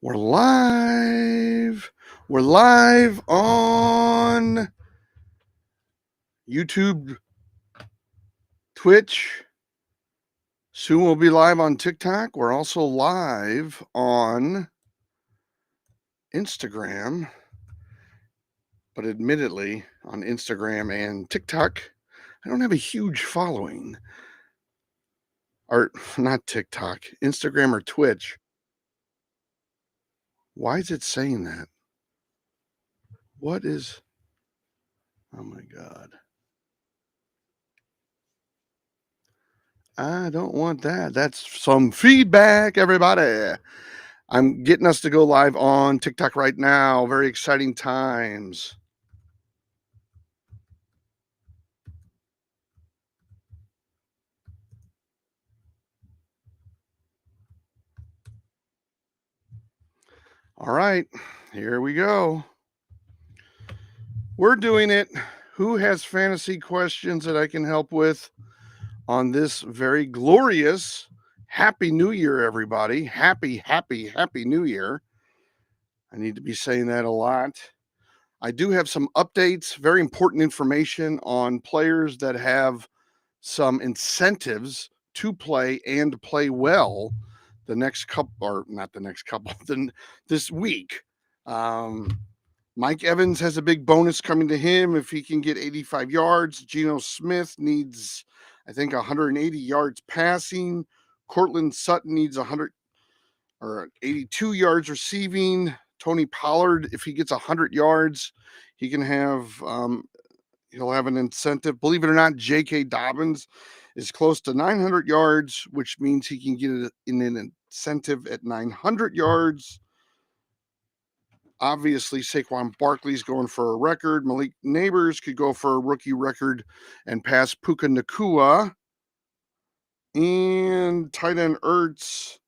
We're live. We're live on YouTube, Twitch. Soon we'll be live on TikTok. We're also live on Instagram. But admittedly, on Instagram and TikTok, I don't have a huge following. Or not TikTok, Instagram or Twitch. Why is it saying that? What is. Oh my God. I don't want that. That's some feedback, everybody. I'm getting us to go live on TikTok right now. Very exciting times. All right, here we go. We're doing it. Who has fantasy questions that I can help with on this very glorious Happy New Year, everybody? Happy New Year. I need to be saying that a lot. I do have some updates, very important information on players that have some incentives to play and play well the next couple, or not the next couple, then this week. Mike Evans has a big bonus coming to him if he can get 85 yards. Geno Smith needs, I think, 180 yards passing. Cortland Sutton needs 100 or 82 yards receiving. Tony Pollard, if he gets 100 yards, he can have he'll have an incentive. Believe it or not, J.K. Dobbins is close to 900 yards, which means he can get in an incentive at 900 yards. Obviously, Saquon Barkley's going for a record. Malik Neighbors could go for a rookie record and pass Puka Nacua. And tight end Ertz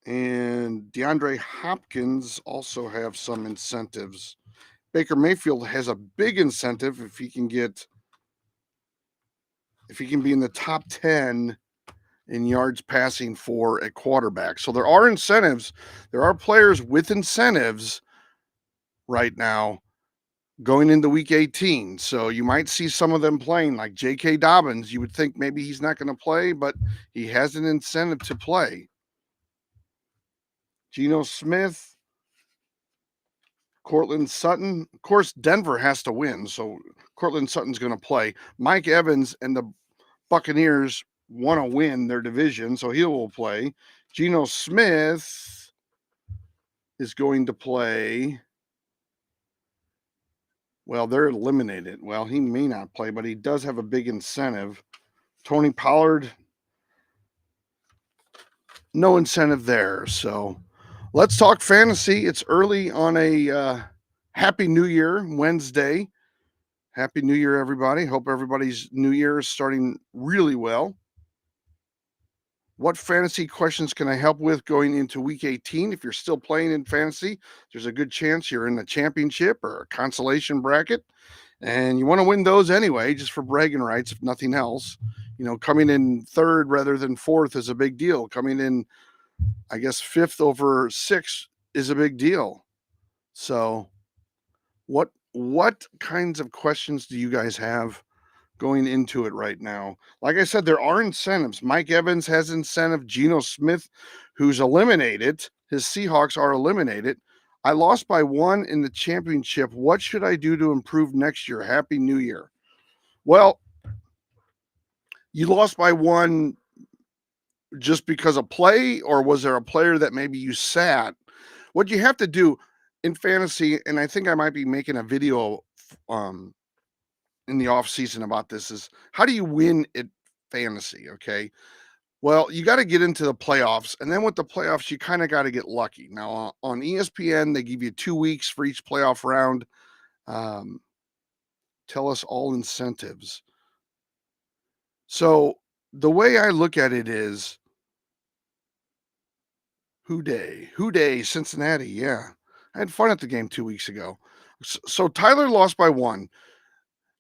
and DeAndre Hopkins also have some incentives. Baker Mayfield has a big incentive if he can be in the top 10 in yards passing for a quarterback. So there are incentives. There are players with incentives right now going into week 18. So you might see some of them playing, like J.K. Dobbins. You would think maybe he's not going to play, but he has an incentive to play. Geno Smith, Cortland Sutton. Of course, Denver has to win, so Cortland Sutton's going to play. Mike Evans and the Buccaneers want to win their division, so he will play. Geno Smith is going to play. Well, they're eliminated. Well, he may not play, but he does have a big incentive. Tony Pollard, no incentive there. So let's talk fantasy. It's early on a Happy New Year Wednesday. Happy New Year, everybody. Hope everybody's New Year is starting really well. What fantasy questions can I help with going into week 18? If you're still playing in fantasy, there's a good chance you're in the championship or a consolation bracket, and you want to win those anyway, just for bragging rights, if nothing else. You know, coming in third rather than fourth is a big deal. Coming in, I guess, fifth over sixth is a big deal. So, what kinds of questions do you guys have going into it right now? Like I said, there are incentives. Mike Evans has incentive. Geno Smith, who's eliminated, his Seahawks are eliminated. I lost by 1 in the championship. What should I do to improve next year? Happy New Year. Well, you lost by 1 just because of play, or was there a player that maybe you sat? What you have to do in fantasy, and I think I might be making a video um, in the off season about this, is how do you win at fantasy? Okay. Well, you got to get into the playoffs, and then with the playoffs, you kind of got to get lucky. Now on ESPN, they give you 2 weeks for each playoff round. Um, tell us all incentives. So the way I look at it is Who Day, Cincinnati. Yeah, I had fun at the game 2 weeks ago. So Tyler lost by 1.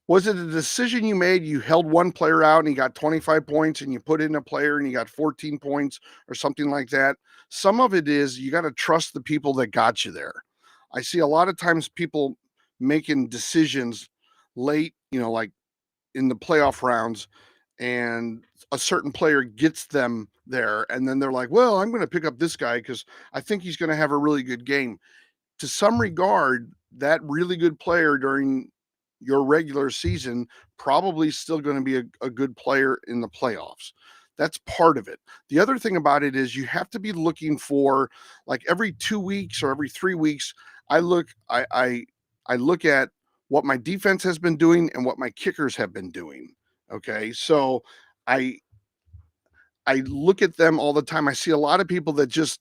Was it a decision you made? You held one player out and he got 25 points and you put in a player and he got 14 points or something like that? Some of it is you got to trust the people that got you there. I see a lot of times people making decisions late, like in the playoff rounds, and a certain player gets them there. And then they're like, well, I'm going to pick up this guy because I think he's going to have a really good game. To some regard, that really good player during your regular season probably still going to be a good player in the playoffs. That's part of it. The other thing about it is you have to be looking for, like, every 2 weeks or every 3 weeks. I look at what my defense has been doing and what my kickers have been doing. Okay, so I I look at them all the time. I see a lot of people that just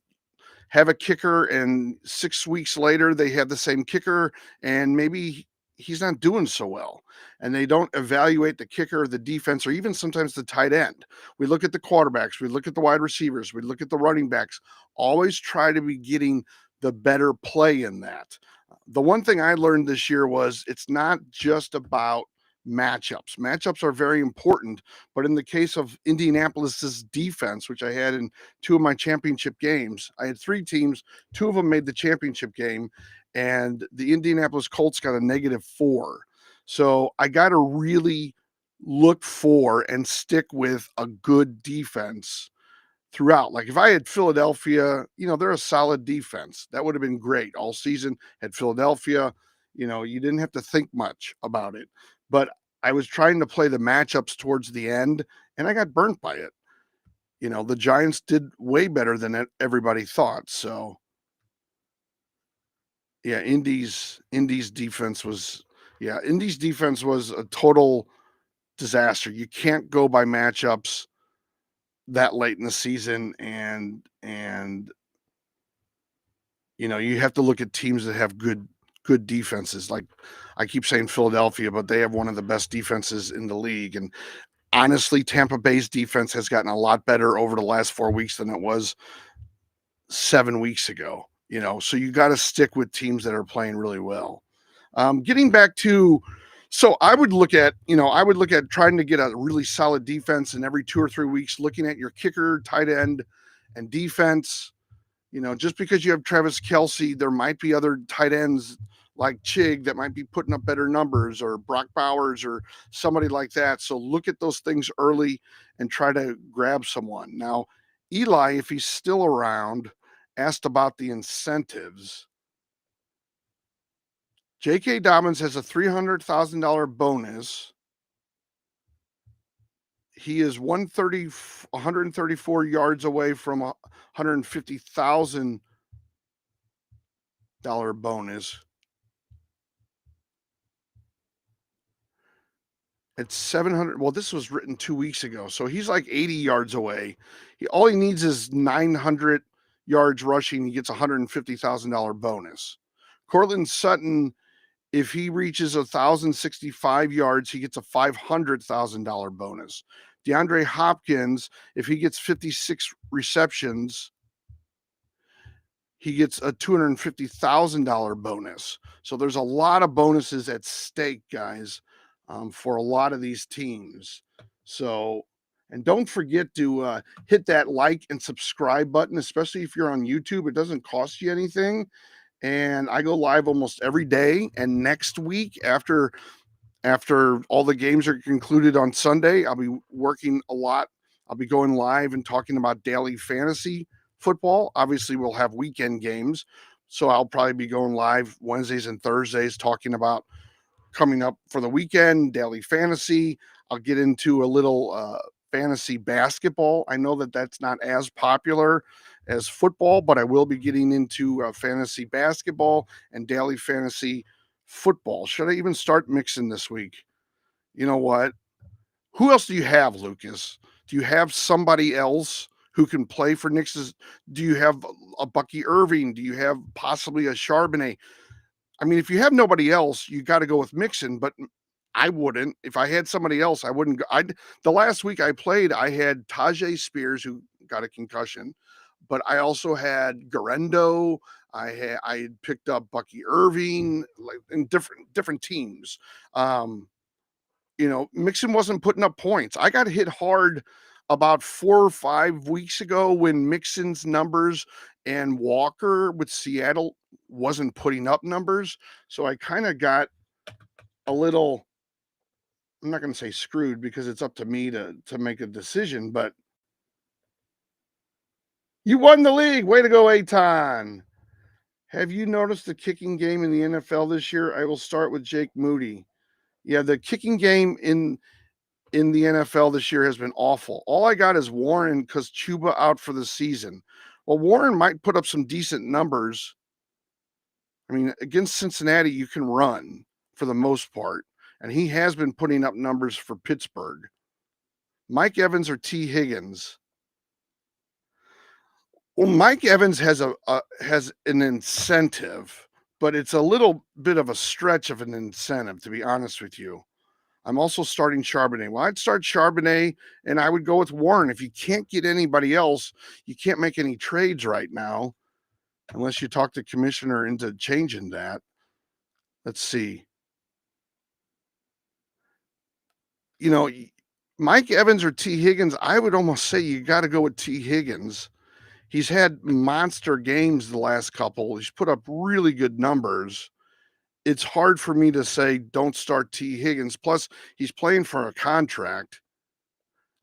have a kicker and 6 weeks later they have the same kicker and maybe he's not doing so well. And they don't evaluate the kicker or the defense or even sometimes the tight end. We look at the quarterbacks, we look at the wide receivers, we look at the running backs. Always try to be getting the better play in that. The one thing I learned this year was it's not just about matchups. Matchups are very important, but in the case of Indianapolis's defense, which I had in two of my championship games. I had three teams, two of them made the championship game, and the Indianapolis Colts got a -4. So I got to really look for and stick with a good defense throughout. Like if I had Philadelphia, they're a solid defense. That would have been great all season. Had Philadelphia, you didn't have to think much about it. But I was trying to play the matchups towards the end, and I got burnt by it. The Giants did way better than everybody thought. So yeah, Indy's defense was a total disaster. You can't go by matchups that late in the season, and you have to look at teams that have good defenses. Like I keep saying Philadelphia, but they have one of the best defenses in the league. And honestly, Tampa Bay's defense has gotten a lot better over the last 4 weeks than it was 7 weeks ago. So you got to stick with teams that are playing really well. Getting back to, so I would look at trying to get a really solid defense, and every 2 or 3 weeks, looking at your kicker, tight end, and defense. Just because you have Travis Kelce, there might be other tight ends like Chig that might be putting up better numbers, or Brock Bowers or somebody like that. So look at those things early and try to grab someone. Now, Eli, if he's still around, asked about the incentives. J.K. Dobbins has a $300,000 bonus. He is 134 yards away from a $150,000 bonus. It's 700. Well, this was written 2 weeks ago, so he's like 80 yards away. All he needs is 900 yards rushing. He gets a $150,000 bonus. Cortland Sutton, if he reaches 1,065 yards, he gets a $500,000 bonus. DeAndre Hopkins, if he gets 56 receptions, he gets a $250,000 bonus. So there's a lot of bonuses at stake, guys, for a lot of these teams. So, and don't forget to hit that like and subscribe button, especially if you're on YouTube. It doesn't cost you anything. And I go live almost every day. And next week, after all the games are concluded on Sunday, I'll be working a lot. I'll be going live and talking about daily fantasy football. Obviously, we'll have weekend games. So I'll probably be going live Wednesdays and Thursdays talking about coming up for the weekend, daily fantasy. I'll get into a little fantasy basketball. I know that that's not as popular as football, but I will be getting into fantasy basketball and daily fantasy football. Should I even start mixing this week? You know what? Who else do you have, Lucas? Do you have somebody else who can play for Knicks? Do you have a Bucky Irving? Do you have possibly a Charbonnet? I mean, if you have nobody else, you got to go with Mixon, but I wouldn't. If I had somebody else, I wouldn't go. The last week I played, I had Tajay Spears, who got a concussion, but I also had Garendo. I had picked up Bucky Irving, like in different teams. Mixon wasn't putting up points. I got hit hard about 4 or 5 weeks ago when Mixon's numbers and Walker with Seattle wasn't putting up numbers. So I kind of got a little, I'm not going to say screwed because it's up to me to make a decision, but you won the league. Way to go, Aton. Have you noticed the kicking game in the NFL this year? I will start with Jake Moody. Yeah, the kicking game in the NFL this year has been awful. All I got is Warren because Chuba out for the season. Well, Warren might put up some decent numbers. I mean, against Cincinnati, you can run for the most part, and he has been putting up numbers for Pittsburgh. Mike Evans or T. Higgins? Well, Mike Evans has has an incentive, but it's a little bit of a stretch of an incentive, to be honest with you. I'm also starting Charbonnet. Well, I'd start Charbonnet and I would go with Warren. If you can't get anybody else, you can't make any trades right now unless you talk the commissioner into changing that. Let's see. Mike Evans or T. Higgins, I would almost say you got to go with T. Higgins. He's had monster games the last couple. He's put up really good numbers. It's hard for me to say don't start T. Higgins. Plus, he's playing for a contract.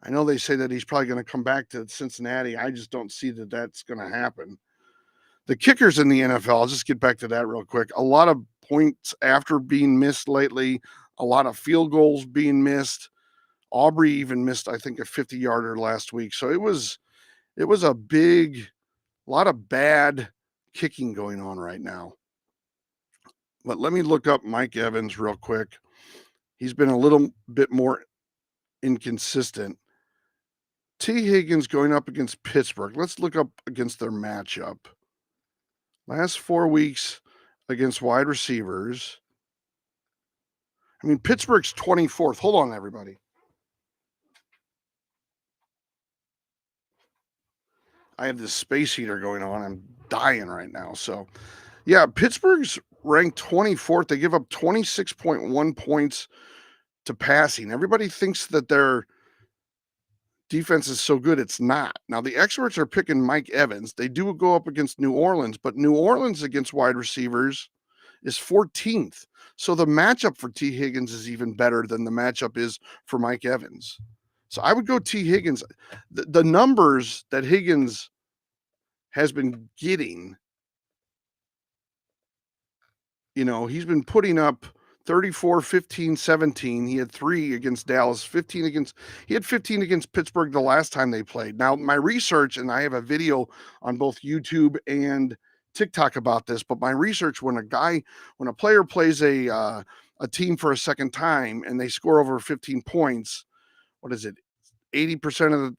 I know they say that he's probably going to come back to Cincinnati. I just don't see that that's going to happen. The kickers in the NFL, I'll just get back to that real quick. A lot of points after being missed lately, a lot of field goals being missed. Aubrey even missed, I think, a 50-yarder last week. So it was a lot of bad kicking going on right now. But let me look up Mike Evans real quick. He's been a little bit more inconsistent. T. Higgins going up against Pittsburgh. Let's look up against their matchup. Last 4 weeks against wide receivers. I mean, Pittsburgh's 24th. Hold on, everybody. I have this space heater going on. I'm dying right now. So, yeah, Pittsburgh's ranked 24th. They give up 26.1 points to passing. Everybody thinks that their defense is so good. It's not. Now, the experts are picking Mike Evans. They do go up against New Orleans, but New Orleans against wide receivers is 14th. So the matchup for T. Higgins is even better than the matchup is for Mike Evans. So I would go T. Higgins. The numbers that Higgins has been getting, he's been putting up 34, 15, 17. He had 3 against Dallas, he had 15 against Pittsburgh the last time they played. Now, my research, and I have a video on both YouTube and TikTok about this, but my research, when a player plays a team for a second time and they score over 15 points, what is it? 80% of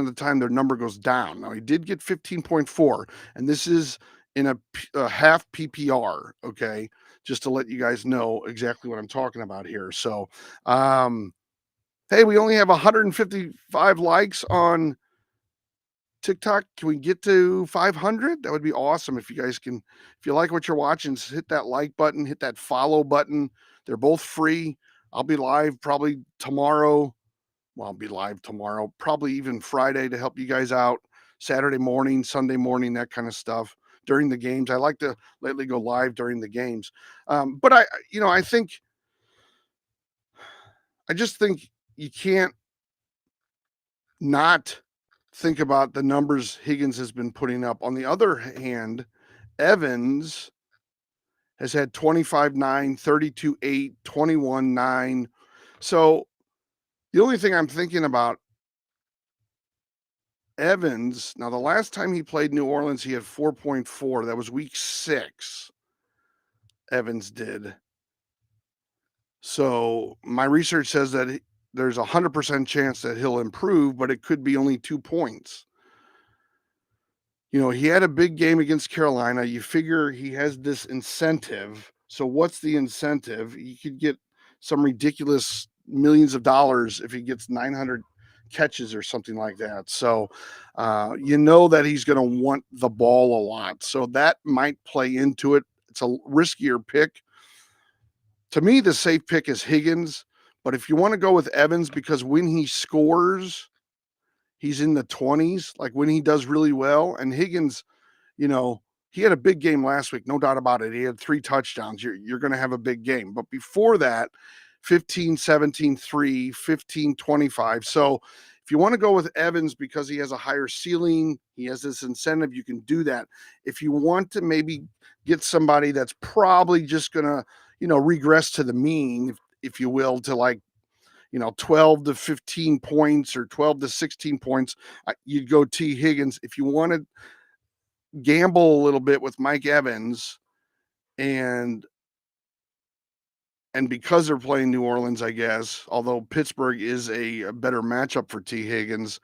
the time their number goes down. Now, he did get 15.4, and this is in a half PPR, okay? Just to let you guys know exactly what I'm talking about here. So, hey, we only have 155 likes on TikTok. Can we get to 500? That would be awesome. If you guys can, if you like what you're watching, hit that like button, hit that follow button. They're both free. I'll be live probably tomorrow. Well, I'll be live tomorrow, probably even Friday to help you guys out. Saturday morning, Sunday morning, that kind of stuff during the games. I like to lately go live during the games. But I just think you can't not think about the numbers Higgins has been putting up. On the other hand, Evans has had 25-9, 32-8, 21-9. So the only thing I'm thinking about Evans, now the last time he played New Orleans, he had 4.4. That was week 6. Evans did. So my research says that there's 100% chance that he'll improve, but it could be only 2 points. He had a big game against Carolina. You figure he has this incentive. So what's the incentive? He could get some ridiculous millions of dollars if he gets 900 catches or something like that. So, that he's going to want the ball a lot. So that might play into it. It's a riskier pick To me, the safe pick is Higgins. But if you want to go with Evans, because when he scores, he's in the 20s, like when he does really well. And Higgins, you know, he had a big game last week, no doubt about it. He had 3 touchdowns. You're going to have a big game. But before that, 15, 17, 3, 15, 25. So if you want to go with Evans because he has a higher ceiling, he has this incentive, you can do that. If you want to maybe get somebody that's probably just going to, regress to the mean, if you will, to like, 12 to 15 points or 12 to 16 points, you'd go T. Higgins. If you want to gamble a little bit with Mike Evans, and because they're playing New Orleans, I guess, although Pittsburgh is a better matchup for T. Higgins,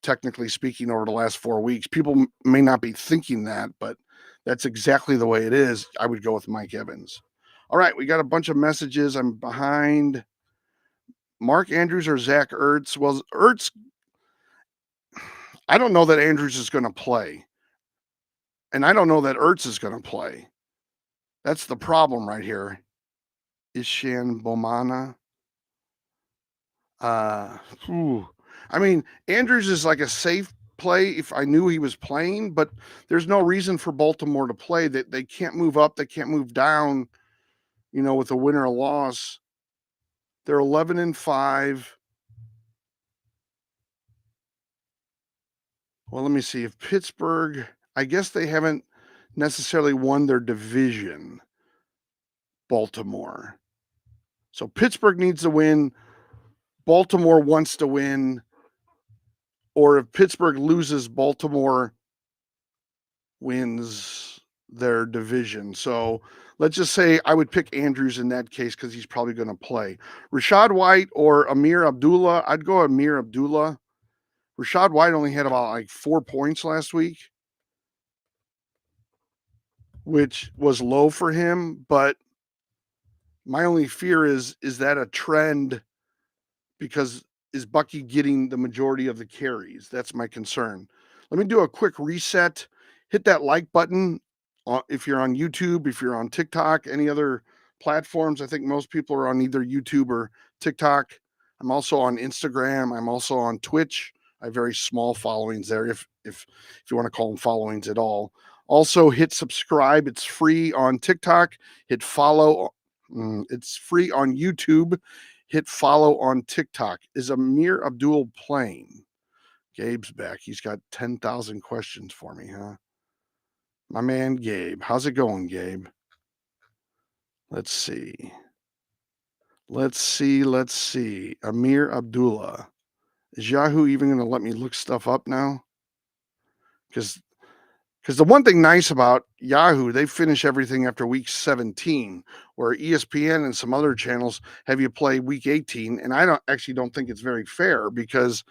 technically speaking, over the last 4 weeks, people may not be thinking that, but that's exactly the way it is. I would go with Mike Evans. All right, we got a bunch of messages. I'm behind. Mark Andrews or Zach Ertz? Well, Ertz, I don't know that Andrews is going to play. And I don't know that Ertz is going to play. That's the problem right here. Ishan Bomana. I mean, Andrews is like a safe play if I knew he was playing, but there's no reason for Baltimore to play. That they can't move up, they can't move down, with a win or a loss. They're 11-5. Well, let me see. If Pittsburgh, I guess they haven't necessarily won their division, Baltimore. So Pittsburgh needs to win. Baltimore wants to win. Or if Pittsburgh loses, Baltimore wins their division. So let's just say I would pick Andrews in that case because he's probably going to play. Rachaad White or Amir Abdullah. I'd go Amir Abdullah. Rachaad White only had about like 4 points last week, which was low for him. But my only fear is that a trend? Because is Bucky getting the majority of the carries? That's my concern. Let me do a quick reset. Hit that like button if you're on YouTube, if you're on TikTok, any other platforms. I think most people are on either YouTube or TikTok. I'm also on Instagram. I'm also on Twitch. I have very small followings there, if you want to call them followings at all. Also, hit subscribe. It's free on TikTok. Hit follow. It's free on YouTube. Hit follow on TikTok. Is Amir Abdul playing? Gabe's back. He's got 10,000 questions for me, huh? My man Gabe. How's it going, Gabe? Let's see. Let's see. Amir Abdullah. Is Yahoo even going to let me look stuff up now? Because the one thing nice about Yahoo, they finish everything after week 17, where ESPN and some other channels have you play week 18. And I don't think it's very fair, because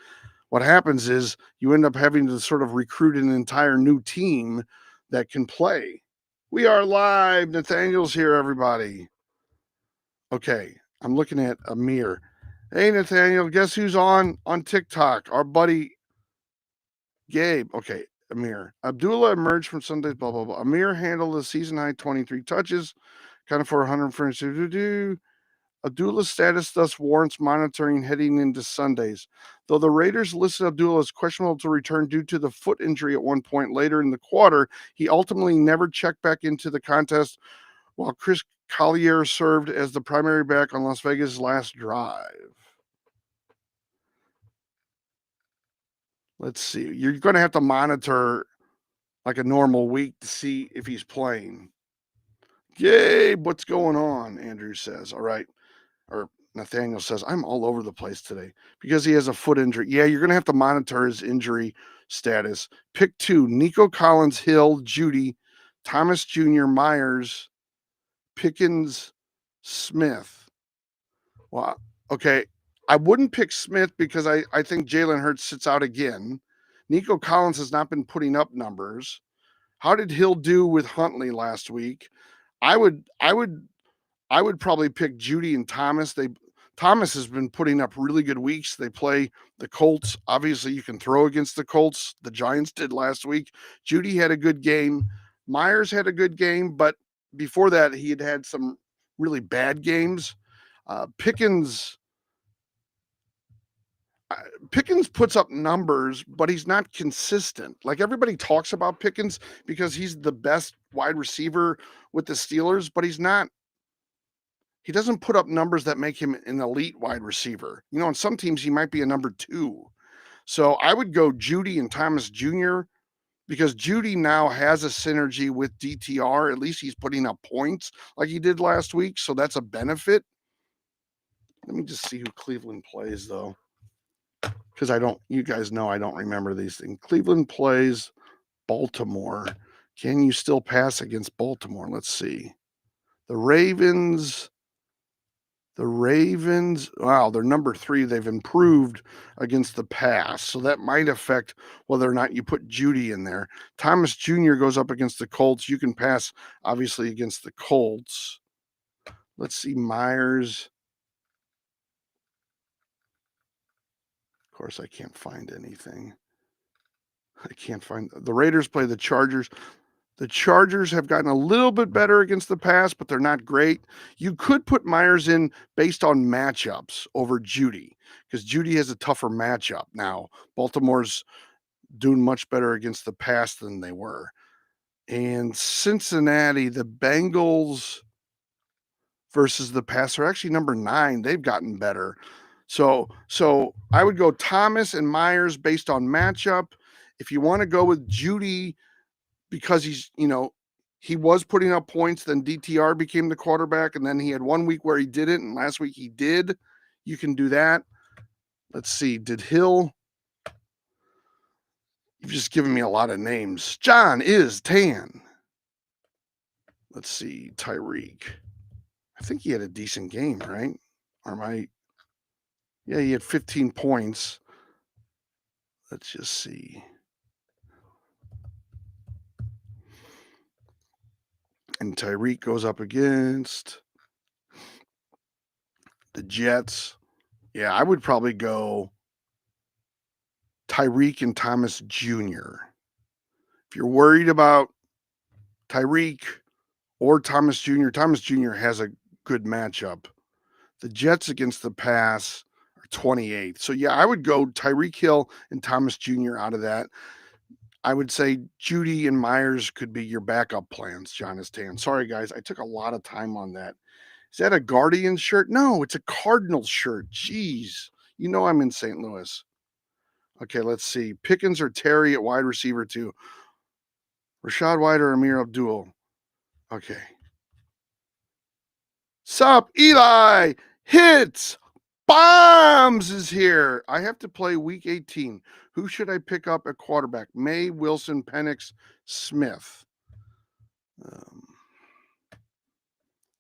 what happens is you end up having to sort of recruit an entire new team that can play. We are live. Nathaniel's here, everybody. Okay, I'm looking at Amir. Hey, Nathaniel, guess who's on TikTok? Our buddy Gabe. Okay, Amir. Abdullah emerged from Sunday's blah, blah, blah. Amir handled a season-high 23 touches, kind of for 100. Abdullah's status thus warrants monitoring heading into Sundays. Though the Raiders listed Abdullah as questionable to return due to the foot injury at one point later in the quarter, he ultimately never checked back into the contest, while Chris Collier served as the primary back on Las Vegas' last drive. Let's see. You're going to have to monitor like a normal week to see if he's playing. Gabe, what's going on? Andrew says. All right. Or Nathaniel says, I'm all over the place today because he has a foot injury. Yeah, you're going to have to monitor his injury status. Pick 2, Nico Collins, Hill, Judy, Thomas Jr., Myers, Pickens, Smith. Well, okay. I wouldn't pick Smith because I think Jalen Hurts sits out again. Nico Collins has not been putting up numbers. How did Hill do with Huntley last week? I would probably pick Judy and Thomas. Thomas has been putting up really good weeks. They play the Colts. Obviously, you can throw against the Colts. The Giants did last week. Judy had a good game. Myers had a good game, but before that, he had some really bad games. Pickens Pickens puts up numbers, but he's not consistent. Like everybody talks about Pickens because he's the best wide receiver with the Steelers, but he's not. He doesn't put up numbers that make him an elite wide receiver. You know, on some teams he might be a number two. So I would go Jeudy and Thomas Jr. because Jeudy now has a synergy with DTR. At least he's putting up points like he did last week. So that's a benefit. Let me just see who Cleveland plays, though. Because you guys know I don't remember these things. Cleveland plays Baltimore. Can you still pass against Baltimore? Let's see. The Ravens, wow, they're number 3. They've improved against the pass. So that might affect whether or not you put Jeudy in there. Thomas Jr. goes up against the Colts. You can pass, obviously, against the Colts. Let's see, Myers. Of course, I can't find anything. The Raiders play the Chargers. The Chargers have gotten a little bit better against the pass, but they're not great. You could put Myers in based on matchups over Jeudy because Jeudy has a tougher matchup now. Baltimore's doing much better against the pass than they were. And Cincinnati, the Bengals versus the pass are actually number 9. They've gotten better. So I would go Thomas and Myers based on matchup. If you want to go with Jeudy because he was putting up points, then DTR became the quarterback, and then he had 1 week where he didn't, and last week he did. You can do that. Let's see. Did Hill? You've just given me a lot of names. John is Tan. Let's see. Tyreek. I think he had a decent game, right? Or am I? Yeah, he had 15 points. Let's just see. And Tyreek goes up against the Jets. Yeah, I would probably go Tyreek and Thomas Jr. If you're worried about Tyreek or Thomas Jr., Thomas Jr. has a good matchup. The Jets against the pass are 28th. So, yeah, I would go Tyreek Hill and Thomas Jr. out of that. I would say Jeudy and Myers could be your backup plans, Jonistan. Sorry, guys. I took a lot of time on that. Is that a Guardian shirt? No, it's a Cardinals shirt. Jeez. You know I'm in St. Louis. Okay, let's see. Pickens or Terry at wide receiver 2. Rashad White or Amir Abdul. Okay. Sup, Eli? Hits! Bombs is here. I have to play week 18. Who should I pick up at quarterback? May, Wilson, Penix, Smith.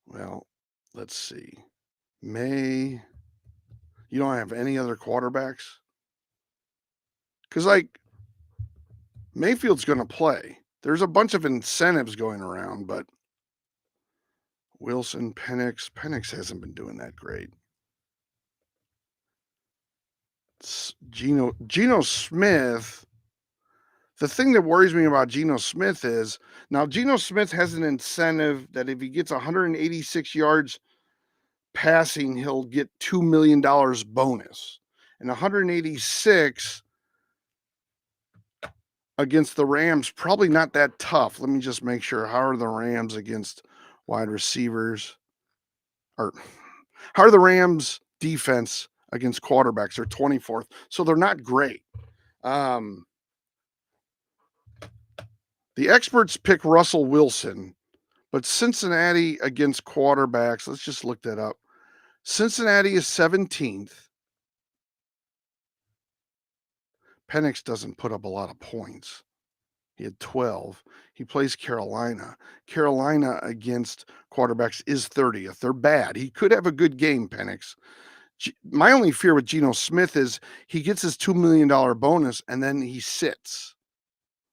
Well, let's see. May. You don't have any other quarterbacks? Because, Mayfield's going to play. There's a bunch of incentives going around, but Wilson, Penix hasn't been doing that great. Geno Smith. The thing that worries me about Geno Smith is now Geno Smith has an incentive that if he gets 186 yards passing, he'll get $2 million bonus. And 186 against the Rams, probably not that tough. Let me just make sure. How are the Rams against wide receivers? Or how are the Rams defense against quarterbacks? They're 24th. So they're not great. The experts pick Russell Wilson, but Cincinnati against quarterbacks, let's just look that up. Cincinnati is 17th. Penix doesn't put up a lot of points. He had 12. He plays Carolina. Carolina against quarterbacks is 30th. They're bad. He could have a good game, Penix. My only fear with Geno Smith is he gets his $2 million bonus and then he sits.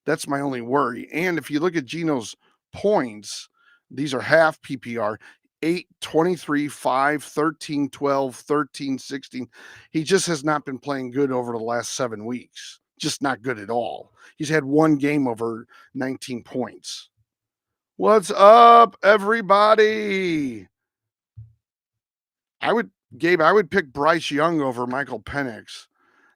That's my only worry. And if you look at Geno's points, these are half PPR. 8, 23, 5, 13, 12, 13, 16. He just has not been playing good over the last 7 weeks. Just not good at all. He's had one game over 19 points. What's up, everybody? Gabe, I would pick Bryce Young over Michael Penix.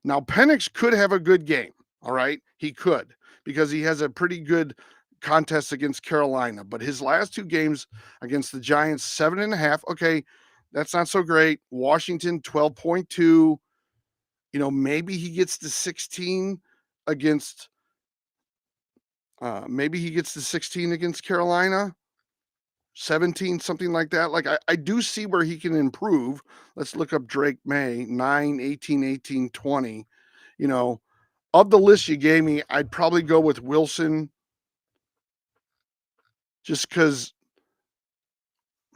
Now, Penix could have a good game. All right. He could, because he has a pretty good contest against Carolina. But his last two games against the Giants, 7.5. Okay. That's not so great. Washington, 12.2. Maybe he gets to 16 against, Carolina. 17, something like that. Like I do see where he can improve. Let's look up Drake May, 9, 18, 18, 20. Of the list you gave me, I'd probably go with Wilson, just because,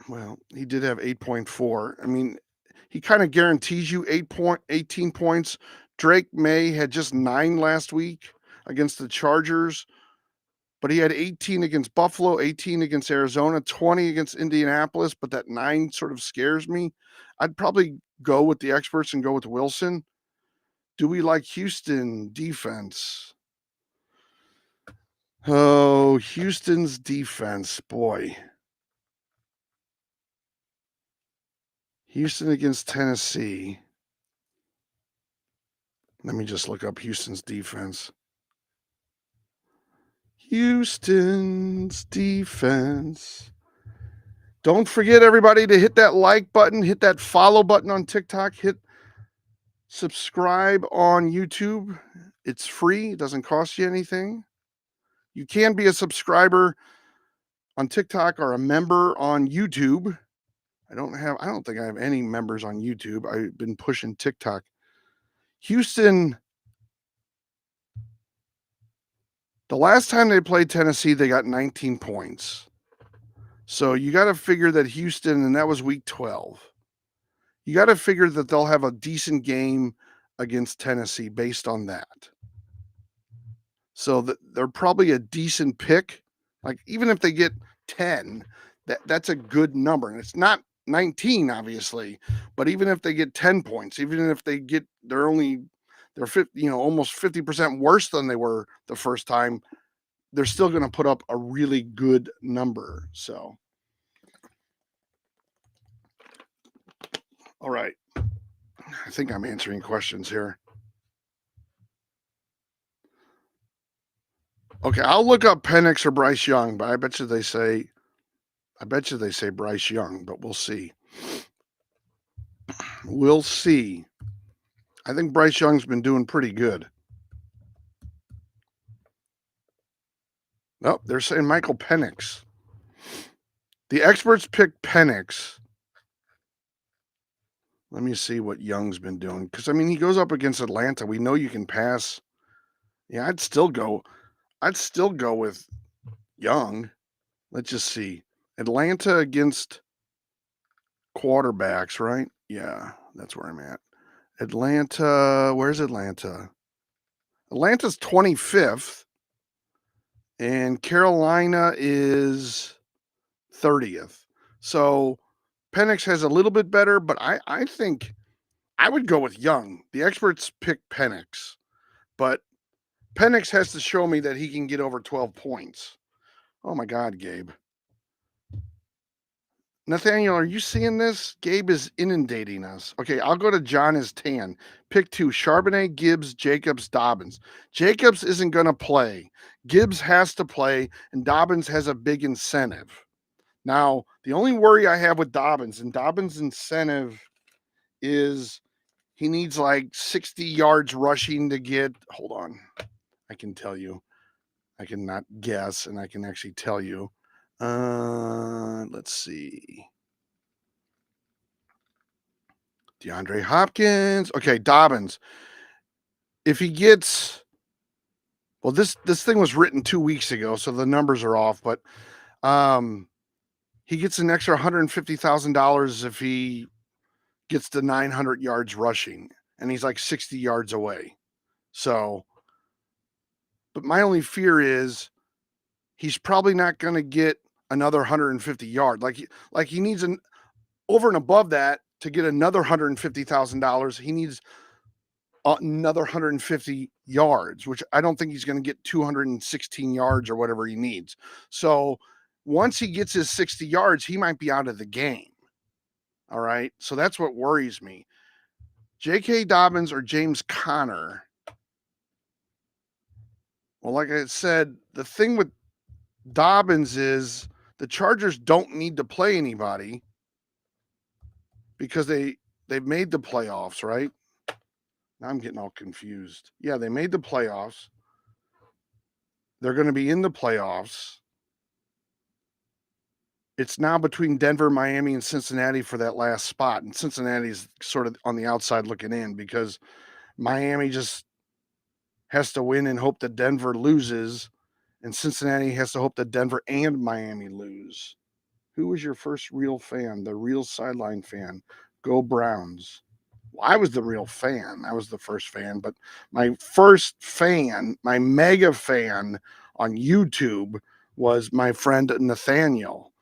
well, he did have 8.4. I mean, he kind of guarantees you 18 points. Drake May had just 9 last week against the Chargers, but he had 18 against Buffalo, 18 against Arizona, 20 against Indianapolis, but that 9 sort of scares me. I'd probably go with the experts and go with Wilson. Do we like Houston defense? Oh, Houston's defense, boy. Houston against Tennessee. Let me just look up Houston's defense. Houston's defense. Don't forget, everybody, to hit that like button, hit that follow button on TikTok, hit subscribe on YouTube. It's free. It doesn't cost you anything. You can be a subscriber on TikTok or a member on YouTube. I don't think I have any members on YouTube. I've been pushing TikTok. Houston, the last time they played Tennessee, they got 19 points. So you got to figure that Houston, and that was week 12. You got to figure that they'll have a decent game against Tennessee based on that. So they're probably a decent pick. Like, even if they get 10, that's a good number. And it's not 19, obviously, but even if they get 10 points, even if they're almost 50% worse than they were the first time, they're still going to put up a really good number. So, all right. I think I'm answering questions here. Okay, I'll look up Penix or Bryce Young, but I bet you they say Bryce Young, but we'll see. We'll see. I think Bryce Young's been doing pretty good. Nope, they're saying Michael Penix. The experts picked Penix. Let me see what Young's been doing. Because, I mean, he goes up against Atlanta. We know you can pass. Yeah, I'd still go with Young. Let's just see. Atlanta against quarterbacks, right? Yeah, that's where I'm at. Atlanta, where's Atlanta? Atlanta's 25th, and Carolina is 30th. So Penix has a little bit better, but I think I would go with Young. The experts pick Penix, but Penix has to show me that he can get over 12 points. Oh my God, Gabe. Nathaniel, are you seeing this? Gabe is inundating us. Okay, I'll go to John is tan. Pick 2, Charbonnet, Gibbs, Jacobs, Dobbins. Jacobs isn't going to play. Gibbs has to play, and Dobbins has a big incentive. Now, the only worry I have with Dobbins, and Dobbins' incentive is he needs like 60 yards rushing to get, hold on, I can tell you. I can not guess, and I can actually tell you. Let's see. DeAndre Hopkins. Okay, Dobbins. If he gets, well, this thing was written 2 weeks ago, so the numbers are off, but he gets an extra $150,000 if he gets to 900 yards rushing, and he's like 60 yards away. So, but my only fear is he's probably not going to get another 150 yards. Like he needs an over and above that to get another $150,000. He needs another 150 yards, which I don't think he's going to get 216 yards or whatever he needs. So once he gets his 60 yards, he might be out of the game. All right. So that's what worries me. J.K. Dobbins or James Conner? Well, like I said, the thing with Dobbins is the Chargers don't need to play anybody because they've made the playoffs, right? Now I'm getting all confused. Yeah, they made the playoffs. They're going to be in the playoffs. It's now between Denver, Miami, and Cincinnati for that last spot. And Cincinnati's sort of on the outside looking in because Miami just has to win and hope that Denver loses, and Cincinnati has to hope that Denver and Miami lose. Who was your first real fan, the real sideline fan? Go Browns. Well, I was the real fan. I was the first fan, but my first fan, my mega fan on YouTube was my friend Nathaniel,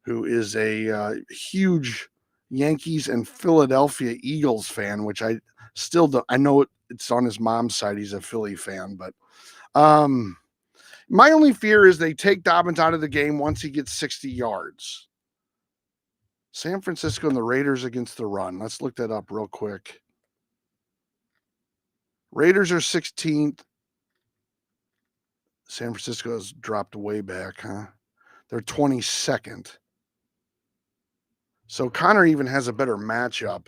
who is a huge Yankees and Philadelphia Eagles fan, which I still don't. I know it's on his mom's side. He's a Philly fan, but my only fear is they take Dobbins out of the game once he gets 60 yards. San Francisco and the Raiders against the run. Let's look that up real quick. Raiders are 16th. San Francisco has dropped way back, huh? They're 22nd. So Connor even has a better matchup.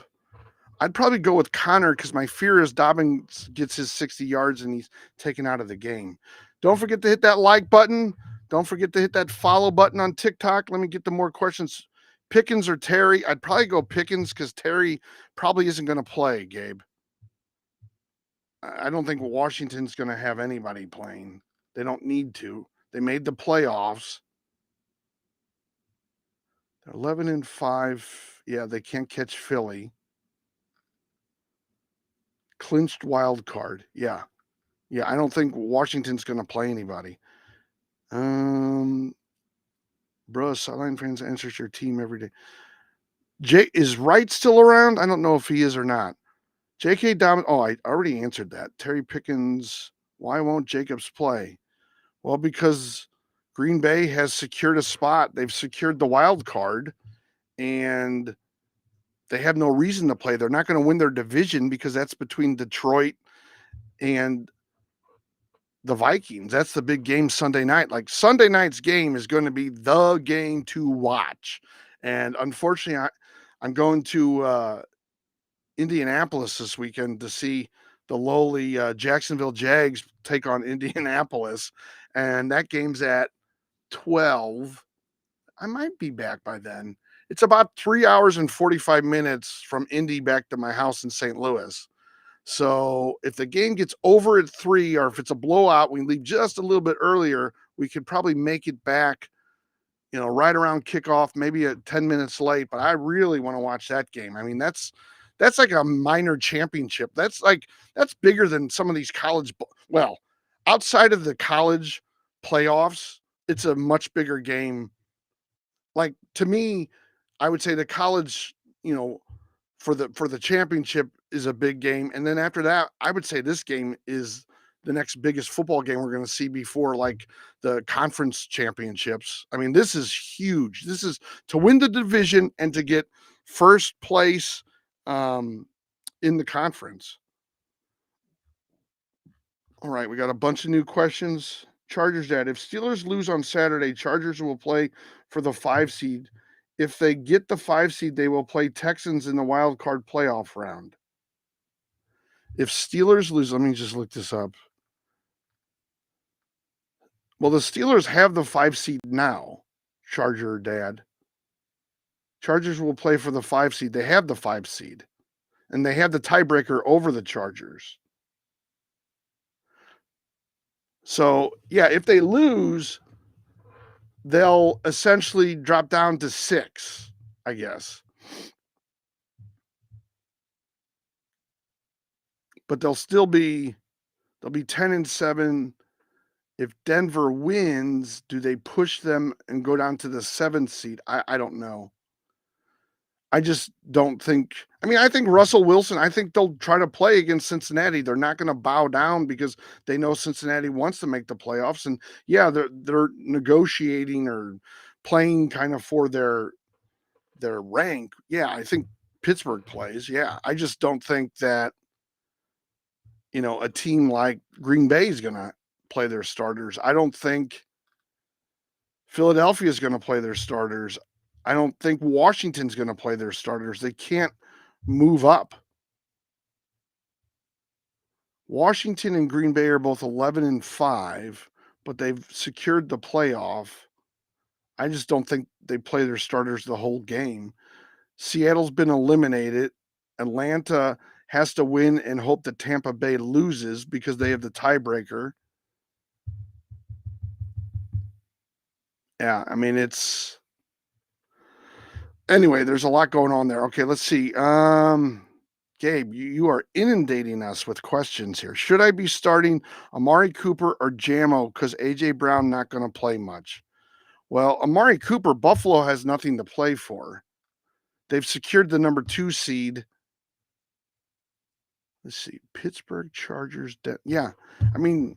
I'd probably go with Connor because my fear is Dobbins gets his 60 yards and he's taken out of the game. Don't forget to hit that like button. Don't forget to hit that follow button on TikTok. Let me get to more questions. Pickens or Terry? I'd probably go Pickens because Terry probably isn't going to play, Gabe. I don't think Washington's going to have anybody playing. They don't need to. They made the playoffs. They're 11-5. Yeah, they can't catch Philly. Clinched wild card. Yeah. Yeah, I don't think Washington's going to play anybody. Bro, sideline fans answers your team every day. Is Wright still around? I don't know if he is or not. J.K. Dobbins. Oh, I already answered that. Terry Pickens. Why won't Jacobs play? Well, because Green Bay has secured a spot. They've secured the wild card, and they have no reason to play. They're not going to win their division because that's between Detroit and the Vikings. That's the big game Sunday night. Like Sunday night's game is going to be the game to watch. And unfortunately, I'm going to Indianapolis this weekend to see the lowly Jacksonville Jags take on Indianapolis. And that game's at 12. I might be back by then. It's about 3 hours and 45 minutes from Indy back to my house in St. Louis. So if the game gets over at 3, or if it's a blowout, we leave just a little bit earlier, we could probably make it back, right around kickoff, maybe at 10 minutes late. But I really want to watch that game. I mean, that's like a minor championship. That's bigger than some of these college. Well, outside of the college playoffs, it's a much bigger game. Like to me, I would say the college, for the championship is a big game. And then after that, I would say this game is the next biggest football game we're going to see before like the conference championships. I mean, this is huge. This is to win the division and to get first place in the conference. All right, we got a bunch of new questions. Chargers dad, if Steelers lose on Saturday, Chargers will play for the 5 seed. If they get the 5 seed, they will play Texans in the wild card playoff round. If Steelers lose, let me just look this up. Well, the Steelers have the 5 seed now, Charger dad. Chargers will play for the 5 seed. They have the 5 seed, and they have the tiebreaker over the Chargers. So, yeah, if they lose, they'll essentially drop down to 6, I guess. But they'll be 10-7. If Denver wins, do they push them and go down to the 7th seed? I don't know. I just don't think. I mean, I think Russell Wilson, I think they'll try to play against Cincinnati. They're not going to bow down because they know Cincinnati wants to make the playoffs. And yeah, they're negotiating or playing kind of for their their rank, yeah, I think Pittsburgh plays. Yeah, I just don't think that a team like Green Bay is going to play their starters. I don't think Philadelphia is going to play their starters. I don't think Washington's going to play their starters. They can't move up. Washington and Green Bay are both 11-5, but they've secured the playoff. I just don't think they play their starters the whole game. Seattle's been eliminated. Atlanta has to win and hope that Tampa Bay loses because they have the tiebreaker. Yeah, I mean anyway, there's a lot going on there. Okay, let's see. Gabe, you are inundating us with questions here. Should I be starting Amari Cooper or Jamo because AJ Brown not going to play much? Well, Amari Cooper, Buffalo has nothing to play for. They've secured the number 2 seed. Let's see, Pittsburgh Chargers. Yeah, I mean,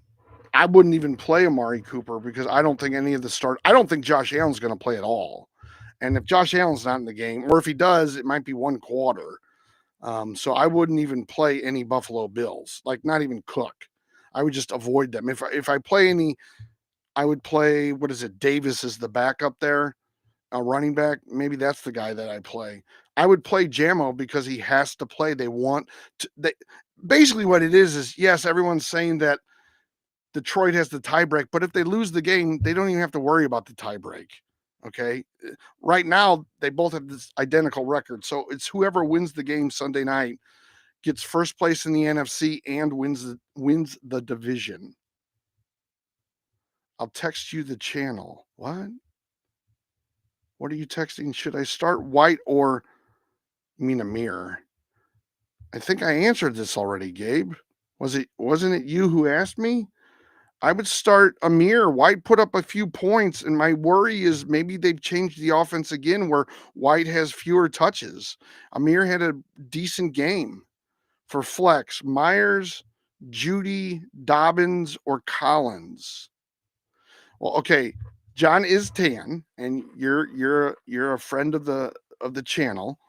I wouldn't even play Amari Cooper because I don't think any of the I don't think Josh Allen's going to play at all. And if Josh Allen's not in the game, or if he does, it might be one quarter. So I wouldn't even play any Buffalo Bills, like not even Cook. I would just avoid them. If I play any, I would play, what is it? Davis is the backup there, a running back. Maybe that's the guy that I play. I would play Jamo because he has to play. They want to, basically what it is yes, everyone's saying that Detroit has the tiebreak, but if they lose the game, they don't even have to worry about the tiebreak. Okay. Right now, they both have this identical record. So it's whoever wins the game Sunday night gets first place in the NFC and wins the division. I'll text you the channel. What? What are you texting? Should I start White or you mean Amir? I think I answered this already, Gabe. Wasn't it you who asked me? I would start Amir. White put up a few points, and my worry is maybe they've changed the offense again where White has fewer touches. Amir had a decent game. For flex, Myers, Judy, Dobbins, or Collins. Well, okay, John is tan, and you're a friend of the channel.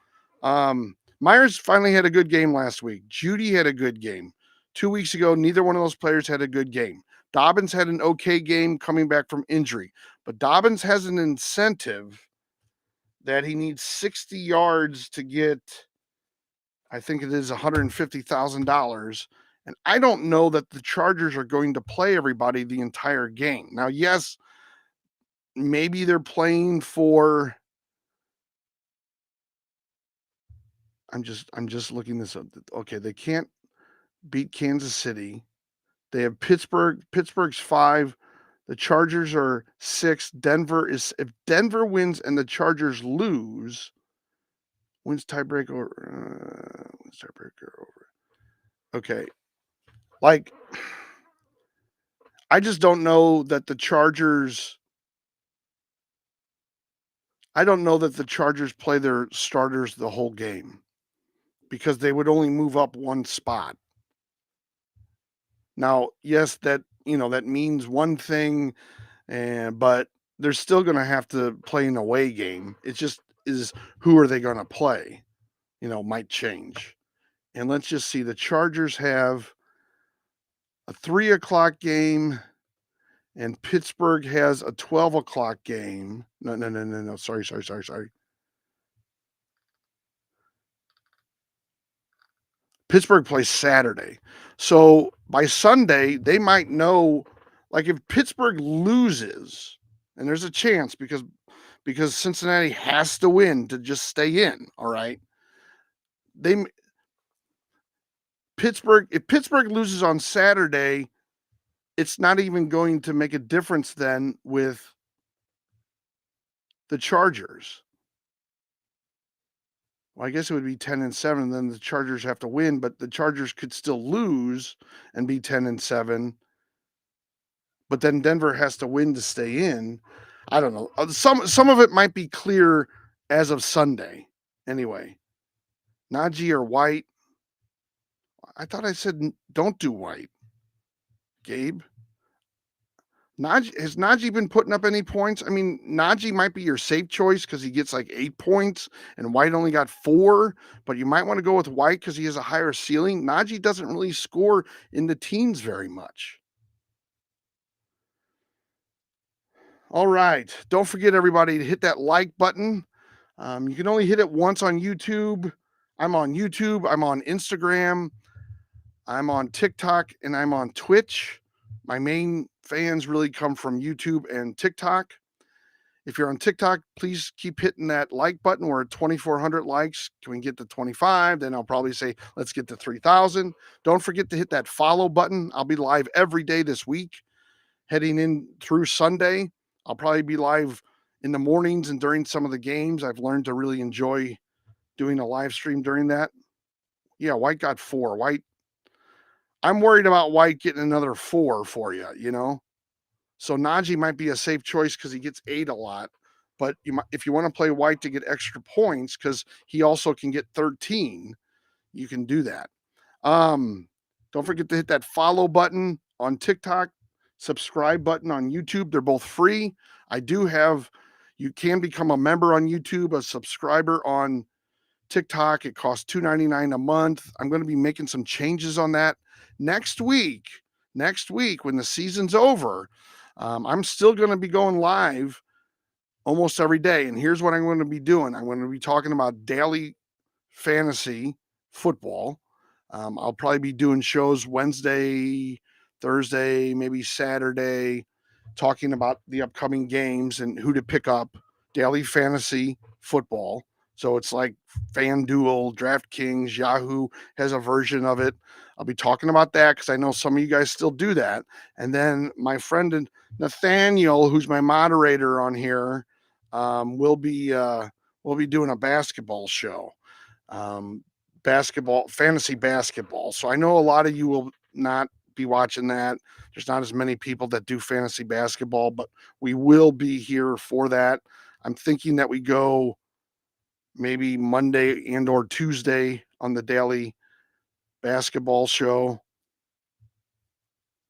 Myers finally had a good game last week. Judy had a good game. 2 weeks ago, neither one of those players had a good game. Dobbins had an okay game coming back from injury, but Dobbins has an incentive that he needs 60 yards to get, I think it is $150,000. And I don't know that the Chargers are going to play everybody the entire game. Now, yes, maybe they're playing for. I'm just looking this up. Okay, they can't beat Kansas City. They have Pittsburgh. Pittsburgh's 5. The Chargers are 6. Denver is, if Denver wins and the Chargers lose, wins tiebreaker over. Okay. Like, I just don't know that the Chargers. I don't know that the Chargers play their starters the whole game because they would only move up one spot. Now, yes, that means one thing, but they're still going to have to play an away game. It just is who are they going to play? Might change. And let's just see. The Chargers have a 3:00 game, and Pittsburgh has a 12:00 game. No. Sorry. Pittsburgh plays Saturday. So by Sunday, they might know, like if Pittsburgh loses, and there's a chance because Cincinnati has to win to just stay in, all right? If Pittsburgh loses on Saturday, it's not even going to make a difference then with the Chargers. Well, I guess it would be 10-7, then the Chargers have to win, but the Chargers could still lose and be 10-7. But then Denver has to win to stay in. I don't know. Some of it might be clear as of Sunday. Anyway, Najee or White. I thought I said don't do White. Gabe. Has Najee been putting up any points? I mean, Najee might be your safe choice because he gets like 8 points, and White only got 4. But you might want to go with White because he has a higher ceiling. Najee doesn't really score in the teens very much. All right, don't forget everybody to hit that like button. You can only hit it once on YouTube. I'm on YouTube. I'm on Instagram. I'm on TikTok, and I'm on Twitch. My main fans really come from YouTube and TikTok. If you're on TikTok, please keep hitting that like button. We're at 2,400 likes. Can we get to 25? Then I'll probably say, let's get to 3,000. Don't forget to hit that follow button. I'll be live every day this week, heading in through Sunday. I'll probably be live in the mornings and during some of the games. I've learned to really enjoy doing a live stream during that. Yeah, White got 4. White, I'm worried about White getting another 4 for you, you know? So Najee might be a safe choice because he gets 8 a lot. But if you want to play White to get extra points, because he also can get 13, you can do that. Don't forget to hit that follow button on TikTok, subscribe button on YouTube. They're both free. You can become a member on YouTube, a subscriber on TikTok. It costs $2.99 a month. I'm going to be making some changes on that next week. Next week, when the season's over, I'm still going to be going live almost every day. And here's what I'm going to be doing. I'm going to be talking about daily fantasy football. I'll probably be doing shows Wednesday, Thursday, maybe Saturday, talking about the upcoming games and who to pick up. Daily fantasy football. So it's like FanDuel, DraftKings, Yahoo has a version of it. I'll be talking about that because I know some of you guys still do that. And then my friend Nathaniel, who's my moderator on here, will be doing a basketball show, fantasy basketball. So I know a lot of you will not be watching that. There's not as many people that do fantasy basketball, but we will be here for that. I'm thinking that we go maybe Monday and or Tuesday on the daily basketball show.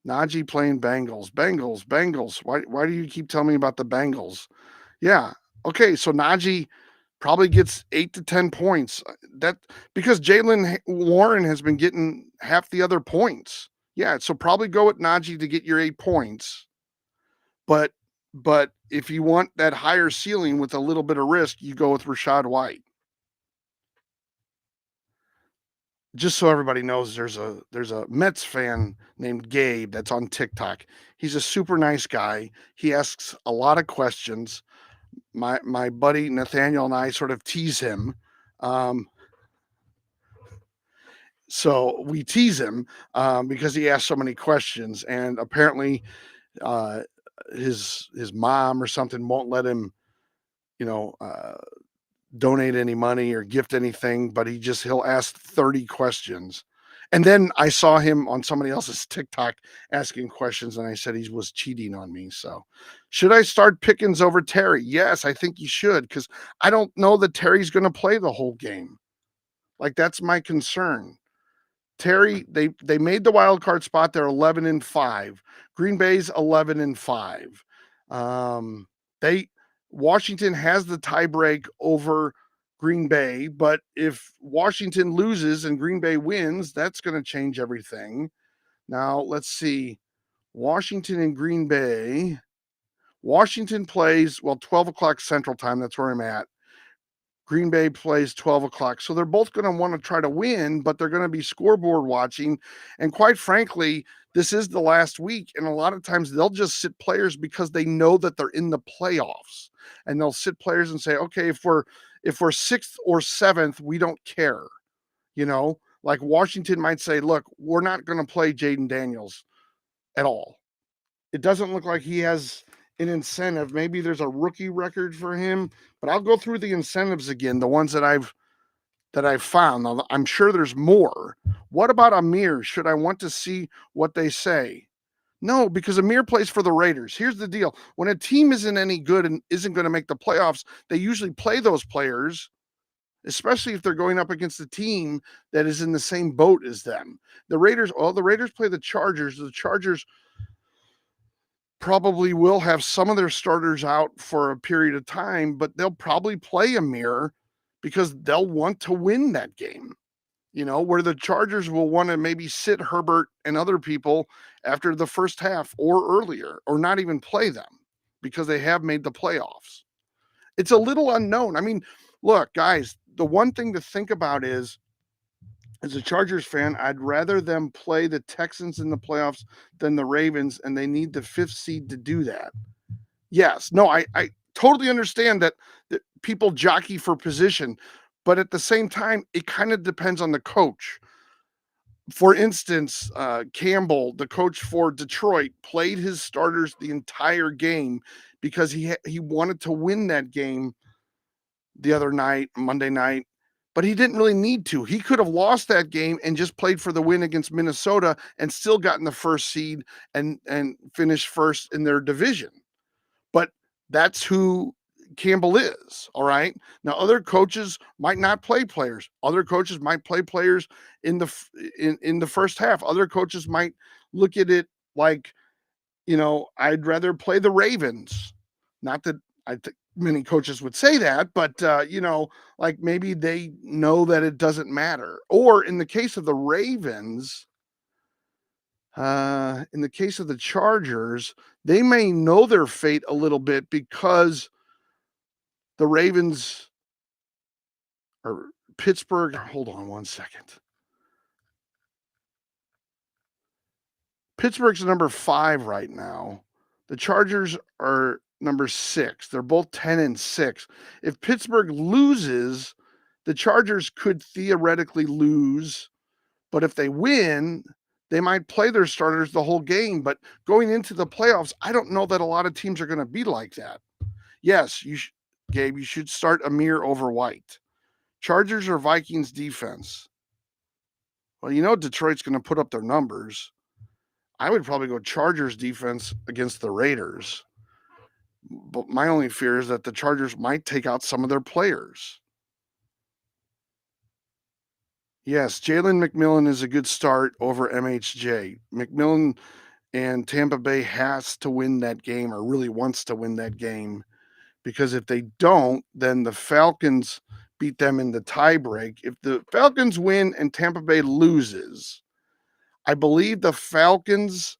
Najee playing Bengals. Why do you keep telling me about the Bengals? Yeah. Okay. So Najee probably gets 8 to 10 points. That because Jaylen Warren has been getting half the other points. Yeah. So probably go with Najee to get your 8 points. But if you want that higher ceiling with a little bit of risk, you go with Rachaad White. Just so everybody knows, there's a Mets fan named Gabe that's on TikTok. He's a super nice guy. He asks a lot of questions. My buddy Nathaniel and I sort of tease him. So we tease him because he asks so many questions, and apparently his mom or something won't let him, you know, donate any money or gift anything, but he'll ask 30 questions. And then I saw him on somebody else's TikTok asking questions, and I said he was cheating on me. So, should I start Pickens over Terry? Yes, I think you should, because I don't know that Terry's going to play the whole game. Like, that's my concern. Terry, they made the wild card spot. They're 11-5. Green Bay's 11-5. They Washington has the tiebreak over Green Bay, but if Washington loses and Green Bay wins, that's going to change everything. Now, let's see. Washington and Green Bay. Washington plays, 12 o'clock Central Time. That's where I'm at. Green Bay plays 12 o'clock. So they're both going to want to try to win, but they're going to be scoreboard watching. And quite frankly, this is the last week. And a lot of times they'll just sit players because they know that they're in the playoffs. And they'll sit players and say, okay, if we're sixth or seventh, we don't care. You know, like Washington might say, look, we're not going to play Jaden Daniels at all. It doesn't look like he has an incentive. Maybe there's a rookie record for him, but I'll go through the incentives again, the ones that I've found. Now, I'm sure there's more. What about Amir? Should I want to see what they say? No, because Amir plays for the Raiders. Here's the deal. When a team isn't any good and isn't going to make the playoffs, they usually play those players, especially if they're going up against a team that is in the same boat as them. The Raiders play the Chargers. The Chargers probably will have some of their starters out for a period of time, but they'll probably play Amir because they'll want to win that game. Where the Chargers will want to maybe sit Herbert and other people after the first half or earlier, or not even play them because they have made the playoffs. It's a little unknown. I mean, look, guys, the one thing to think about is, as a Chargers fan, I'd rather them play the Texans in the playoffs than the Ravens, and they need the fifth seed to do that. Yes, no, I totally understand that people jockey for position, but at the same time, it kind of depends on the coach. For instance, Campbell, the coach for Detroit, played his starters the entire game because he wanted to win that game the other night, Monday night, but he didn't really need to. He could have lost that game and just played for the win against Minnesota and still gotten the first seed and finished first in their division. But that's who Campbell is. All right. Now, other coaches might not play players. Other coaches might play players in the first half. Other coaches might look at it like, I'd rather play the Ravens. Not that I think many coaches would say that, but like maybe they know that it doesn't matter. Or in the case of the Ravens, in the case of the Chargers, they may know their fate a little bit because the Ravens or Pittsburgh. Hold on one second. Pittsburgh's number 5 right now. The Chargers are number 6. They're both 10-6. If Pittsburgh loses, the Chargers could theoretically lose, but if they win, they might play their starters the whole game. But going into the playoffs, I don't know that a lot of teams are going to be like that. Yes, Gabe, you should start Amir over White. Chargers or Vikings defense? Well, Detroit's going to put up their numbers. I would probably go Chargers defense against the Raiders. But my only fear is that the Chargers might take out some of their players. Yes, Jalen McMillan is a good start over MHJ. McMillan and Tampa Bay has to win that game, or really wants to win that game, because if they don't, then the Falcons beat them in the tiebreak. If the Falcons win and Tampa Bay loses, I believe the Falcons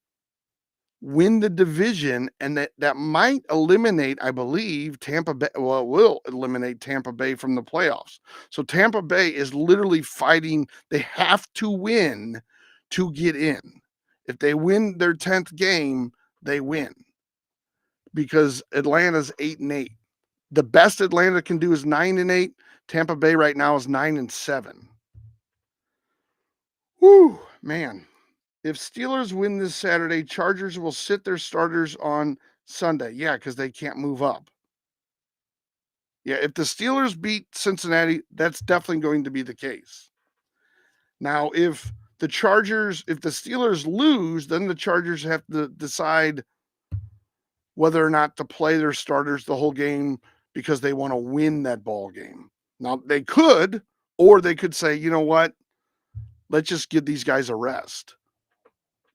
win the division, and that might eliminate, I believe, Tampa Bay. Well, it will eliminate Tampa Bay from the playoffs. So Tampa Bay is literally fighting. They have to win to get in. If they win their 10th game, they win, because Atlanta's 8-8. The best Atlanta can do is 9-8. Tampa Bay right now is 9-7. Whew, man. If Steelers win this Saturday, Chargers will sit their starters on Sunday. Yeah, because they can't move up. Yeah, if the Steelers beat Cincinnati, that's definitely going to be the case. Now, if the Steelers lose, then the Chargers have to decide whether or not to play their starters the whole game because they want to win that ball game. Now, they could, or they could say, you know what? Let's just give these guys a rest,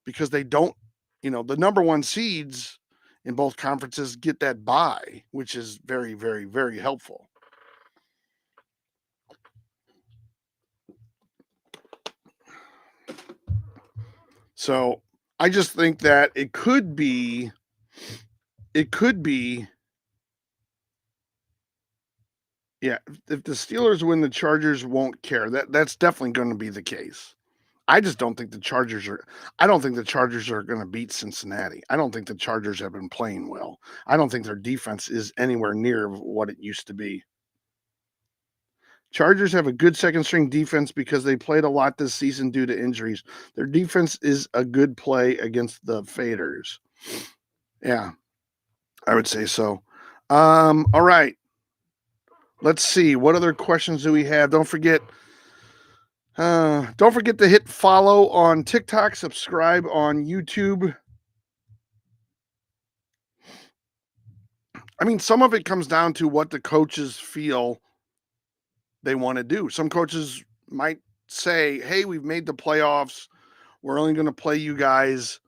because they don't, the number 1 seeds in both conferences get that bye, which is very, very, very helpful. So I just think that it could be, yeah, if the Steelers win, the Chargers won't care. That's definitely going to be the case. I just don't think the Chargers are going to beat Cincinnati. I don't think the Chargers have been playing well. I don't think their defense is anywhere near what it used to be. Chargers have a good second string defense because they played a lot this season due to injuries. Their defense is a good play against the Faders. Yeah, I would say so. All right. Let's see. What other questions do we have? Don't forget to hit follow on TikTok, subscribe on YouTube. I mean, some of it comes down to what the coaches feel they want to do. Some coaches might say, hey, we've made the playoffs. We're only going to play you guys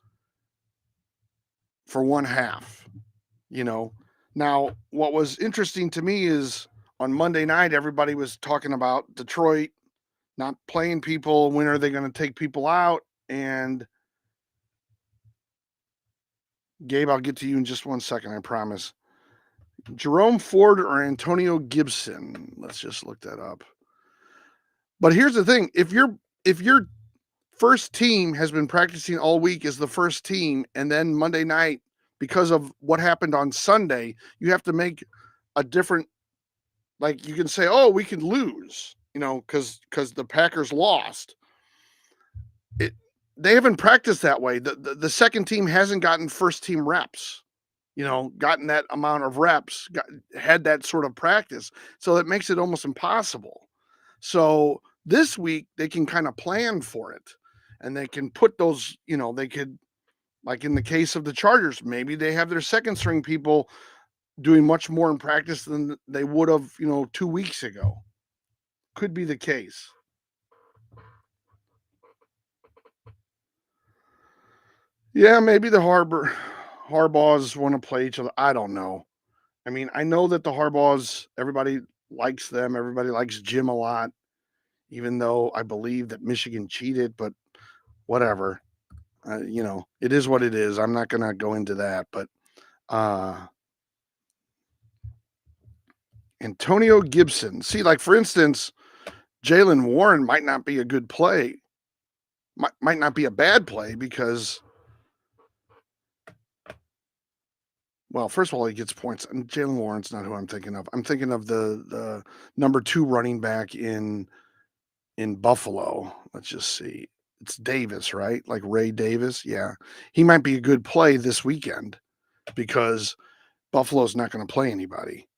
for one half, you know. Now, what was interesting to me is on Monday night, everybody was talking about Detroit not playing people. When are they going to take people out? And Gabe, I'll get to you in just 1 second, I promise. Jerome Ford or Antonio Gibson? Let's just look that up. But here's the thing: if your first team has been practicing all week as the first team, and then Monday night, because of what happened on Sunday, you have to make a different. Like you can say, oh, we can lose, because the Packers lost. They haven't practiced that way. The second team hasn't gotten first team reps. Gotten that amount of reps, had that sort of practice. So that makes it almost impossible. So this week they can kind of plan for it, and they can put those, they could, like in the case of the Chargers, maybe they have their second string people doing much more in practice than they would have, 2 weeks ago. Could be the case. Yeah, maybe the Harbaughs want to play each other. I don't know. I mean, I know that the Harbaughs, everybody likes them. Everybody likes Jim a lot, even though I believe that Michigan cheated, but whatever. It is what it is. I'm not going to go into that, but Antonio Gibson. See, like for instance, Jaylen Warren might not be a good play. Might not be a bad play because, well, first of all, he gets points. And Jaylen Warren's not who I'm thinking of. I'm thinking of the number 2 running back in Buffalo. Let's just see. It's Davis, right? Like Ray Davis. Yeah. He might be a good play this weekend because Buffalo's not going to play anybody.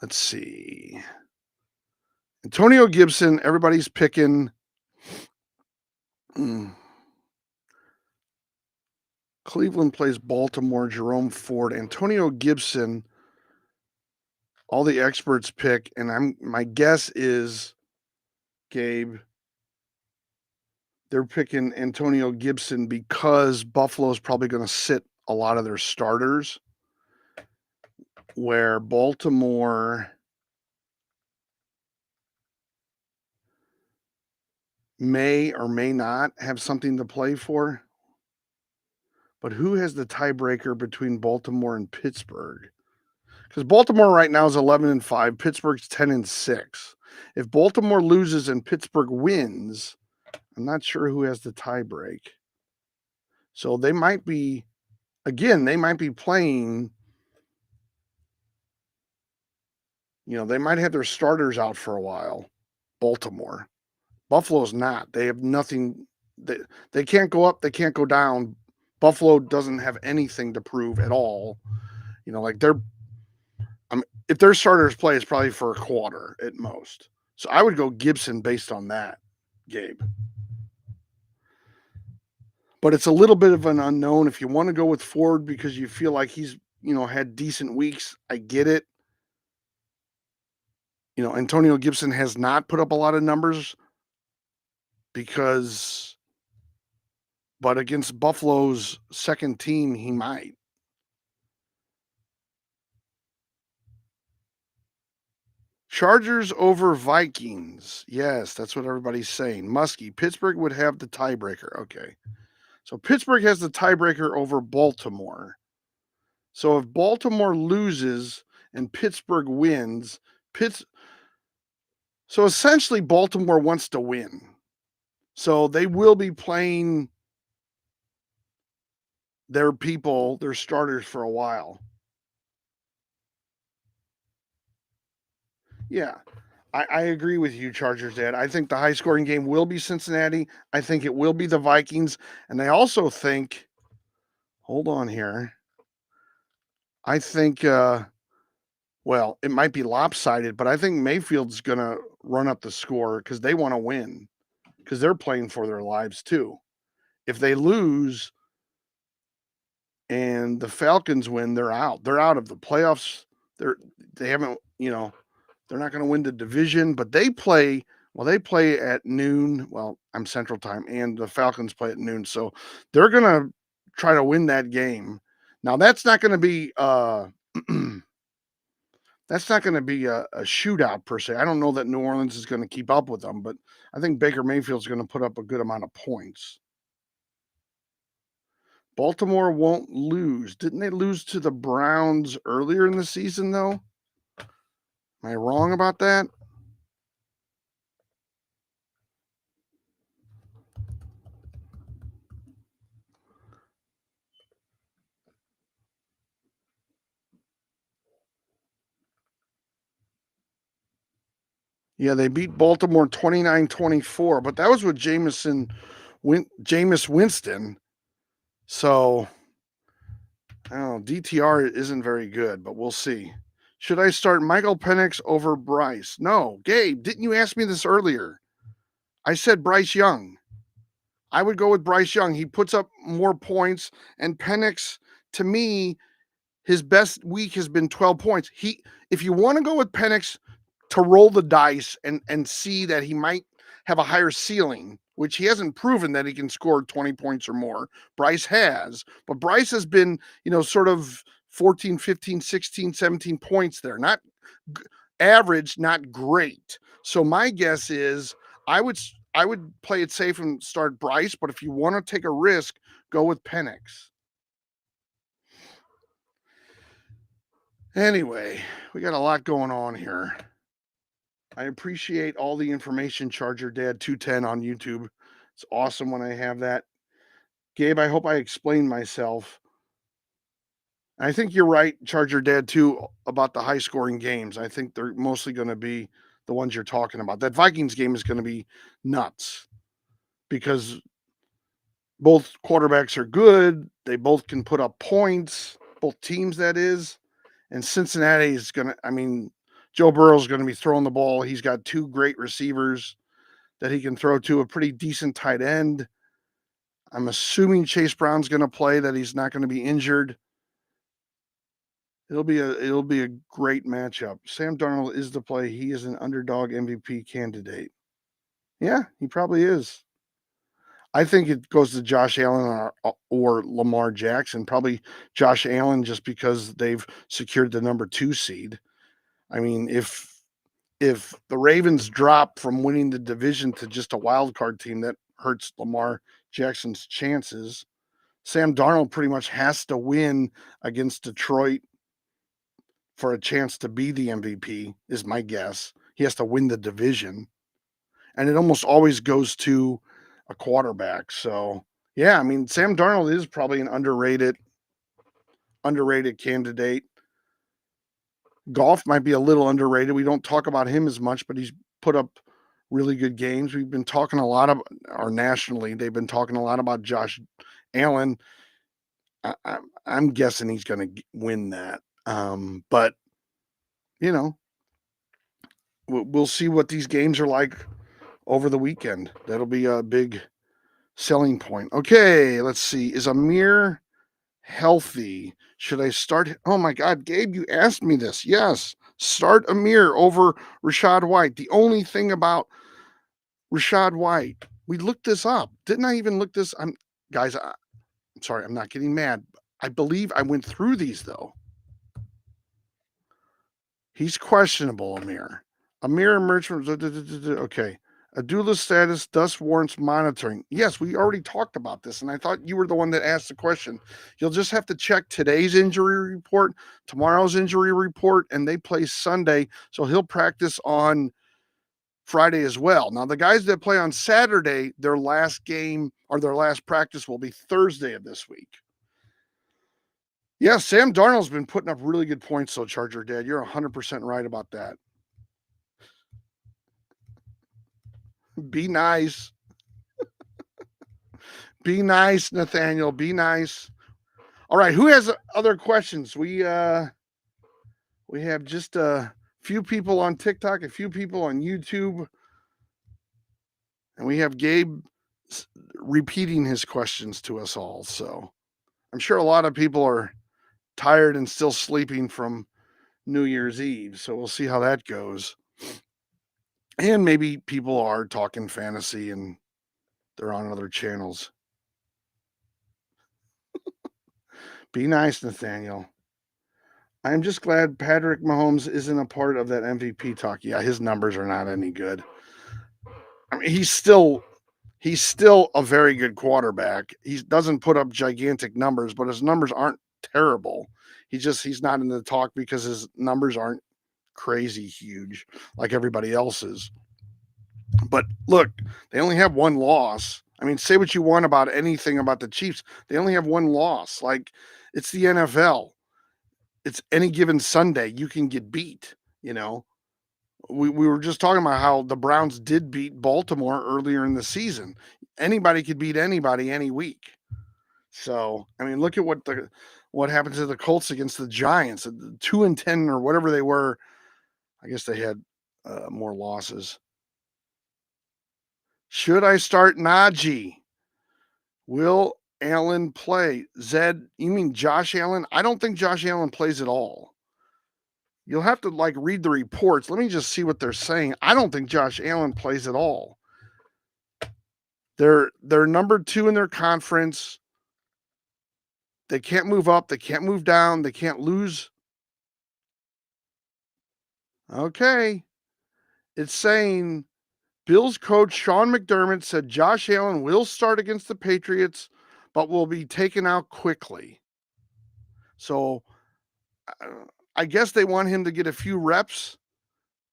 Let's see. Antonio Gibson, everybody's picking. Cleveland plays Baltimore, Jerome Ford, Antonio Gibson. All the experts pick, and my guess is, Gabe, they're picking Antonio Gibson because Buffalo's probably going to sit a lot of their starters, where Baltimore may or may not have something to play for. But who has the tiebreaker between Baltimore and Pittsburgh? Because Baltimore right now is 11-5, Pittsburgh's 10-6. If Baltimore loses and Pittsburgh wins, I'm not sure who has the tiebreak. So they might be playing, they might have their starters out for a while. Baltimore. Buffalo's not. They have nothing. They can't go up. They can't go down. Buffalo doesn't have anything to prove at all. If their starters play, it's probably for a quarter at most. So I would go Gibson based on that, Gabe. But it's a little bit of an unknown. If you want to go with Ford because you feel like he's, had decent weeks, I get it. Antonio Gibson has not put up a lot of numbers but against Buffalo's second team, he might. Chargers over Vikings. Yes, that's what everybody's saying. Muskie, Pittsburgh would have the tiebreaker. Okay. So Pittsburgh has the tiebreaker over Baltimore. So if Baltimore loses and Pittsburgh wins, so essentially Baltimore wants to win. So they will be playing their people, their starters for a while. Yeah. I agree with you, Chargers Dad. I think the high scoring game will be Cincinnati. I think it will be the Vikings. And I also think, hold on here. I think, it might be lopsided, but I think Mayfield's going to run up the score because they want to win because they're playing for their lives too. If they lose and the Falcons win, they're out. They're out of the playoffs. They haven't, they're not going to win the division, but they play at noon. Well, I'm Central Time, and the Falcons play at noon. So they're going to try to win that game. Now that's not going to be that's not going to be a shootout per se. I don't know that New Orleans is going to keep up with them, but I think Baker Mayfield's going to put up a good amount of points. Baltimore won't lose. Didn't they lose to the Browns earlier in the season, though? Am I wrong about that? Yeah, they beat Baltimore 29-24, but that was with Jameis Winston. So, I don't know, DTR isn't very good, but we'll see. Should I start Michael Penix over Bryce? No, Gabe, didn't you ask me this earlier? I said Bryce Young. I would go with Bryce Young. He puts up more points, and Penix, to me, his best week has been 12 points. If you want to go with Penix to roll the dice and see that he might have a higher ceiling, which he hasn't proven that he can score 20 points or more. Bryce has, but Bryce has been, sort of 14, 15, 16, 17 points there. Not average, not great. So my guess is I would play it safe and start Bryce, but if you want to take a risk, go with Penix. Anyway, we got a lot going on here. I appreciate all the information, Charger Dad 210 on YouTube. It's awesome when I have that. Gabe, I hope I explained myself. I think you're right, Charger Dad, too, about the high scoring games. I think they're mostly going to be the ones you're talking about. That Vikings game is going to be nuts because both quarterbacks are good. They both can put up points, both teams, that is. And Cincinnati is going to, Joe Burrow's going to be throwing the ball. He's got two great receivers that he can throw to, a pretty decent tight end. I'm assuming Chase Brown's going to play, that he's not going to be injured. It'll be a great matchup. Sam Darnold is the play. He is an underdog MVP candidate. Yeah, he probably is. I think it goes to Josh Allen or Lamar Jackson. Probably Josh Allen, just because they've secured the number 2 seed. I mean, if the Ravens drop from winning the division to just a wild card team, that hurts Lamar Jackson's chances. Sam Darnold pretty much has to win against Detroit for a chance to be the MVP, is my guess. He has to win the division. And it almost always goes to a quarterback. So, yeah, Sam Darnold is probably an underrated candidate. Goff might be a little underrated. We don't talk about him as much, but he's put up really good games. We've been talking a lot about, or nationally, they've been talking a lot about Josh Allen. I'm guessing he's going to win that. But, we'll see what these games are like over the weekend. That'll be a big selling point. Okay, let's see. Is Amir healthy? Should I start? Oh my God, Gabe, you asked me this. Yes, start Amir over Rachaad White. The only thing about Rachaad White, we looked this up. Didn't I even look this? I'm sorry, I'm not getting mad. I believe I went through these though. He's questionable, Amir. Amir emerged from okay. Abdullah's status thus warrants monitoring. Yes, we already talked about this, and I thought you were the one that asked the question. You'll just have to check today's injury report, tomorrow's injury report, and they play Sunday, so he'll practice on Friday as well. Now, the guys that play on Saturday, their last game or their last practice will be Thursday of this week. Yeah, Sam Darnold's been putting up really good points, though, Charger Dad. You're 100% right about that. Be nice. Be nice, Nathaniel. Be nice. All right, who has other questions? We have just a few people on TikTok, a few people on YouTube, and we have Gabe repeating his questions to us all. So I'm sure a lot of people are tired and still sleeping from New Year's Eve. So we'll see how that goes. And maybe people are talking fantasy and they're on other channels. Be nice, Nathaniel. I'm just glad Patrick Mahomes isn't a part of that MVP talk. Yeah, his numbers are not any good. I mean, he's still a very good quarterback. He doesn't put up gigantic numbers, but his numbers aren't terrible. He's not in the talk because his numbers aren't crazy huge like everybody else's. But look, they only have one loss. I mean, say what you want about anything about the Chiefs. They only have one loss. Like, it's the NFL. It's any given Sunday you can get beat, you know. We were just talking about how the Browns did beat Baltimore earlier in the season. Anybody could beat anybody any week. So, I mean, look at what happened to the Colts against the Giants, 2-10 or whatever they were. I guess they had more losses. Should I start Najee? Will Allen play? Zed, you mean Josh Allen? I don't think Josh Allen plays at all. You'll have to like read the reports. Let me just see what they're saying. I don't think Josh Allen plays at all. They're number 2 in their conference. They can't move up, they can't move down, they can't lose. Okay. It's saying Bills coach Sean McDermott said Josh Allen will start against the Patriots, but will be taken out quickly. So I guess they want him to get a few reps,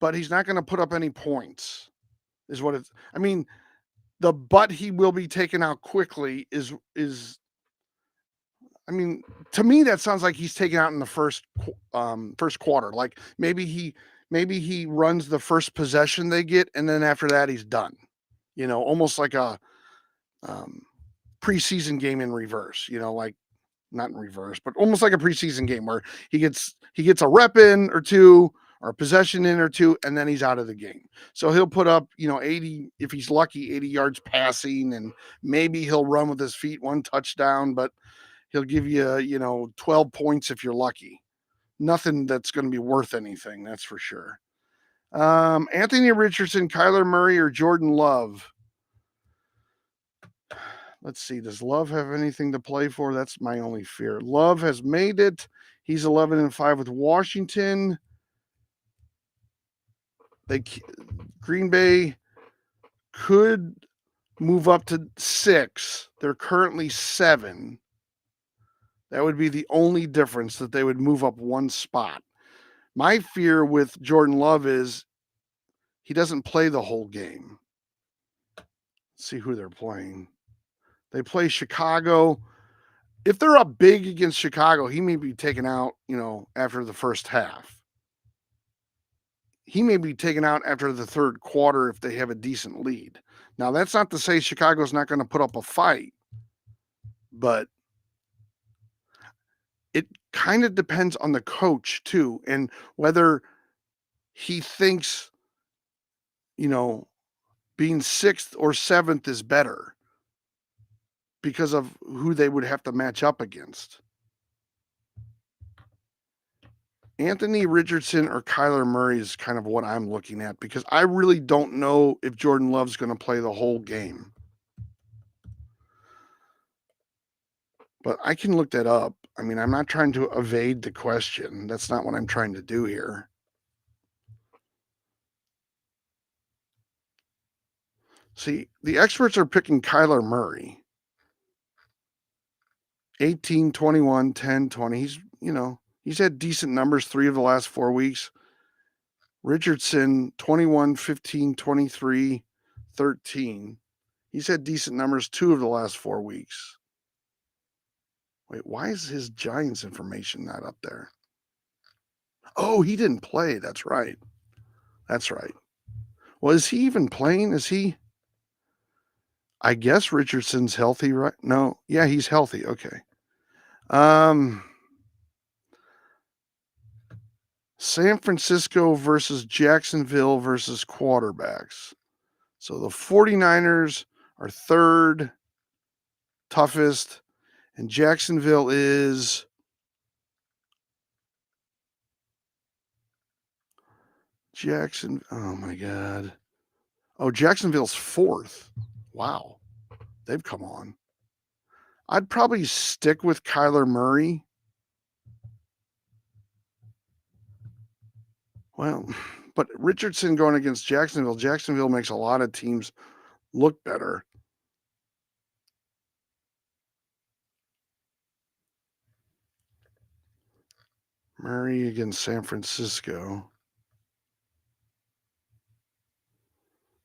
but he's not going to put up any points, is what it's. I mean, but he will be taken out quickly is. I mean, to me that sounds like he's taken out in the first quarter. Like maybe he runs the first possession they get, and then after that he's done. Almost like a um, preseason game in reverse. Like not in reverse, but almost like a preseason game where he gets a rep in or two or a possession in or two, and then he's out of the game. So he'll put up 80 if he's lucky, 80 yards passing, and maybe he'll run with his feet, one touchdown, but he'll give you 12 points if you're lucky. Nothing that's going to be worth anything, that's for sure. Anthony Richardson, Kyler Murray, or Jordan Love? Let's see. Does Love have anything to play for? That's my only fear. Love has made it. He's 11-5 with Washington. Green Bay could move up to 6. They're currently 7. That would be the only difference, that they would move up one spot. My fear with Jordan Love is he doesn't play the whole game. Let's see who they're playing. They play Chicago. If they're up big against Chicago, he may be taken out, after the first half. He may be taken out after the third quarter if they have a decent lead. Now, that's not to say Chicago's not going to put up a fight, but it kind of depends on the coach too, and whether he thinks, being 6th or 7th is better because of who they would have to match up against. Anthony Richardson or Kyler Murray is kind of what I'm looking at, because I really don't know if Jordan Love's going to play the whole game. But I can look that up. I mean, I'm not trying to evade the question. That's not what I'm trying to do here. See, the experts are picking Kyler Murray. 18, 21, 10, 20. He's had decent numbers 3 of the last 4 weeks. Richardson, 21, 15, 23, 13. He's had decent numbers 2 of the last 4 weeks. Wait, why is his Giants information not up there? Oh, he didn't play. That's right. Well, is he even playing? I guess Richardson's healthy, right? No. Yeah, he's healthy. Okay. San Francisco versus Jacksonville versus quarterbacks. So the 49ers are 3rd toughest, and Jacksonville is oh my God. Oh, Jacksonville's 4th. Wow. They've come on. I'd probably stick with Kyler Murray Well, but Richardson going against Jacksonville, Jacksonville makes a lot of teams look better. Murray against San Francisco.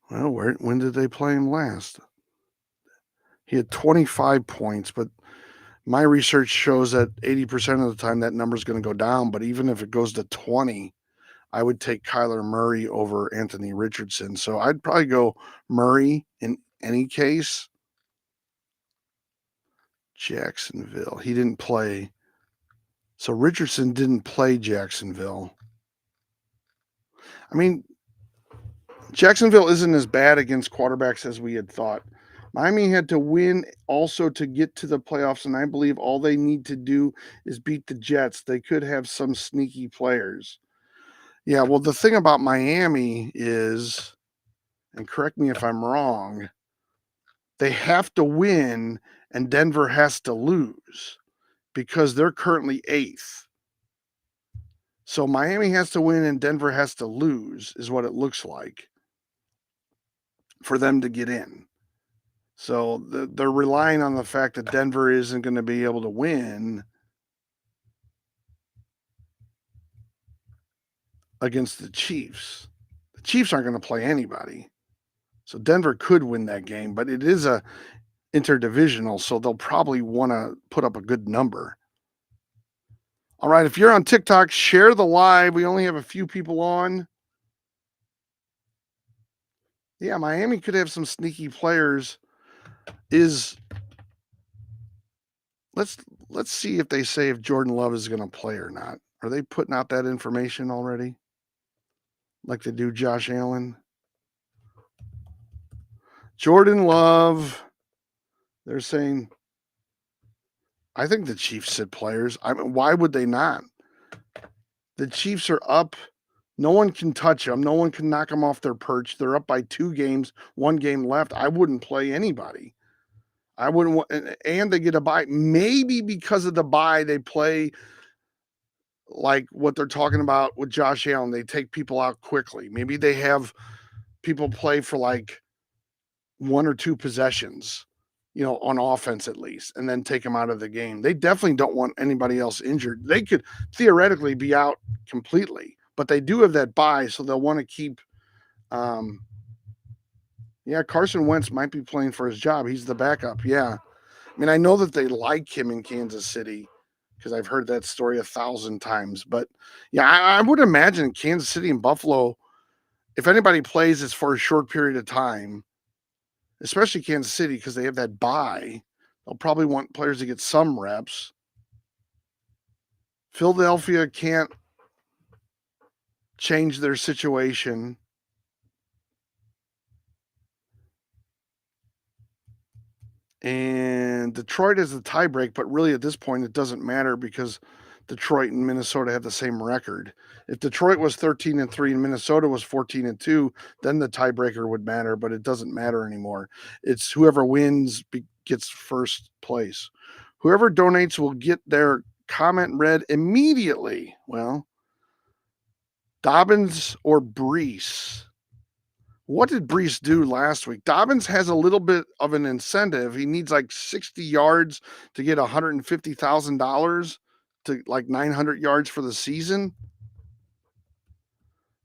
Well, when did they play him last? He had 25 points, but my research shows that 80% of the time that number is going to go down. But even if it goes to 20, I would take Kyler Murray over Anthony Richardson. So I'd probably go Murray in any case. Jacksonville. He didn't play. So Richardson didn't play Jacksonville. I mean, Jacksonville isn't as bad against quarterbacks as we had thought. Miami had to win also to get to the playoffs, and I believe all they need to do is beat the Jets. They could have some sneaky players. Yeah, well, the thing about Miami is, and correct me if I'm wrong, they have to win and Denver has to lose because they're currently 8th. So Miami has to win and Denver has to lose, is what it looks like, for them to get in. So they're relying on the fact that Denver isn't going to be able to win against the Chiefs. The Chiefs aren't going to play anybody. So Denver could win that game, but it is a interdivisional, so they'll probably want to put up a good number. All right, if you're on TikTok, share the live. We only have a few people on. Yeah, Miami could have some sneaky players. Let's see if they say if Jordan Love is going to play or not. Are they putting out that information already? Like they do Josh Allen? Jordan Love, they're saying, I think the Chiefs sit players. I mean, why would they not? The Chiefs are up. No one can touch them. No one can knock them off their perch. They're up by 2 games, 1 game left. I wouldn't play anybody. I wouldn't want, and they get a bye. Maybe because of the bye, they play like what they're talking about with Josh Allen. They take people out quickly. Maybe they have people play for like 1 or 2 possessions, on offense at least, and then take them out of the game. They definitely don't want anybody else injured. They could theoretically be out completely, but they do have that bye, so they'll want to keep. Yeah, Carson Wentz might be playing for his job. He's the backup. Yeah. I mean, I know that they like him in Kansas City because I've heard that story 1,000 times. But yeah, I would imagine Kansas City and Buffalo, if anybody plays, it's for a short period of time, especially Kansas City because they have that bye. They'll probably want players to get some reps. Philadelphia can't change their situation. And Detroit is the tiebreak, but really at this point it doesn't matter because Detroit and Minnesota have the same record. If Detroit was 13-3 and Minnesota was 14-2, then the tiebreaker would matter, but it doesn't matter anymore. It's whoever wins gets first place. Whoever donates will get their comment read immediately. Well, Dobbins or Brees? What did Brees do last week? Dobbins has a little bit of an incentive. He needs like 60 yards to get $150,000 to like 900 yards for the season.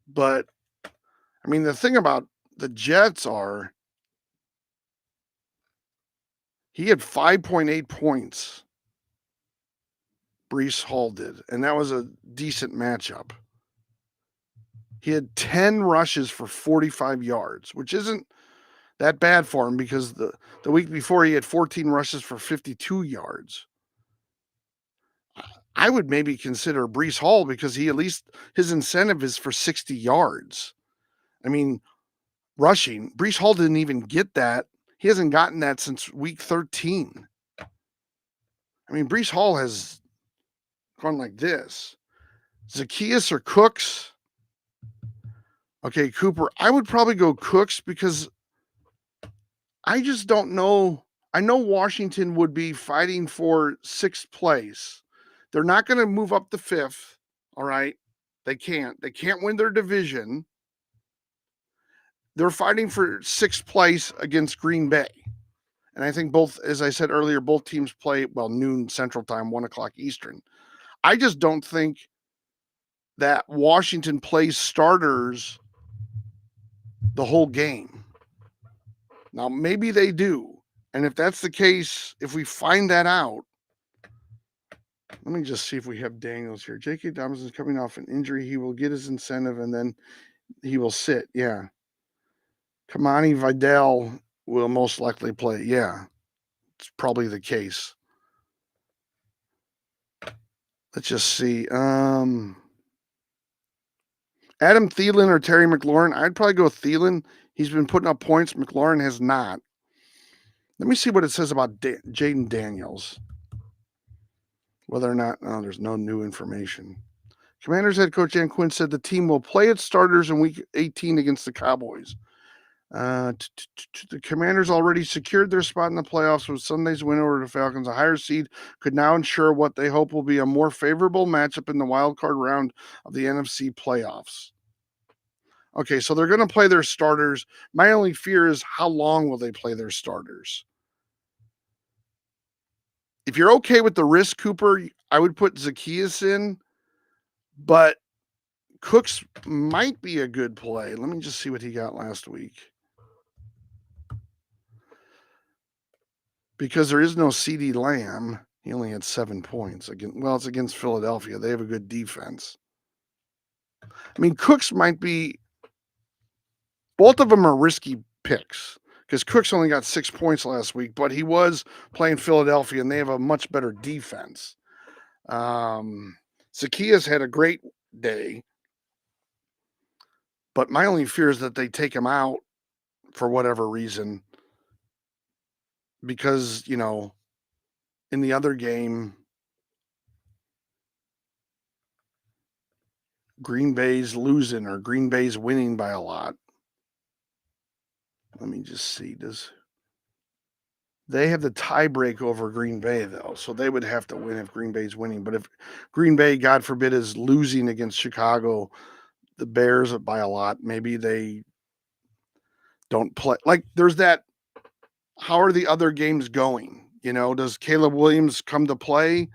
But I mean, the thing about the Jets are he had 5.8 points. Brees Hall did, and that was a decent matchup. He had 10 rushes for 45 yards, which isn't that bad for him because the week before he had 14 rushes for 52 yards. I would maybe consider Brees Hall because he at least his incentive is for 60 yards. I mean, rushing. Brees Hall didn't even get that. He hasn't gotten that since week 13. I mean, Brees Hall has gone like this. Zaccheaus or Cooks? Okay, Cooper. I would probably go Cooks because I just don't know. I know Washington would be fighting for 6th place. They're not going to move up to 5th. All right. They can't. They can't win their division. They're fighting for sixth place against Green Bay. And I think both, as I said earlier, both teams play, noon Central Time, 1 o'clock Eastern. I just don't think that Washington plays starters the whole game. Now, maybe they do. And if that's the case, if we find that out, let me just see if we have Daniels here. J.K. Dobbins is coming off an injury. He will get his incentive and then he will sit. Yeah. Kamani Vidal will most likely play. Yeah. It's probably the case. Let's just see. Adam Thielen or Terry McLaurin. I'd probably go with Thielen. He's been putting up points. McLaurin has not. Let me see what it says about Jaden Daniels. Whether or not, there's no new information. Commanders head coach Dan Quinn said the team will play its starters in week 18 against the Cowboys. The Commanders already secured their spot in the playoffs with Sunday's win over the Falcons. A higher seed could now ensure what they hope will be a more favorable matchup in the wild card round of the NFC playoffs. Okay, so they're going to play their starters. My only fear is how long will they play their starters? If you're okay with the risk, Cooper, I would put Zaccheaus in, but Cooks might be a good play. Let me just see what he got last week. Because there is no CeeDee Lamb, he only had 7 points. It's against Philadelphia. They have a good defense. I mean, Cooks might be, both of them are risky picks because Cooks only got 6 points last week, but he was playing Philadelphia and they have a much better defense. Zaccheaus had a great day, but my only fear is that they take him out for whatever reason because, in the other game, Green Bay's losing or Green Bay's winning by a lot. Let me just see. They have the tie break over Green Bay, though, so they would have to win if Green Bay's winning. But if Green Bay, God forbid, is losing against Chicago, the Bears by a lot, maybe they don't play. Like, there's that, how are the other games going? Does Caleb Williams come to play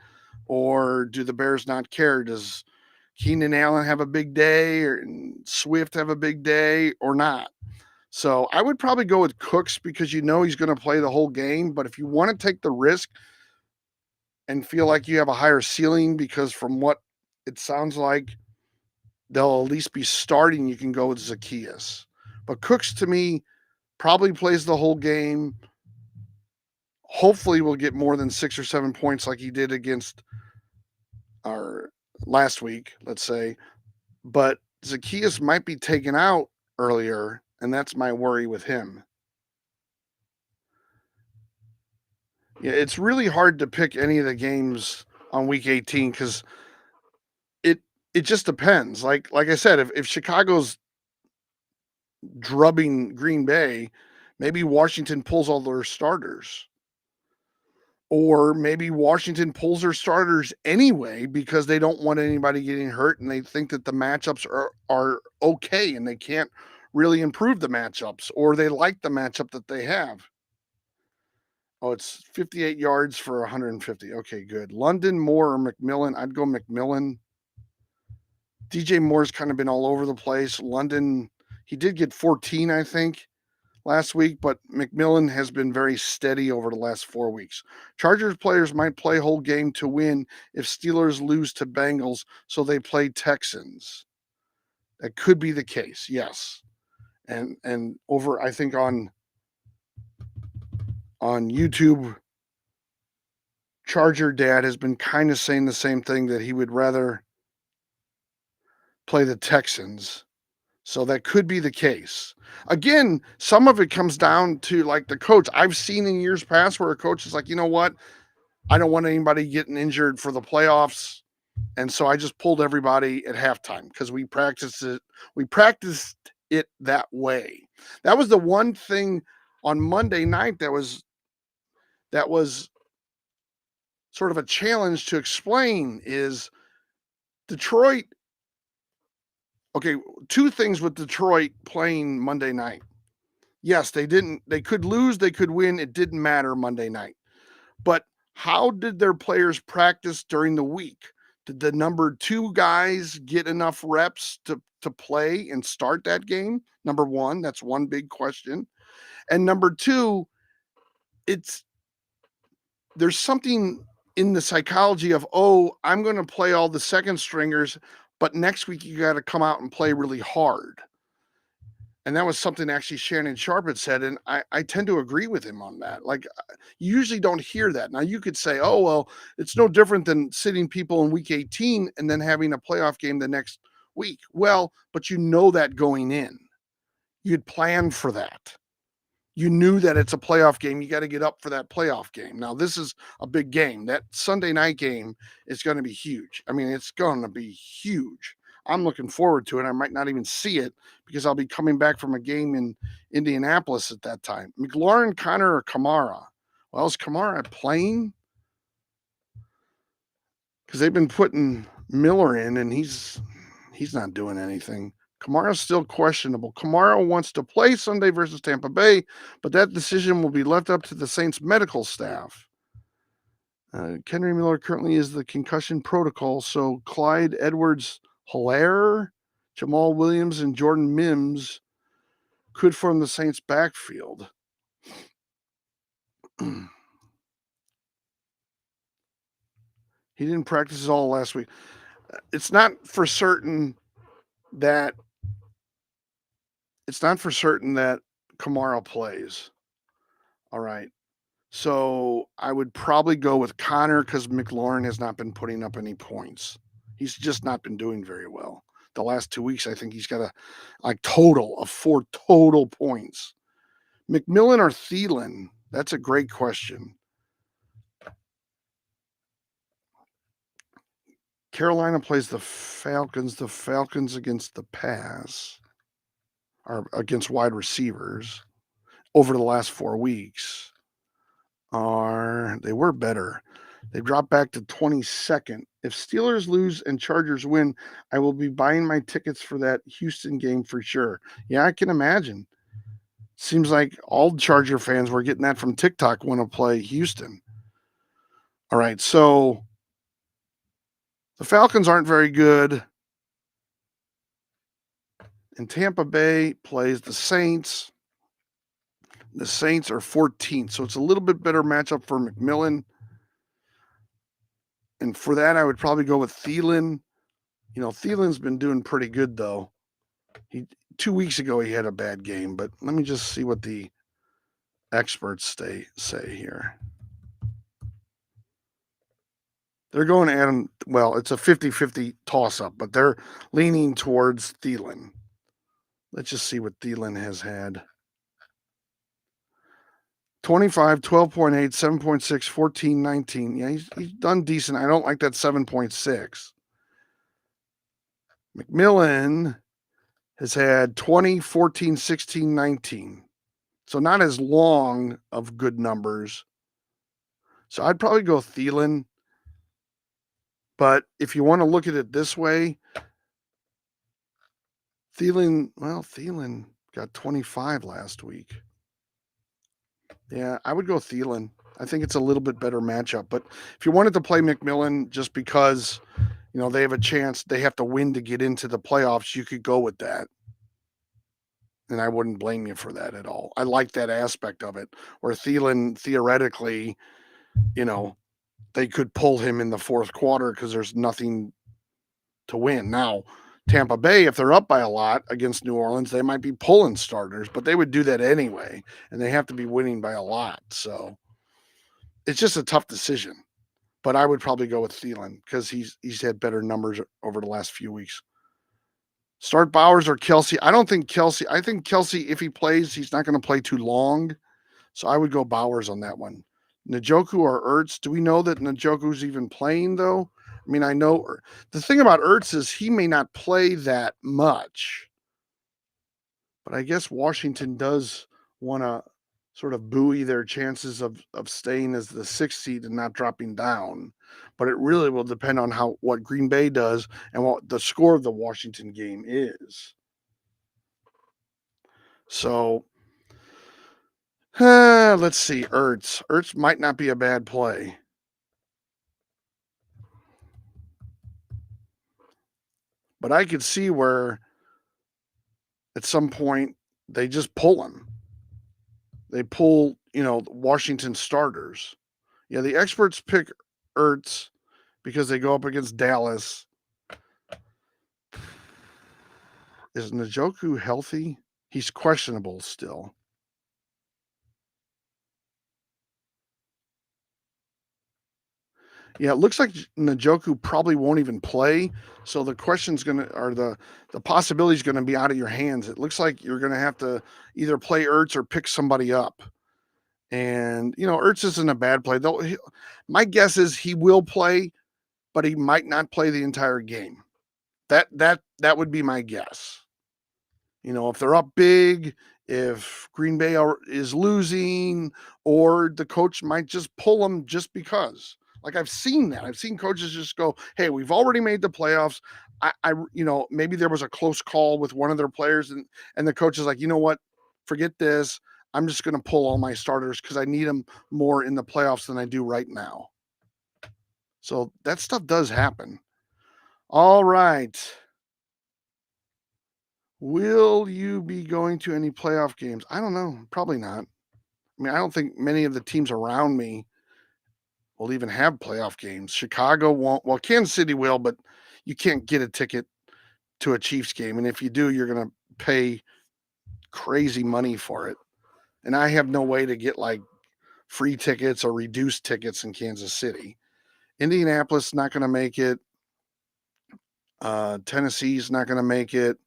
or do the Bears not care? Does Keenan Allen have a big day or Swift have a big day or not? So I would probably go with Cooks because he's going to play the whole game. But if you want to take the risk and feel like you have a higher ceiling, because from what it sounds like, they'll at least be starting, you can go with Zaccheaus. But Cooks, to me, probably plays the whole game. Hopefully we'll get more than 6 or 7 points like he did against our last week, let's say. But Zaccheaus might be taken out earlier, and that's my worry with him. Yeah, it's really hard to pick any of the games on week 18 because it just depends. Like I said, if Chicago's drubbing Green Bay, maybe Washington pulls all their starters. Or maybe Washington pulls their starters anyway because they don't want anybody getting hurt and they think that the matchups are okay and they can't really improve the matchups, or they like the matchup that they have. Oh, it's 58 yards for 150. Okay, good. London, Moore, or McMillan? I'd go McMillan. DJ Moore's kind of been all over the place. London, he did get 14, I think, last week, but McMillan has been very steady over the last 4 weeks. Chargers players might play whole game to win if Steelers lose to Bengals, so they play Texans. That could be the case, yes. And over, I think on YouTube, Charger Dad has been kind of saying the same thing, that he would rather play the Texans. So that could be the case. Again, some of it comes down to like the coach. I've seen in years past where a coach is like, you know what? I don't want anybody getting injured for the playoffs. And so I just pulled everybody at halftime because we practiced it. We practiced it that way. That was the one thing on Monday night that was sort of a challenge to explain is Detroit Okay, two things with Detroit playing Monday night. Yes, they could lose, they could win. It didn't matter Monday night. But how did their players practice during the week? Did the number 2 guys get enough reps to play and start that game? Number 1, that's one big question. And number 2, it's there's something in the psychology of, "Oh, I'm gonna play all the second stringers, but next week you gotta come out and play really hard." And that was something actually Shannon Sharpe had said, and I tend to agree with him on that. Like, you usually don't hear that. Now, you could say, "Oh, well, it's no different than sitting people in week 18 and then having a playoff game the next week." Well, but you know that going in. You'd plan for that. You knew that it's a playoff game. You got to get up for that playoff game. Now, this is a big game. That Sunday night game is going to be huge. I mean, it's going to be huge. I'm looking forward to it. I might not even see it because I'll be coming back from a game in Indianapolis at that time. McLaurin, Connor, or Kamara? Well, is Kamara playing? Because they've been putting Miller in, and he's not doing anything. Kamara's still questionable. Kamara wants to play Sunday versus Tampa Bay, but that decision will be left up to the Saints medical staff. Kenry Miller currently is the concussion protocol, so Clyde Edwards-Helaire, Jamal Williams, and Jordan Mims could form the Saints backfield. He didn't practice all last week. It's not for certain that Kamara plays. All right. So I would probably go with Connor because McLaurin has not been putting up any points. He's just not been doing very well. The last 2 weeks, I think he's got a total of 4 total points. McMillan or Thielen? That's a great question. Carolina plays the Falcons. The Falcons against the pass or against wide receivers over the last 4 weeks they were better. They dropped back to 22nd. If Steelers lose and Chargers win, I will be buying my tickets for that Houston game for sure. Yeah, I can imagine. Seems like all Charger fans were getting that from TikTok want to play Houston. All right, so the Falcons aren't very good. And Tampa Bay plays the Saints. The Saints are 14th, so it's a little bit better matchup for McMillan. And for that, I would probably go with Thielen. You know, Thielen's been doing pretty good, though. 2 weeks ago, he had a bad game, but let me just see what the experts say here. They're going to Adam. Well, it's a 50-50 toss-up, but they're leaning towards Thielen. Let's just see what Thielen has had. 25, 12.8, 7.6, 14, 19. Yeah, he's done decent. I don't like that 7.6. McMillan has had 20, 14, 16, 19. So not as long of good numbers. So I'd probably go Thielen. But if you want to look at it this way, Thielen got 25 last week. Yeah, I would go Thielen. I think it's a little bit better matchup. But if you wanted to play McMillan just because, you know, they have a chance, they have to win to get into the playoffs, you could go with that. And I wouldn't blame you for that at all. I like that aspect of it, where Thielen theoretically, you know, they could pull him in the fourth quarter because there's nothing to win. Now, Tampa Bay, if they're up by a lot against New Orleans, they might be pulling starters, but they would do that anyway, and they have to be winning by a lot. So it's just a tough decision. But I would probably go with Thielen because he's had better numbers over the last few weeks. Start Bowers or Kelce. I think Kelce, if he plays, he's not going to play too long. So I would go Bowers on that one. Njoku or Ertz. Do we know that Njoku's even playing, though? I mean, I know the thing about Ertz is he may not play that much. But I guess Washington does want to sort of buoy their chances of staying as the 6th seed and not dropping down. But it really will depend on how what Green Bay does and what the score of the Washington game is. So, let's see. Ertz. Ertz might not be a bad play. But I could see where at some point they just pull him. They pull, Washington starters. Yeah, the experts pick Ertz because they go up against Dallas. Is Njoku healthy? He's questionable still. Yeah, it looks like Njoku probably won't even play. So the question's the possibility is gonna be out of your hands. It looks like you're gonna have to either play Ertz or pick somebody up. And Ertz isn't a bad play. Though my guess is he will play, but he might not play the entire game. That would be my guess. If they're up big, if Green Bay is losing, or the coach might just pull them just because. Like I've seen that. I've seen coaches just go, "Hey, we've already made the playoffs. Maybe there was a close call with one of their players, and the coach is like, you know what? Forget this. I'm just going to pull all my starters because I need them more in the playoffs than I do right now." So that stuff does happen. All right. Will you be going to any playoff games? I don't know. Probably not. I mean, I don't think many of the teams around me will even have playoff games. Chicago won't. Well, Kansas City will, but you can't get a ticket to a Chiefs game. And if you do, you're going to pay crazy money for it. And I have no way to get like free tickets or reduced tickets in Kansas City. Indianapolis not going to make it. Tennessee's not going to make it.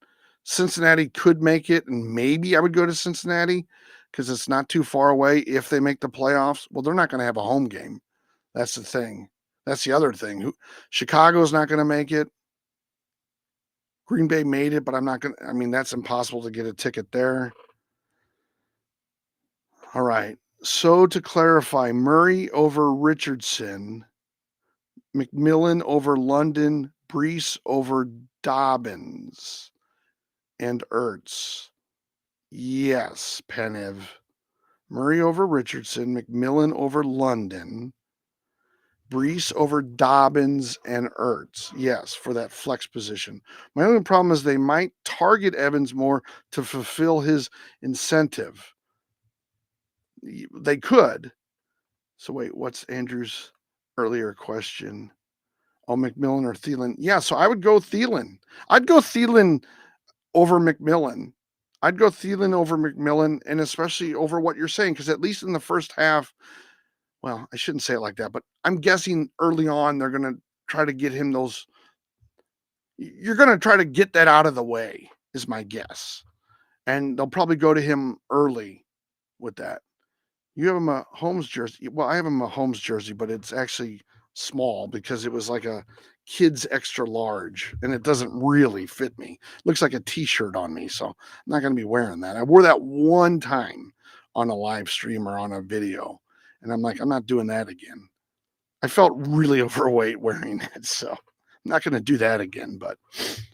Cincinnati could make it, and maybe I would go to Cincinnati because it's not too far away if they make the playoffs. Well, they're not going to have a home game. That's the thing. That's the other thing. Chicago's not going to make it. Green Bay made it, but I'm not going to. I mean, that's impossible to get a ticket there. All right. So to clarify, Murray over Richardson, McMillan over London, Brees over Dobbins, and Ertz. Yes, Penev. Murray over Richardson, McMillan over London, Brees over Dobbins and Ertz. Yes, for that flex position. My only problem is they might target Evans more to fulfill his incentive. They could. So wait, what's Andrew's earlier question? Oh, McMillan or Thielen? Yeah, so I would go Thielen. I'd go Thielen over McMillan. I'd go Thielen over McMillan, and especially over what you're saying, because at least in the first half, well, I shouldn't say it like that, but I'm guessing early on they're going to try to get him those. You're going to try to get that out of the way, is my guess. And they'll probably go to him early with that. You have him a Holmes jersey. Well, I have him a Holmes jersey, but it's actually small because it was like a kid's extra large and it doesn't really fit me. Looks like a t-shirt on me, so I'm not going to be wearing that. I wore that one time on a live stream or on a video, and I'm like, I'm not doing that again. I felt really overweight wearing it, so I'm not going to do that again. But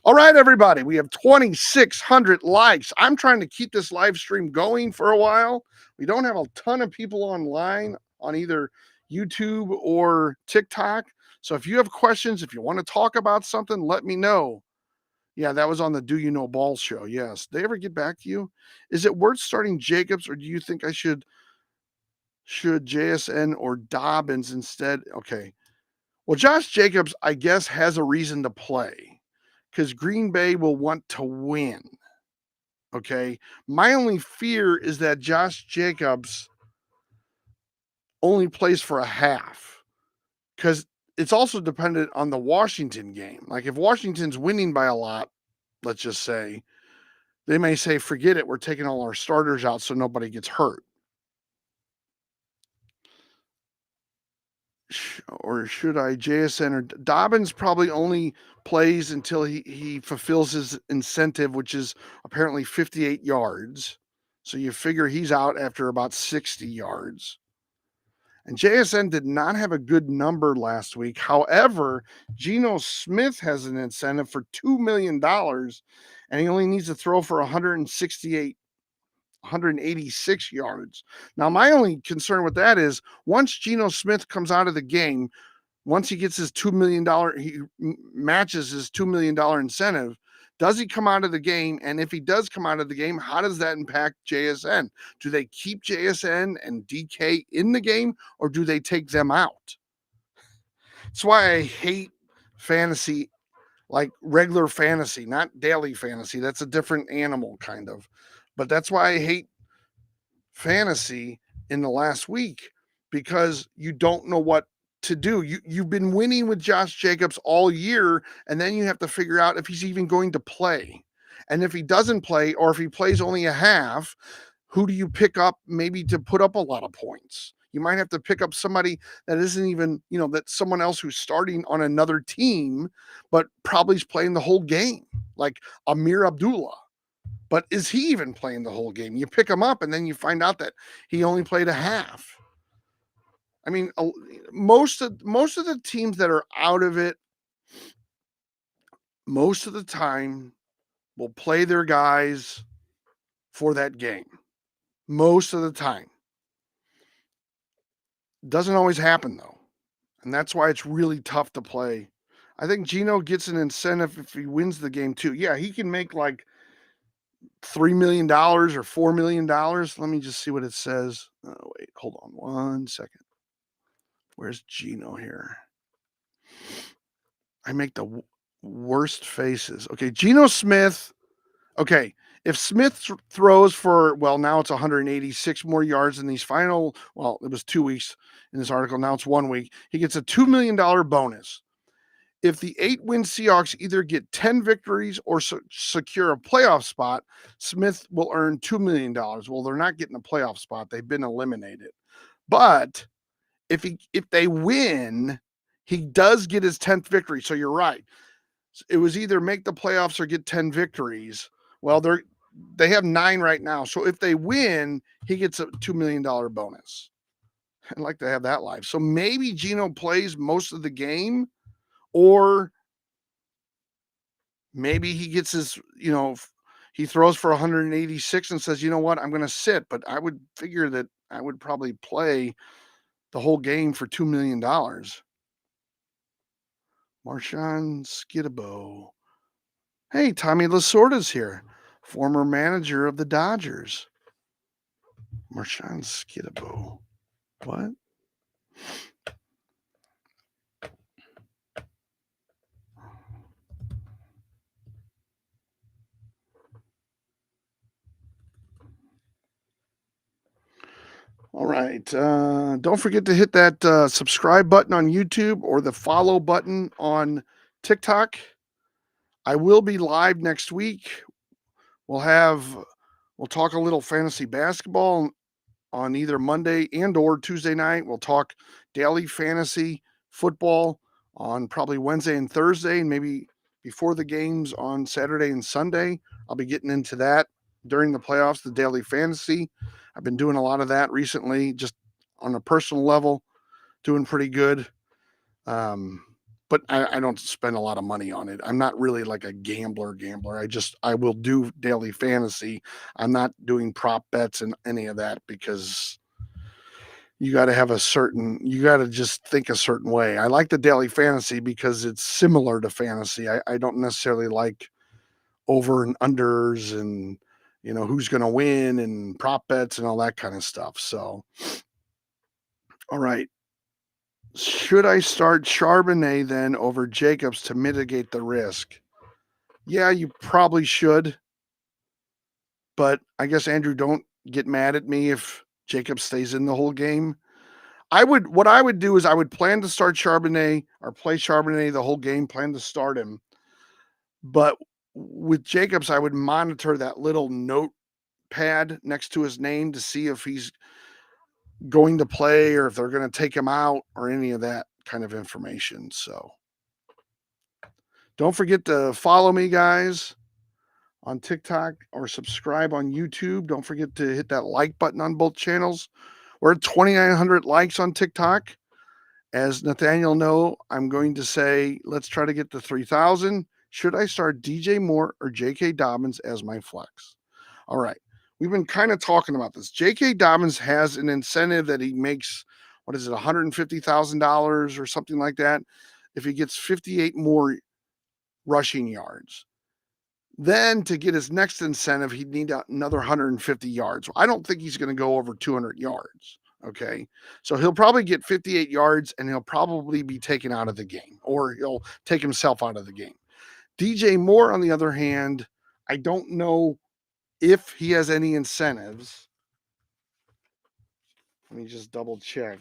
all right, everybody, we have 2,600 likes. I'm trying to keep this live stream going for a while. We don't have a ton of people online on either YouTube or TikTok. So if you have questions, if you want to talk about something, let me know. Yeah, that was on the Do You Know Ball show. Yes. Did they ever get back to you? Is it worth starting Jacobs, or do you think I should JSN or Dobbins instead? Okay. Well, Josh Jacobs, I guess, has a reason to play because Green Bay will want to win. Okay. My only fear is that Josh Jacobs only plays for a half because it's also dependent on the Washington game. Like if Washington's winning by a lot, let's just say, they may say, forget it, we're taking all our starters out so nobody gets hurt. Or should I JSN or Dobbins probably only plays until he fulfills his incentive, which is apparently 58 yards. So you figure he's out after about 60 yards. And JSN did not have a good number last week. However, Geno Smith has an incentive for $2 million, and he only needs to throw for 186 yards. Now, my only concern with that is once Geno Smith comes out of the game, once he gets his $2 million, he matches his $2 million incentive. Does he come out of the game? And if he does come out of the game, how does that impact JSN? Do they keep JSN and DK in the game, or do they take them out? That's why I hate fantasy, like regular fantasy, not daily fantasy. That's a different animal, kind of. But that's why I hate fantasy in the last week, because you don't know what to do. You've been winning with Josh Jacobs all year, and then you have to figure out if he's even going to play. And if he doesn't play, or if he plays only a half, who do you pick up maybe to put up a lot of points? You might have to pick up somebody that isn't even, that's someone else who's starting on another team, but probably is playing the whole game, like Amir Abdullah. But is he even playing the whole game? You pick him up and then you find out that he only played a half. I mean, most of the teams that are out of it, most of the time, will play their guys for that game. Most of the time. Doesn't always happen, though. And that's why it's really tough to play. I think Geno gets an incentive if he wins the game, too. Yeah, he can make like $3 million or $4 million. Let me just see what it says. Oh, wait, hold on 1 second. Where's Geno here? I make the worst faces. Okay, Geno Smith. Okay, if Smith throws for, well, now it's 186 more yards in these final, well, it was 2 weeks in this article. Now it's 1 week. He gets a $2 million bonus. If the 8-win Seahawks either get 10 victories or secure a playoff spot, Smith will earn $2 million. Well, they're not getting a playoff spot. They've been eliminated. But if they win, he does get his 10th victory. So you're right. It was either make the playoffs or get 10 victories. Well, they have 9 right now. So if they win, he gets a $2 million bonus. I'd like to have that live. So maybe Geno plays most of the game, or maybe he gets his, he throws for 186 and says, you know what, I'm going to sit. But I would figure that I would probably play the whole game for $2 million. Marshawn Skidabo. Hey, Tommy Lasorda's here, former manager of the Dodgers. Marshawn Skidabo. What? All right. Don't forget to hit that subscribe button on YouTube or the follow button on TikTok. I will be live next week. We'll talk a little fantasy basketball on either Monday and or Tuesday night. We'll talk daily fantasy football on probably Wednesday and Thursday, and maybe before the games on Saturday and Sunday. I'll be getting into that during the playoffs, the daily fantasy. I've been doing a lot of that recently, just on a personal level, doing pretty good. But I don't spend a lot of money on it. I'm not really like a gambler. I will do daily fantasy. I'm not doing prop bets and any of that, because you got to just think a certain way. I like the daily fantasy because it's similar to fantasy. I don't necessarily like over and unders and, who's going to win and prop bets and all that kind of stuff. So, all right. Should I start Charbonnet then over Jacobs to mitigate the risk? Yeah, you probably should. But I guess, Andrew, don't get mad at me if Jacobs stays in the whole game. What I would do is I would plan to start Charbonnet or play Charbonnet the whole game, plan to start him. But with Jacobs, I would monitor that little notepad next to his name to see if he's going to play or if they're going to take him out or any of that kind of information. So don't forget to follow me, guys, on TikTok or subscribe on YouTube. Don't forget to hit that like button on both channels. We're at 2,900 likes on TikTok. As Nathaniel know, I'm going to say, let's try to get to 3,000. Should I start DJ Moore or J.K. Dobbins as my flex? All right. We've been kind of talking about this. J.K. Dobbins has an incentive that he makes, what is it, $150,000 or something like that, if he gets 58 more rushing yards. Then to get his next incentive, he'd need another 150 yards. I don't think he's going to go over 200 yards. Okay. So he'll probably get 58 yards and he'll probably be taken out of the game, or he'll take himself out of the game. DJ Moore, on the other hand, I don't know if he has any incentives. Let me just double check.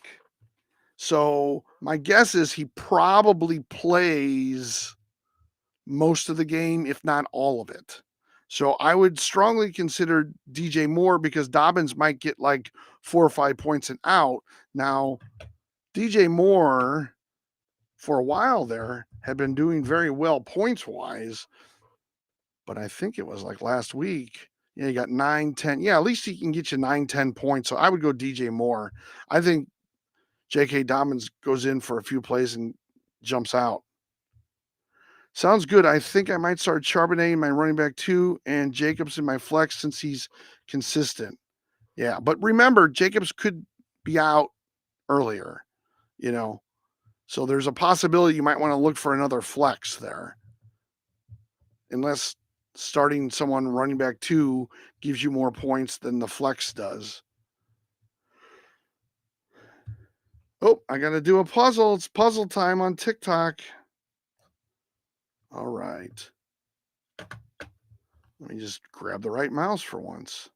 So my guess is he probably plays most of the game, if not all of it. So I would strongly consider DJ Moore because Dobbins might get like 4 or 5 points and out. Now, DJ Moore, for a while there, had been doing very well points wise, but I think it was like last week. Yeah, he got 9, 10. Yeah, at least he can get you 9, 10 points. So I would go DJ Moore. I think J.K. Dobbins goes in for a few plays and jumps out. Sounds good. I think I might start Charbonnet in my running back 2 and Jacobs in my flex since he's consistent. Yeah, but remember, Jacobs could be out earlier, you know. So there's a possibility you might want to look for another flex there. Unless starting someone running back 2 gives you more points than the flex does. Oh, I got to do a puzzle. It's puzzle time on TikTok. All right. Let me just grab the right mouse for once.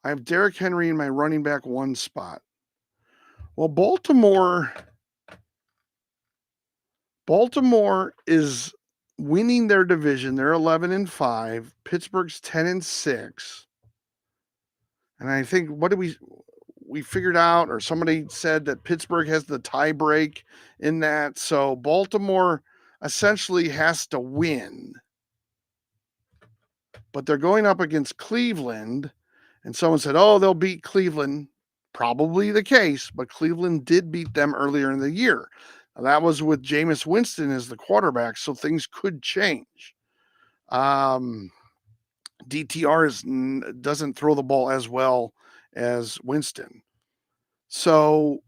I have Derrick Henry in my running back 1 spot. Well, Baltimore is winning their division. They're 11-5. Pittsburgh's 10-6. And I think what did we figured out, or somebody said that Pittsburgh has the tie break in that. So Baltimore essentially has to win. But they're going up against Cleveland, and someone said, "Oh, they'll beat Cleveland." Probably the case, but Cleveland did beat them earlier in the year. Now, that was with Jameis Winston as the quarterback, so things could change. DTR doesn't throw the ball as well as Winston. So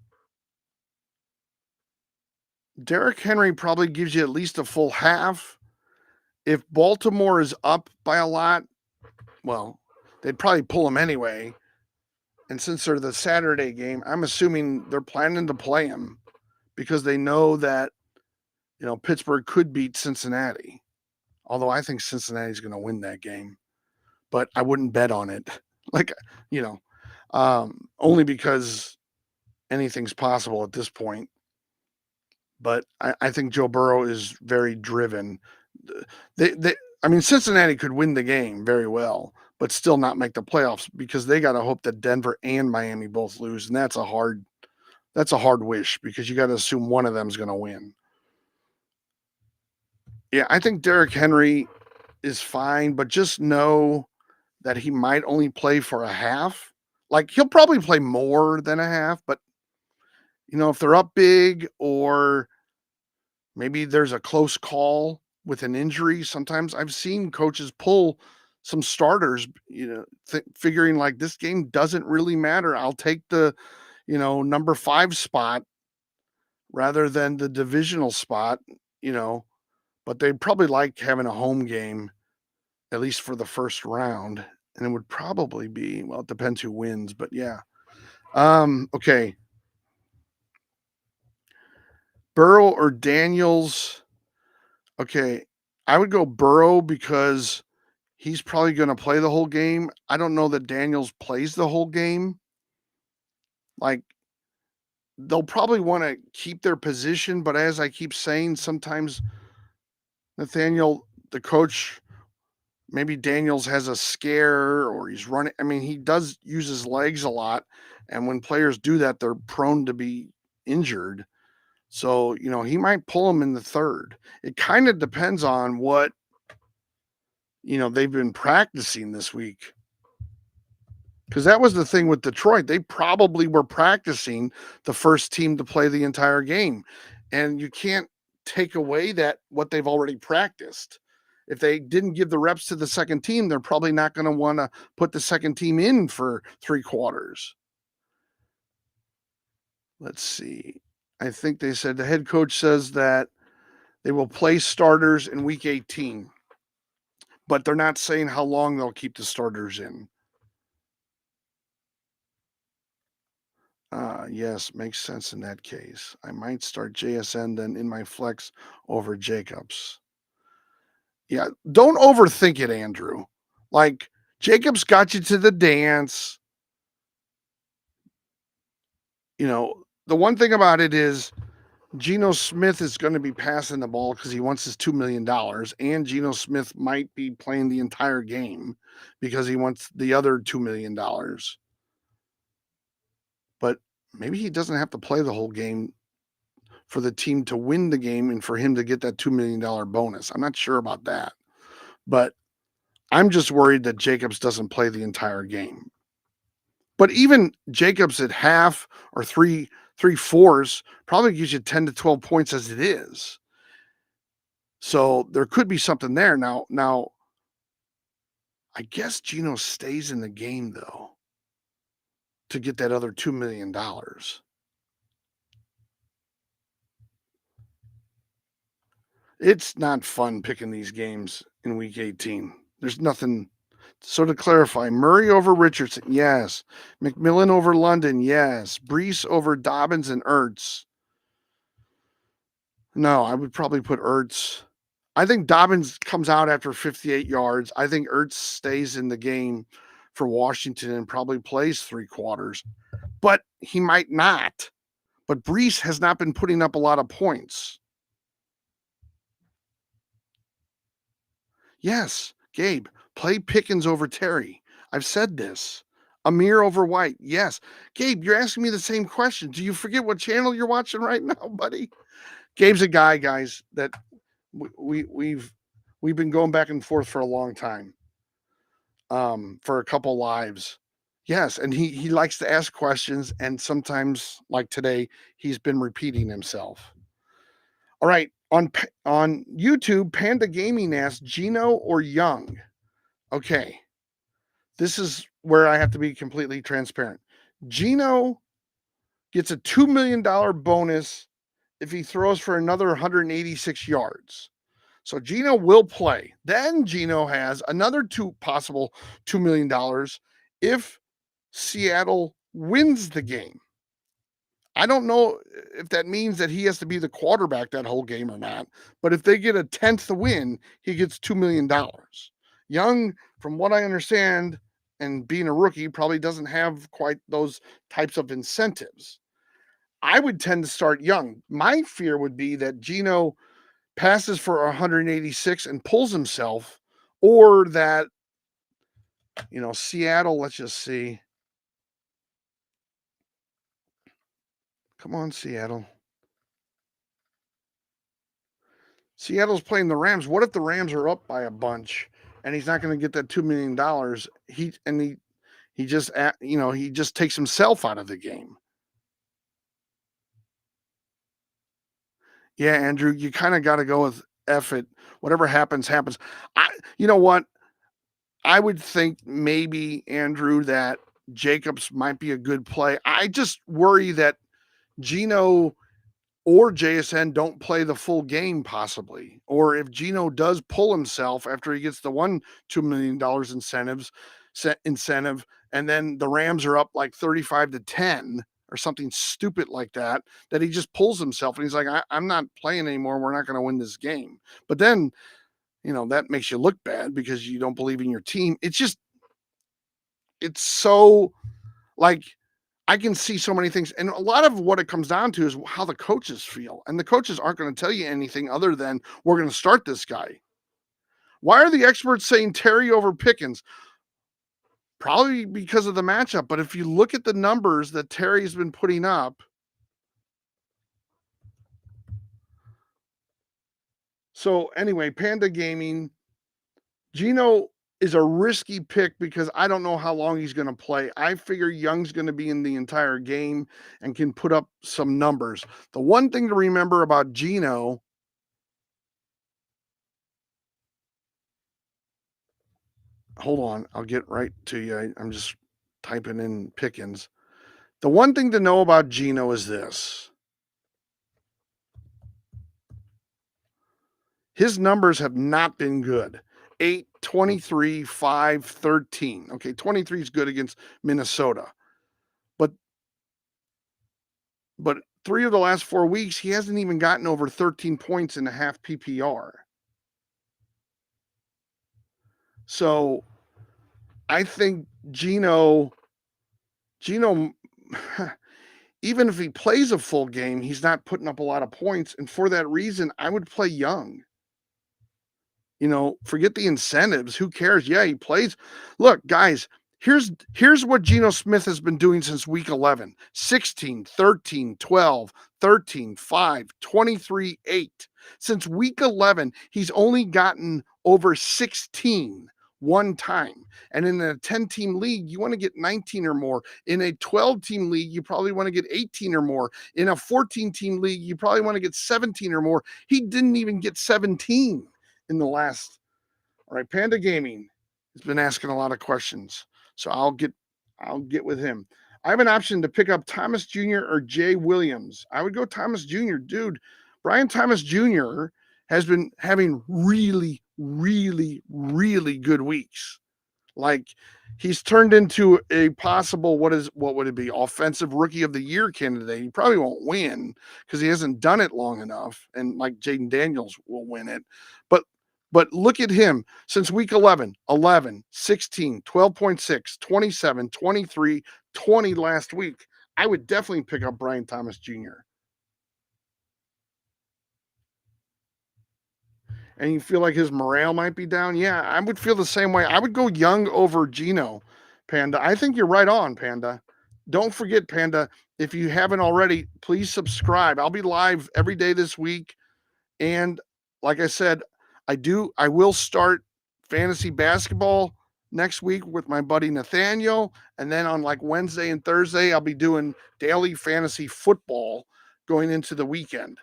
Derrick Henry probably gives you at least a full half. If Baltimore is up by a lot, well, they'd probably pull him anyway. And since they're the Saturday game, I'm assuming they're planning to play him because they know that, Pittsburgh could beat Cincinnati. Although I think Cincinnati's going to win that game, but I wouldn't bet on it. Only because anything's possible at this point. But I think Joe Burrow is very driven. Cincinnati could win the game very well, but still not make the playoffs because they got to hope that Denver and Miami both lose, and that's a hard wish because you got to assume one of them is going to win. Yeah, I think Derrick Henry is fine, but just know that he might only play for a half. Like, he'll probably play more than a half, but if they're up big or maybe there's a close call with an injury, sometimes I've seen coaches pull some starters, figuring like this game doesn't really matter. I'll take the, number 5 spot rather than the divisional spot, but they'd probably like having a home game, at least for the first round. And it would probably be, well, it depends who wins, but yeah. Okay. Burrow or Daniels? Okay. I would go Burrow because he's probably going to play the whole game. I don't know that Daniels plays the whole game. Like, they'll probably want to keep their position, but as I keep saying, sometimes Nathaniel, the coach, maybe Daniels has a scare or he's running. I mean, he does use his legs a lot. And when players do that, they're prone to be injured. So, he might pull him in the third. It kind of depends on what they've been practicing this week. Because that was the thing with Detroit. They probably were practicing the first team to play the entire game. And you can't take away that what they've already practiced. If they didn't give the reps to the second team, they're probably not going to want to put the second team in for 3 quarters. Let's see. I think they said the head coach says that they will play starters in week 18, but they're not saying how long they'll keep the starters in. Yes, makes sense in that case. I might start JSN then in my flex over Jacobs. Yeah, don't overthink it, Andrew. Like, Jacobs got you to the dance. The one thing about it is Geno Smith is going to be passing the ball because he wants his $2 million, and Geno Smith might be playing the entire game because he wants the other $2 million. But maybe he doesn't have to play the whole game for the team to win the game and for him to get that $2 million bonus. I'm not sure about that. But I'm just worried that Jacobs doesn't play the entire game. But even Jacobs at half or three fours probably gives you 10 to 12 points as it is. So there could be something there. Now I guess Geno stays in the game though to get that other $2 million. It's not fun picking these games in week 18. There's nothing. So to clarify, Murray over Richardson, yes. McMillan over London, yes. Brees over Dobbins and Ertz. No, I would probably put Ertz. I think Dobbins comes out after 58 yards. I think Ertz stays in the game for Washington and probably plays 3 quarters, but he might not. But Brees has not been putting up a lot of points. Yes, Gabe, play Pickens over Terry. I've said this. Amir over White. Yes. Gabe, you're asking me the same question. Do you forget what channel you're watching right now, buddy? Gabe's a guy, guys, that we've been going back and forth for a long time. For a couple lives. Yes, and he likes to ask questions, and sometimes, like today, he's been repeating himself. All right, on YouTube, Panda Gaming asks Geno or Young. Okay, this is where I have to be completely transparent. Geno gets a $2 million bonus if he throws for another 186 yards. So Geno will play. Then Geno has another possible $2 million if Seattle wins the game. I don't know if that means that he has to be the quarterback that whole game or not, but if they get a 10th win, he gets $2 million. Young, from what I understand, and being a rookie, probably doesn't have quite those types of incentives. I would tend to start Young. My fear would be that Geno passes for 186 and pulls himself, or that, Seattle, let's just see. Come on, Seattle. Seattle's playing the Rams. What if the Rams are up by a bunch and he's not going to get that $2 million? He just takes himself out of the game. Yeah, Andrew, you kind of got to go with F it. Whatever happens, happens. You know what? I would think maybe, Andrew, that Jacobs might be a good play. I just worry that Geno or JSN don't play the full game possibly. Or if Geno does pull himself after he gets the $2 million incentive, and then the Rams are up like 35-10 or something stupid like that, that he just pulls himself and he's like, I'm not playing anymore. We're not going to win this game. But then, that makes you look bad because you don't believe in your team. It's so like, I can see so many things. And a lot of what it comes down to is how the coaches feel. And the coaches aren't going to tell you anything other than we're going to start this guy. Why are the experts saying Terry over Pickens? Probably because of the matchup. But if you look at the numbers that Terry's been putting up, so anyway, Panda Gaming, Gino is a risky pick because I don't know how long he's going to play. I figure Young's going to be in the entire game and can put up some numbers. The one thing to remember about Gino, hold on, I'll get right to you. I'm just typing in Pickens. The one thing to know about Gino is this. His numbers have not been good. 8, 23, 5, 13. Okay, 23 is good against Minnesota. But but 3 of the last 4 weeks, he hasn't even gotten over 13 points in a half PPR. So I think Gino, even if he plays a full game, he's not putting up a lot of points. And for that reason, I would play Young. Forget the incentives. Who cares? Yeah, he plays. Look, guys, here's what Geno Smith has been doing since week 11. 16, 13, 12, 13, 5, 23, 8. Since week 11, he's only gotten over 16 one time. And in a 10-team league, you want to get 19 or more. In a 12-team league, you probably want to get 18 or more. In a 14-team league, you probably want to get 17 or more. He didn't even get 17 in the last. All right, Panda Gaming has been asking a lot of questions, so I'll get with him. I have an option to pick up Thomas Jr. or Jay Williams. I would go Thomas Jr. Dude, Brian Thomas Jr. has been having really, really, really good weeks. Like, he's turned into a possible, what would it be, offensive rookie of the year candidate. He probably won't win because he hasn't done it long enough, and like Jaden Daniels will win it. But look at him since week 11, 11, 16, 12.6, 27, 23, 20 last week. I would definitely pick up Brian Thomas Jr. And you feel like his morale might be down. Yeah, I would feel the same way. I would go Young over Gino, Panda. I think you're right on, Panda. Don't forget, Panda, if you haven't already, please subscribe. I'll be live every day this week. And like I said, I will start fantasy basketball next week with my buddy Nathaniel. And then on like Wednesday and Thursday, I'll be doing daily fantasy football going into the weekend,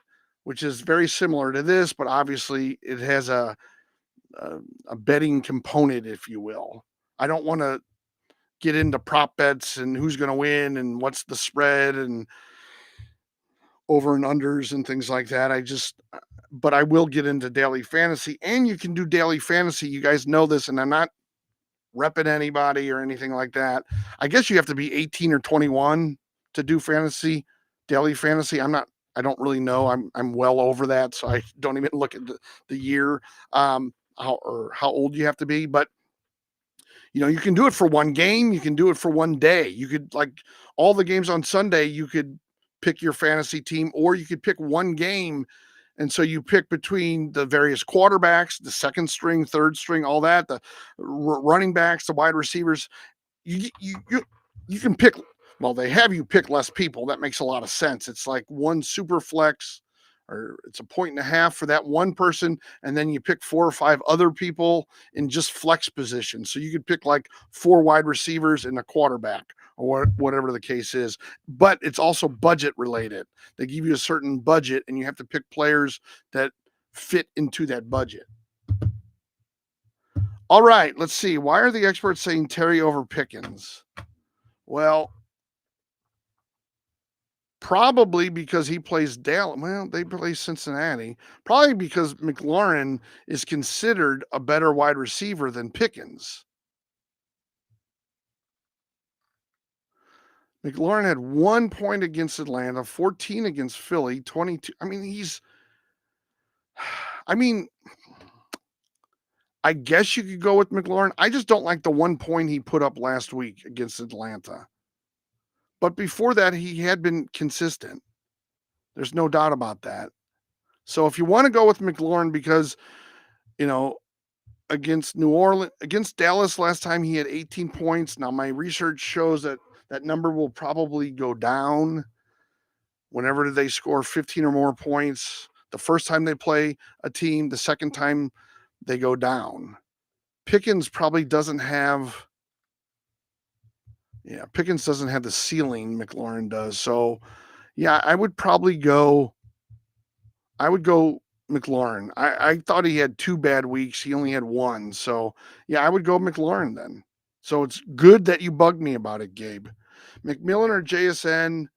which is very similar to this, but obviously it has a betting component, if you will. I don't want to get into prop bets and who's going to win and what's the spread and over and unders and things like that. But I will get into daily fantasy, and you can do daily fantasy. You guys know this, and I'm not repping anybody or anything like that. I guess you have to be 18 or 21 to do daily fantasy. I don't really know. I'm well over that, so I don't even look at the year, how old you have to be. But you can do it for one game. You can do it for one day. You could, like, all the games on Sunday, you could pick your fantasy team, or you could pick one game. And so you pick between the various quarterbacks, the second string, third string, all that, the running backs, the wide receivers. You can pick. Well, they have you pick less people. That makes a lot of sense. It's like one super flex, or it's a point and a half for that one person, and then you pick 4 or 5 other people in just flex positions. So you could pick like 4 wide receivers and a quarterback, or whatever the case is. But it's also budget related. They give you a certain budget, and you have to pick players that fit into that budget. All right, let's see. Why are the experts saying Terry over Pickens? Well, probably because he plays Dallas. Well, they play Cincinnati. Probably because McLaurin is considered a better wide receiver than Pickens. McLaurin had 1 point against Atlanta, 14 against Philly, 22. I guess you could go with McLaurin. I just don't like the 1 point he put up last week against Atlanta. But before that, he had been consistent. There's no doubt about that. So if you want to go with McLaurin because, against Dallas last time, he had 18 points. Now, my research shows that number will probably go down whenever they score 15 or more points. The first time they play a team, the second time they go down. Pickens probably doesn't have. Yeah, Pickens doesn't have the ceiling McLaurin does. So, yeah, I would probably go. I would go McLaurin. I thought he had 2 bad weeks. He only had 1. So, yeah, I would go McLaurin then. So it's good that you bugged me about it, Gabe. McMillan or JSN?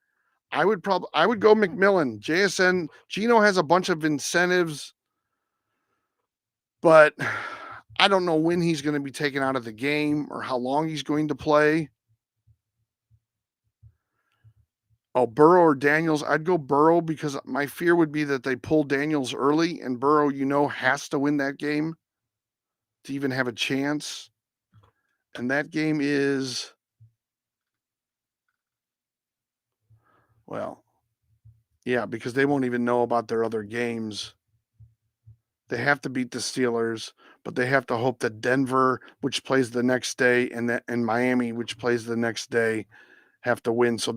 I would go McMillan. JSN, Gino has a bunch of incentives, but I don't know when he's going to be taken out of the game or how long he's going to play. Oh, Burrow or Daniels? I'd go Burrow because my fear would be that they pull Daniels early and Burrow, has to win that game to even have a chance. And that game is, well, yeah, because they won't even know about their other games. They have to beat the Steelers, but they have to hope that Denver, which plays the next day, and Miami, which plays the next day, have to win. So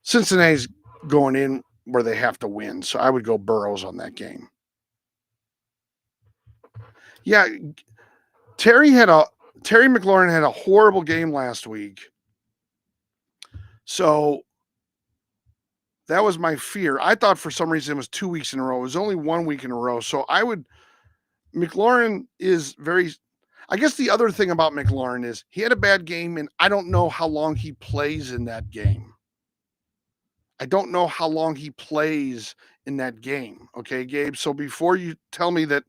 Cincinnati's going in where they have to win. So I would go Burrows on that game. Yeah, Terry McLaurin had a horrible game last week. So that was my fear. I thought for some reason it was 2 weeks in a row. It was only 1 week in a row. So McLaurin is very. I guess the other thing about McLaurin is he had a bad game, and I don't know how long he plays in that game. I don't know how long he plays in that game. Okay, Gabe. So before you tell me that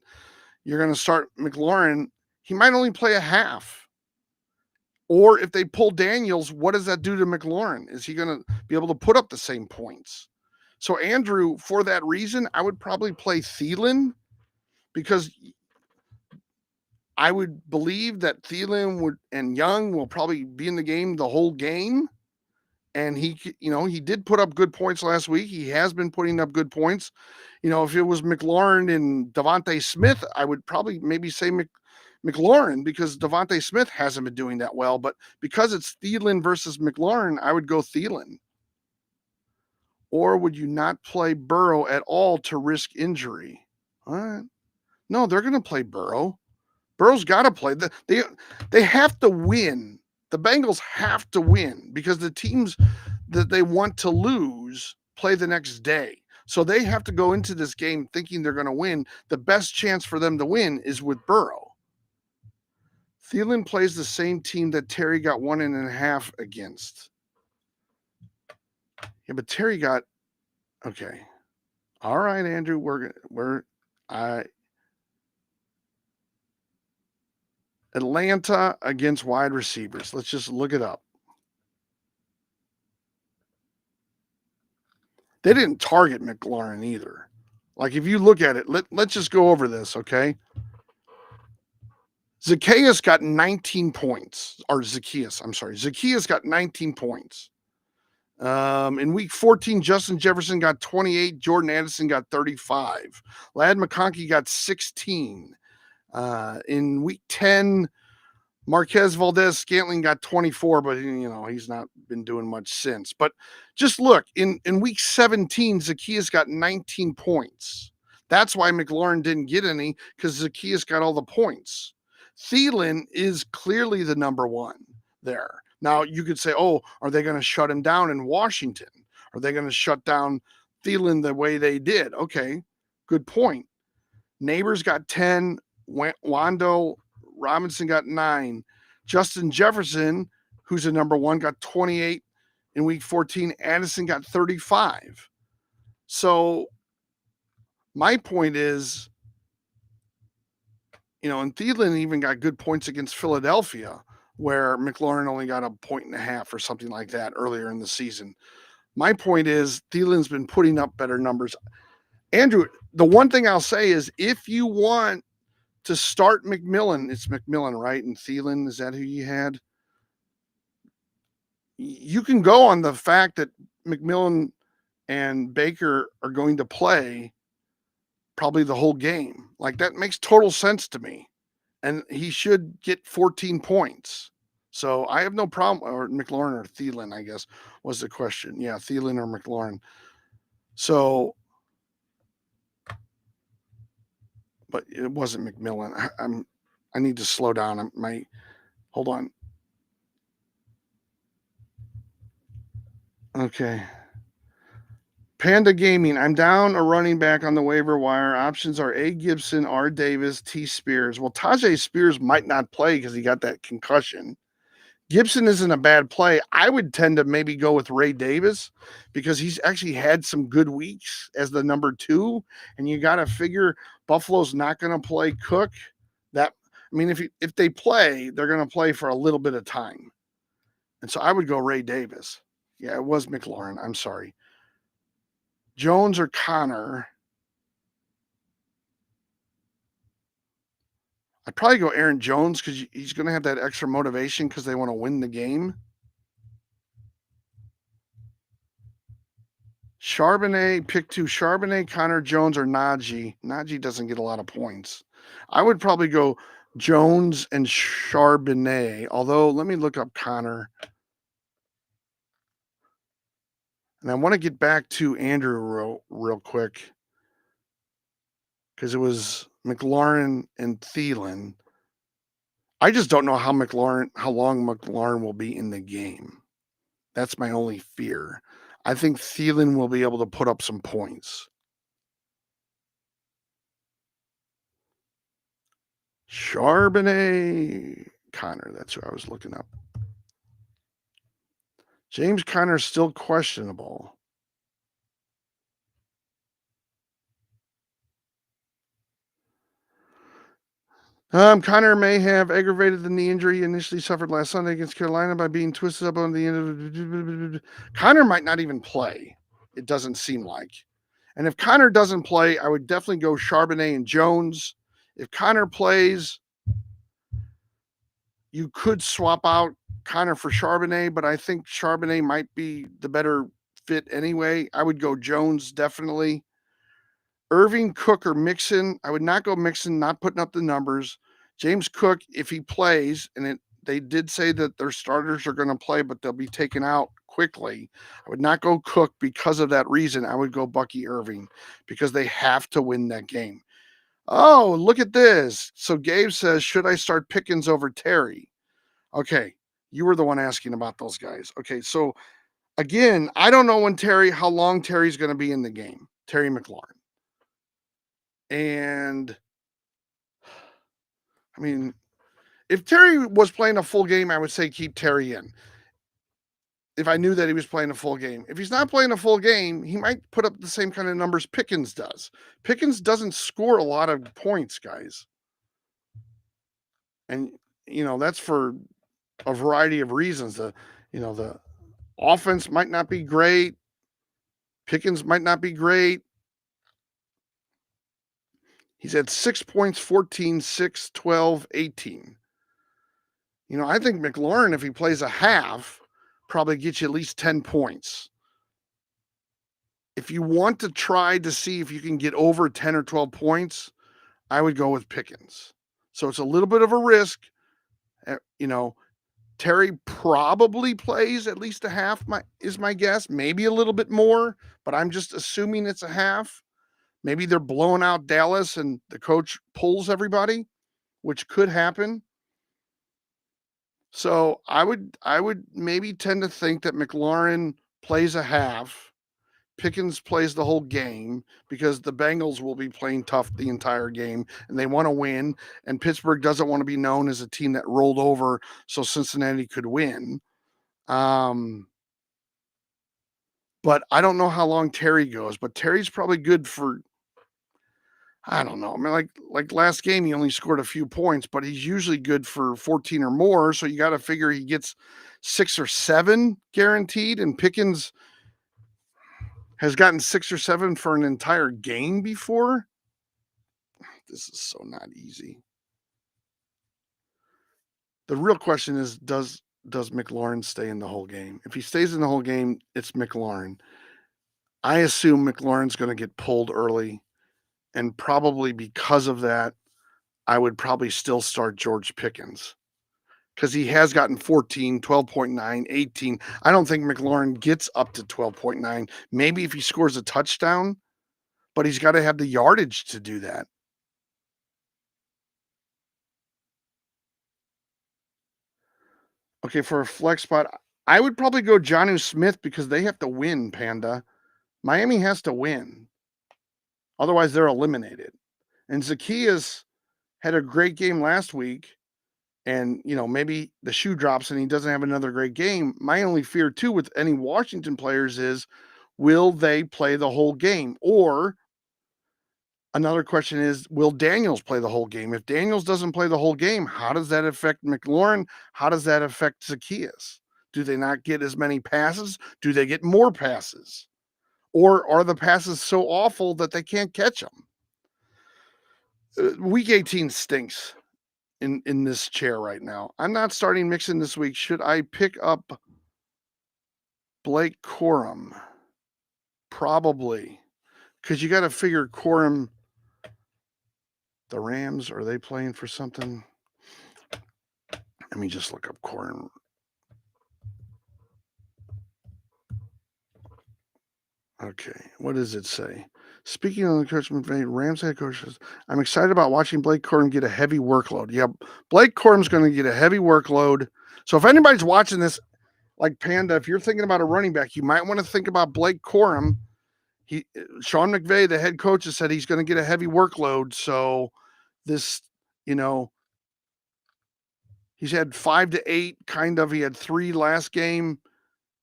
you're going to start McLaurin, he might only play a half. Or if they pull Daniels, what does that do to McLaurin? Is he going to be able to put up the same points? So, Andrew, for that reason, I would probably play Thielen because I would believe that Thielen and Young will probably be in the game the whole game. And he did put up good points last week. He has been putting up good points. If it was McLaurin and Devontae Smith, I would probably maybe say McLaurin because Devontae Smith hasn't been doing that well. But because it's Thielen versus McLaurin, I would go Thielen. Or would you not play Burrow at all to risk injury? All right. No, they're going to play Burrow. Burrow's got to play. They have to win. The Bengals have to win because the teams that they want to lose play the next day. So they have to go into this game thinking they're going to win. The best chance for them to win is with Burrow. Thielen plays the same team that Terry got 1.5 against. Yeah, but Terry got okay. All right, Andrew, Atlanta against wide receivers. Let's just look it up. They didn't target McLaurin either. Like if you look at it, let's just go over this, okay? Zacchaeus got 19 points, or Zacchaeus, I'm sorry. Zacchaeus got 19 points. In week 14, Justin Jefferson got 28. Jordan Addison got 35. Ladd McConkey got 16. In week 10, Marquez Valdez-Scantling got 24, but he's not been doing much since. But just look, in week 17, Zacchaeus got 19 points. That's why McLaurin didn't get any, because Zacchaeus got all the points. Thielen is clearly the number one there. Now, you could say, oh, are they going to shut him down in Washington? Are they going to shut down Thielen the way they did? Okay, good point. Neighbors got 10. Wando Robinson got 9. Justin Jefferson, who's a number one, got 28 in week 14. Addison got 35. So my point is, and Thielen even got good points against Philadelphia, where McLaurin only got 1.5 points or something like that earlier in the season. My point is, Thielen's been putting up better numbers. Andrew, the one thing I'll say is if you want to start McMillan, it's McMillan, right? And Thielen, is that who you had? You can go on the fact that McMillan and Baker are going to play probably the whole game. Like that makes total sense to me. And he should get 14 points. So I have no problem, or McLaurin or Thielen, I guess, was the question. Yeah, Thielen or McLaurin. So, but it wasn't McMillan. I need to slow down. Hold on. Okay. Panda Gaming. I'm down a running back on the waiver wire. Options are A. Gibson, R. Davis, T. Spears. Well, Tajay Spears might not play because he got that concussion. Gibson isn't a bad play. I would tend to maybe go with Ray Davis because he's actually had some good weeks as the number 2, and you got to figure Buffalo's not going to play Cook. If they play, they're going to play for a little bit of time, and so I would go Ray Davis. Yeah, it was McLaurin. I'm sorry. Jones or Connor. I'd probably go Aaron Jones because he's going to have that extra motivation because they want to win the game. Charbonnet, pick 2. Charbonnet, Connor, Jones, or Najee. Najee doesn't get a lot of points. I would probably go Jones and Charbonnet, although let me look up Connor. And I want to get back to Andrew real quick because it was McLaurin and Thielen. I just don't know how long McLaurin will be in the game. That's my only fear. I think Thielen will be able to put up some points. Charbonnet. Connor, that's who I was looking up. James Conner still questionable. Conner may have aggravated the knee injury he initially suffered last Sunday against Carolina by being twisted up on the end of. Conner might not even play. It doesn't seem like. And if Conner doesn't play, I would definitely go Charbonnet and Jones. If Conner plays, you could swap out Conner for Charbonnet, but I think Charbonnet might be the better fit anyway. I would go Jones definitely. Irving, Cook, or Mixon. I would not go Mixon, not putting up the numbers. James Cook, if he plays, and they did say that their starters are going to play, but they'll be taken out quickly. I would not go Cook because of that reason. I would go Bucky Irving because they have to win that game. Oh, look at this. So Gabe says, should I start Pickens over Terry? Okay, you were the one asking about those guys. Okay, so again, I don't know how long Terry's going to be in the game. Terry McLaurin. And I mean, if Terry was playing a full game, I would say keep Terry in. If I knew that he was playing a full game. If he's not playing a full game, he might put up the same kind of numbers Pickens does. Pickens doesn't score a lot of points, guys. And, that's for a variety of reasons. The offense might not be great. Pickens might not be great. He's had 6 points, 14, 6, 12, 18. I think McLaurin, if he plays a half, probably gets you at least 10 points. If you want to try to see if you can get over 10 or 12 points, I would go with Pickens. So it's a little bit of a risk. Terry probably plays at least a half, is my guess. Maybe a little bit more, but I'm just assuming it's a half. Maybe they're blowing out Dallas and the coach pulls everybody, which could happen. So I would maybe tend to think that McLaurin plays a half, Pickens plays the whole game because the Bengals will be playing tough the entire game and they want to win. And Pittsburgh doesn't want to be known as a team that rolled over so Cincinnati could win. But I don't know how long Terry goes, but Terry's probably good for, I don't know. I mean, like last game, he only scored a few points, but he's usually good for 14 or more. So you got to figure he gets 6 or 7 guaranteed. And Pickens has gotten 6 or 7 for an entire game before. This is so not easy. The real question is, does McLaurin stay in the whole game? If he stays in the whole game, it's McLaurin. I assume McLaurin's going to get pulled early. And probably because of that, I would probably still start George Pickens because he has gotten 14, 12.9, 18. I don't think McLaurin gets up to 12.9. Maybe if he scores a touchdown, but he's got to have the yardage to do that. Okay, for a flex spot, I would probably go Jonnu Smith because they have to win, Panda. Miami has to win. Otherwise, they're eliminated. And Zacchaeus had a great game last week. And, maybe the shoe drops and he doesn't have another great game. My only fear, too, with any Washington players is will they play the whole game? Or another question is, will Daniels play the whole game? If Daniels doesn't play the whole game, how does that affect McLaurin? How does that affect Zacchaeus? Do they not get as many passes? Do they get more passes? Or are the passes so awful that they can't catch them? Week 18 stinks in this chair right now. I'm not starting Mixon this week. Should I pick up Blake Corum? Probably. Because you got to figure Corum, the Rams, are they playing for something? Let me just look up Corum. Okay, what does it say? Speaking of the coach McVay, Rams head coaches, I'm excited about watching Blake Corum get a heavy workload. Yeah, Blake Corum's going to get a heavy workload. So if anybody's watching this, like Panda, if you're thinking about a running back, you might want to think about Blake Corum. Sean McVay, the head coach, has said he's going to get a heavy workload. So this, he's had 5 to 8 kind of. He had 3 last game.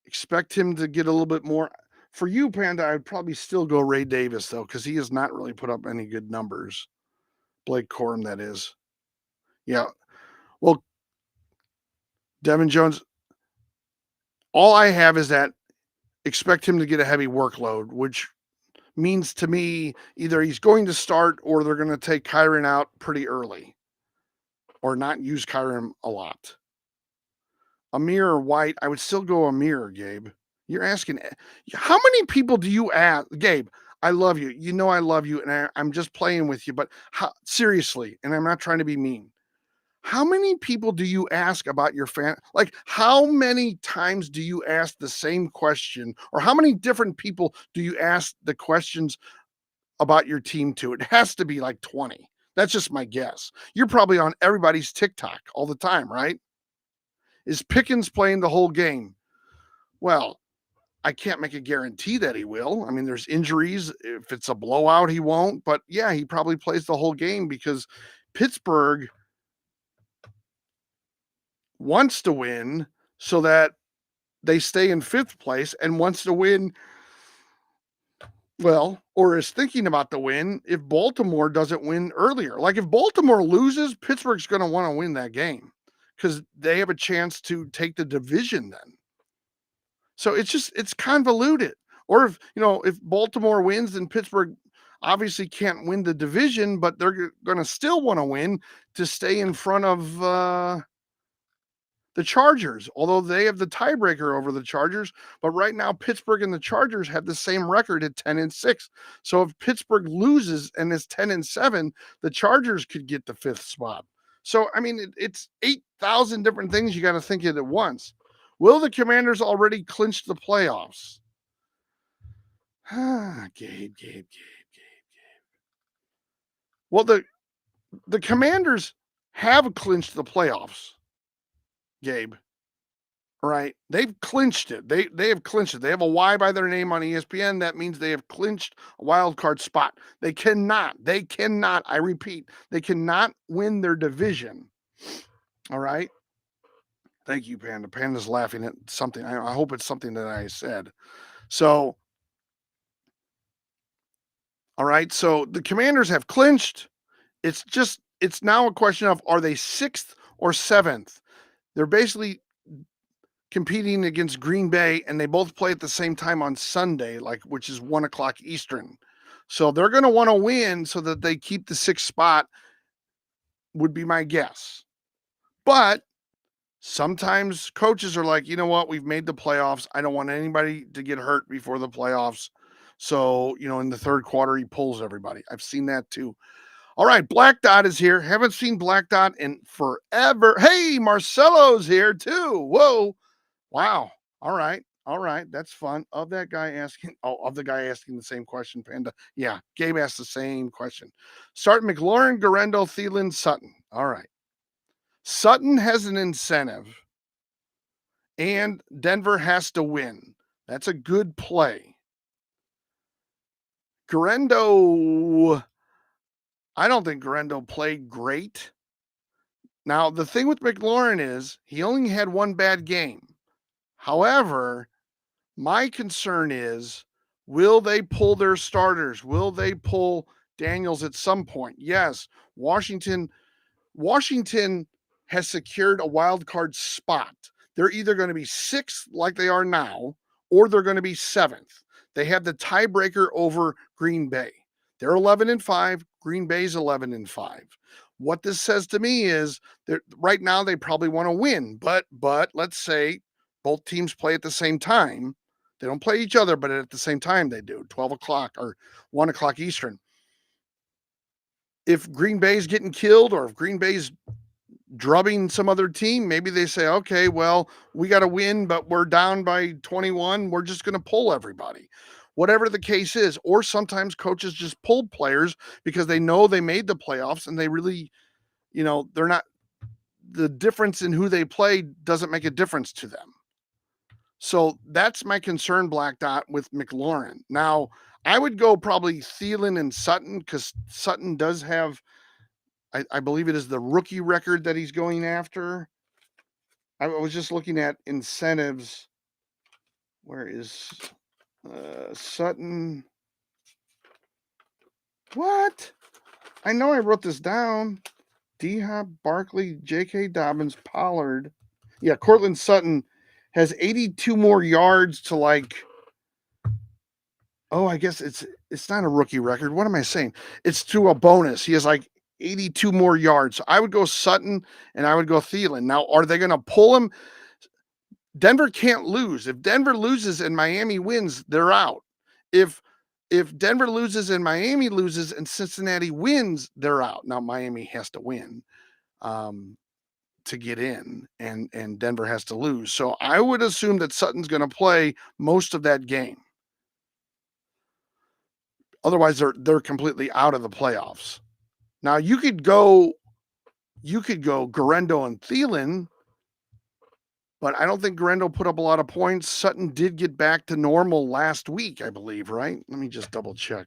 Expect him to get a little bit more. For you, Panda, I'd probably still go Ray Davis, though, because he has not really put up any good numbers. Blake Corum, that is. Yeah. Well, Devin Jones, all I have is that expect him to get a heavy workload, which means to me either he's going to start or they're going to take Kyren out pretty early or not use Kyren a lot. Amir or White, I would still go Amir, Gabe. You're asking, how many people do you ask? Gabe, I love you. You know I love you, and I'm just playing with you. But seriously, and I'm not trying to be mean. How many people do you ask about your fan? Like, how many times do you ask the same question, or how many different people do you ask the questions about your team to? It has to be like 20. That's just my guess. You're probably on everybody's TikTok all the time, right? Is Pickens playing the whole game? Well, I can't make a guarantee that he will. I mean, there's injuries. If it's a blowout, he won't. But yeah, he probably plays the whole game because Pittsburgh wants to win so that they stay in 5th place and wants to win, well, or is thinking about the win if Baltimore doesn't win earlier. Like if Baltimore loses, Pittsburgh's going to want to win that game because they have a chance to take the division then. So it's convoluted. Or if Baltimore wins, then Pittsburgh obviously can't win the division, but they're going to still want to win to stay in front of the Chargers, although they have the tiebreaker over the Chargers. But right now, Pittsburgh and the Chargers have the same record at 10-6. So if Pittsburgh loses and is 10-7, the Chargers could get the 5th spot. So, I mean, it's 8,000 different things you got to think of at once. Will the Commanders already clinch the playoffs? Gabe. Well, the Commanders have clinched the playoffs, Gabe. Right? They've clinched it. They have clinched it. They have a Y by their name on ESPN. That means they have clinched a wild card spot. They cannot, I repeat, they cannot win their division. All right. Thank you, Panda. Panda's laughing at something. I hope it's something that I said. So, all right. So the Commanders have clinched. It's now a question of are they 6th or 7th? They're basically competing against Green Bay, and they both play at the same time on Sunday, which is 1:00 Eastern. So they're going to want to win so that they keep the 6th spot, would be my guess. But sometimes coaches are like, you know what? We've made the playoffs. I don't want anybody to get hurt before the playoffs. So, in the 3rd quarter, he pulls everybody. I've seen that too. All right, Black Dot is here. Haven't seen Black Dot in forever. Hey, Marcelo's here too. Whoa. Wow. All right. That's fun. Of the guy asking the same question, Panda. Yeah, Gabe asked the same question. Start McLaurin, Garendo, Thielen, Sutton. All right. Sutton has an incentive and Denver has to win. That's a good play. Guerendo, I don't think Guerendo played great. Now, the thing with McLaurin is he only had one bad game. However, my concern is, will they pull their starters? Will they pull Daniels at some point? Yes, Washington has secured a wild card spot. They're either going to be sixth like they are now, or they're going to be seventh. They have the tiebreaker over Green Bay. They're 11-5. Green Bay's 11-5. What this says to me is that right now they probably want to win, but let's say both teams play at the same time. They don't play each other, but at the same time they do, 12 o'clock or 1 o'clock Eastern. If Green Bay's getting killed or if Green Bay's drubbing some other team, maybe they say, okay, well, we got to win, but we're down by 21. We're just going to pull everybody. Whatever the case is, or sometimes coaches just pull players because they know they made the playoffs and they really, they're not, the difference in who they play doesn't make a difference to them. So that's my concern, Black Dot, with McLaurin. Now, I would go probably Thielen and Sutton because Sutton does have, I believe it is the rookie record that he's going after. I was just looking at incentives. Where is Sutton? What? I know I wrote this down. D-Hop, Barkley, J.K. Dobbins, Pollard. Yeah, Cortland Sutton has 82 more yards to I guess it's not a rookie record. What am I saying? It's to a bonus. He has 82 more yards. So I would go Sutton and I would go Thielen. Now, are they going to pull him? Denver can't lose. If Denver loses and Miami wins, they're out. If Denver loses and Miami loses and Cincinnati wins, they're out. Now Miami has to win to get in, and Denver has to lose. So I would assume that Sutton's going to play most of that game. Otherwise, they're completely out of the playoffs. Now you could go Guerendo and Thielen, but I don't think Guerendo put up a lot of points. Sutton did get back to normal last week, I believe, right? Let me just double check.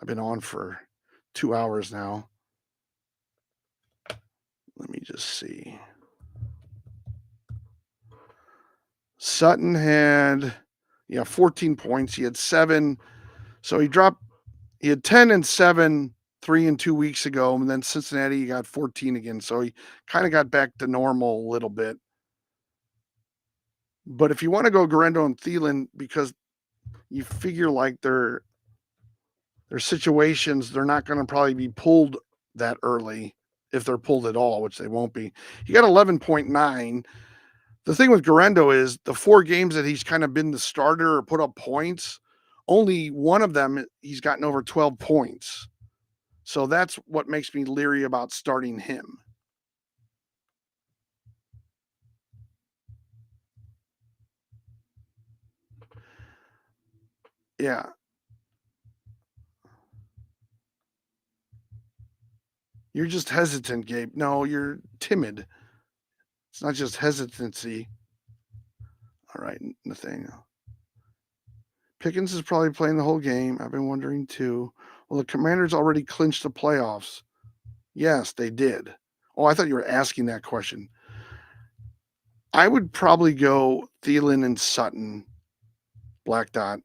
I've been on for 2 hours now. Let me just see. Sutton had 14 points. He had 7. So he had 10 and 7 3 and 2 weeks ago, and then Cincinnati, he got 14 again. So he kind of got back to normal a little bit. But if you want to go Guerendo and Thielen, because you figure their situations, they're not going to probably be pulled that early if they're pulled at all, which they won't be. He got 11.9. The thing with Guerendo is the 4 games that he's kind of been the starter or put up points, only one of them he's gotten over 12 points. So that's what makes me leery about starting him. Yeah. You're just hesitant, Gabe. No, you're timid. It's not just hesitancy. All right, Nathaniel. Pickens is probably playing the whole game. I've been wondering too. Well, the Commanders already clinched the playoffs. Yes, they did. Oh, I thought you were asking that question. I would probably go Thielen and Sutton, Black Dot.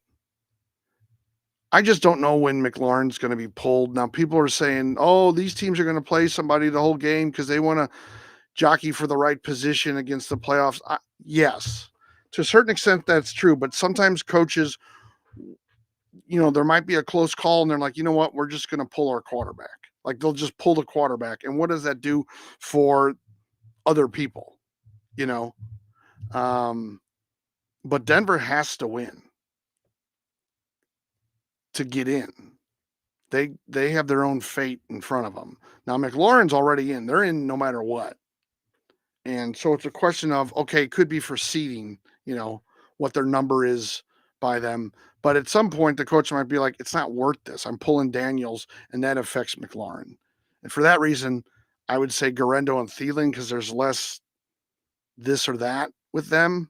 I just don't know when McLaurin's going to be pulled. Now, people are saying, oh, these teams are going to play somebody the whole game because they want to jockey for the right position against the playoffs. Yes, to a certain extent, that's true. But sometimes coaches, there might be a close call and they're like, you know what, we're just going to pull our quarterback. They'll just pull the quarterback. And what does that do for other people? But Denver has to win to get in. They have their own fate in front of them. Now McLaurin's already in. They're in no matter what. And so it's a question of, okay, could be for seeding, what their number is by them. But at some point, the coach might be like, it's not worth this. I'm pulling Daniels, and that affects McLaurin. And for that reason, I would say Guerendo and Thielen because there's less this or that. with them.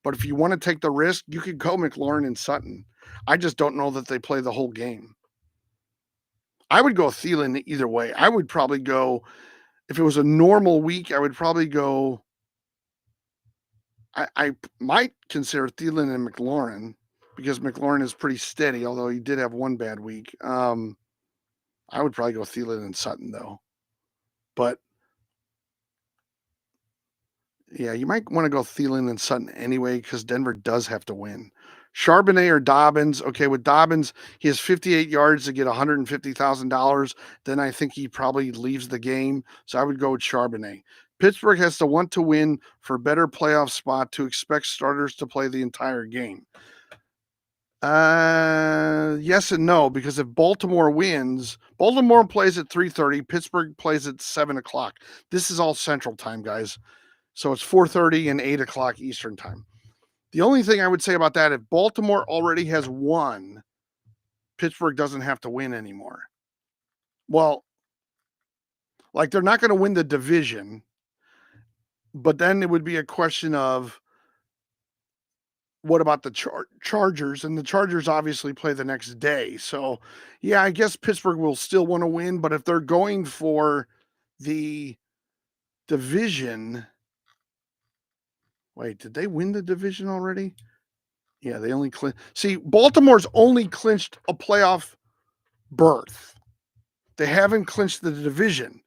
But if you want to take the risk, you could go McLaurin and Sutton. I just don't know that they play the whole game. I would go Thielen either way. I would probably go, if it was a normal week, I would probably go. I might consider Thielen and McLaurin because McLaurin is pretty steady, although he did have one bad week. I would probably go Thielen and Sutton though. But yeah, you might want to go Thielen and Sutton anyway because Denver does have to win. Charbonnet or Dobbins. Okay, with Dobbins, he has 58 yards to get $150,000. Then I think he probably leaves the game. So I would go with Charbonnet. Pittsburgh has to want to win for a better playoff spot to expect starters to play the entire game. Yes and no, because if Baltimore wins, Baltimore plays at 3:30, Pittsburgh plays at 7:00. This is all Central Time, guys. So it's 4:30 and 8:00 Eastern Time. The only thing I would say about that, if Baltimore already has won, Pittsburgh doesn't have to win anymore. Well, like they're not going to win the division, but then it would be a question of what about the Chargers? And the Chargers obviously play the next day. So, yeah, I guess Pittsburgh will still want to win, but if they're going for the division, wait, did they win the division already? Yeah, they only see, Baltimore's only clinched a playoff berth. They haven't clinched the division.